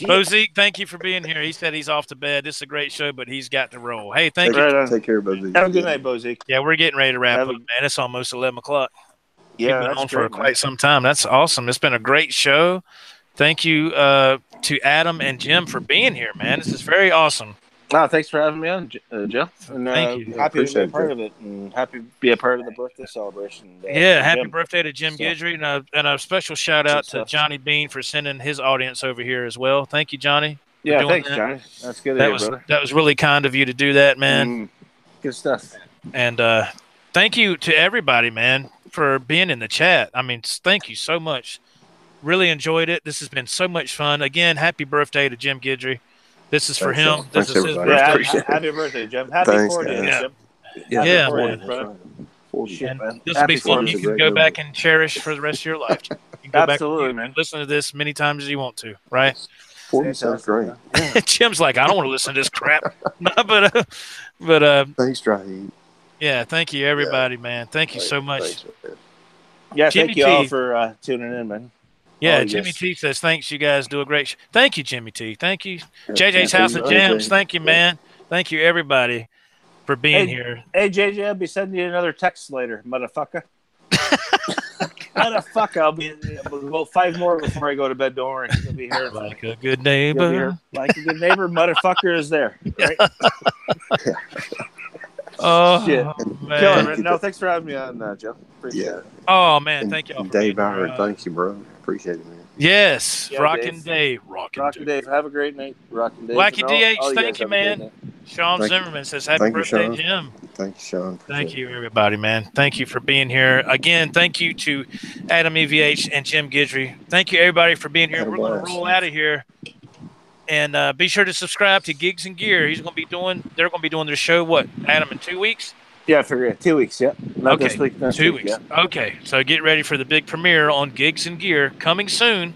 [SPEAKER 1] Bozique, thank you for being here. He said he's off to bed. This is a great show, but he's got to roll. Hey, thank you.
[SPEAKER 3] Take care, Bozique.
[SPEAKER 2] Have a good night, Bozique.
[SPEAKER 1] Yeah, we're getting ready to wrap up, man. It's almost 11 o'clock.
[SPEAKER 2] Yeah,
[SPEAKER 1] we've been on for quite some time. That's awesome. It's been a great show. Thank you to Adam and Jim for being here, man. This is very awesome.
[SPEAKER 2] Thanks for having me on, Joe. And,
[SPEAKER 1] thank you.
[SPEAKER 2] Happy to be a part of it, and happy to be a part of the birthday celebration.
[SPEAKER 1] Happy birthday to Jim Guidry, and a special shout out to Johnny Bean for sending his audience over here as well. Thank you, Johnny.
[SPEAKER 2] Yeah, thanks, Johnny. That's good.
[SPEAKER 1] That was really kind of you to do that, man.
[SPEAKER 2] Good stuff.
[SPEAKER 1] And thank you to everybody, man, for being in the chat. I mean, thank you so much. Really enjoyed it. This has been so much fun. Again, happy birthday to Jim Guidry. This is for him. This is his birthday.
[SPEAKER 2] Happy birthday, Jim. Happy 40th, Jim.
[SPEAKER 1] Yeah, man. This will be fun. You can go back and cherish for the rest of your life. You can go
[SPEAKER 2] Absolutely,
[SPEAKER 1] man. Listen to this many times as you want to, right?
[SPEAKER 3] 40 sounds great.
[SPEAKER 1] Jim's like, I don't want to listen to this crap. but
[SPEAKER 3] thanks, Dry Heat.
[SPEAKER 1] Yeah, thank you, everybody, man. Thank you so much.
[SPEAKER 2] Yeah, thank you all for tuning in, man.
[SPEAKER 1] Yeah, Jimmy T says, thanks, you guys do a great show. Thank you, Jimmy T. Thank you. JJ's House of Jams. Thank you, man. Thank you, everybody, for being here.
[SPEAKER 2] Hey, JJ, I'll be sending you another text later, motherfucker. Motherfucker, I'll be about 5 more before I go to bed. Don't worry. You'll be here.
[SPEAKER 1] Like a good neighbor.
[SPEAKER 2] Like a good neighbor, motherfucker is there. Right?
[SPEAKER 1] Oh,
[SPEAKER 2] shit.
[SPEAKER 1] Man.
[SPEAKER 2] No, thanks for having me on, Joe. Appreciate it.
[SPEAKER 1] Oh, man. Thank y'all.
[SPEAKER 3] Dave Bauer, thank you, bro. Appreciate it, man.
[SPEAKER 1] Yes.
[SPEAKER 2] Yeah,
[SPEAKER 1] Rockin' Dave.
[SPEAKER 2] Rockin' Dave. Have a great night. Rockin' Dave.
[SPEAKER 1] Wacky DH, thank you, man. Sean
[SPEAKER 3] Thank
[SPEAKER 1] Zimmerman says, happy birthday, Jim.
[SPEAKER 3] Thank you, Sean.
[SPEAKER 1] Thank you, everybody, man. Thank you for being here. Again, thank you to Adam EVH and Jim Guidry. Thank you, everybody, for being here. We're going to roll out of here. And be sure to subscribe to Gigs and Gear. They're going to be doing their show, what, Adam, in 2 weeks?
[SPEAKER 2] Yeah, for 2 weeks, yeah. Not this week, next
[SPEAKER 1] 2
[SPEAKER 2] week,
[SPEAKER 1] weeks.
[SPEAKER 2] Yeah.
[SPEAKER 1] Okay, so get ready for the big premiere on Gigs and Gear coming soon.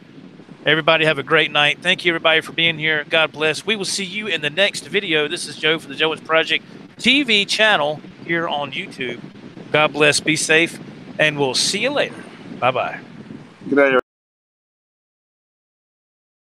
[SPEAKER 1] Everybody have a great night. Thank you, everybody, for being here. God bless. We will see you in the next video. This is Joe for the Joe Wentz Project TV channel here on YouTube. God bless. Be safe, and we'll see you later. Bye-bye.
[SPEAKER 2] Good night, everybody.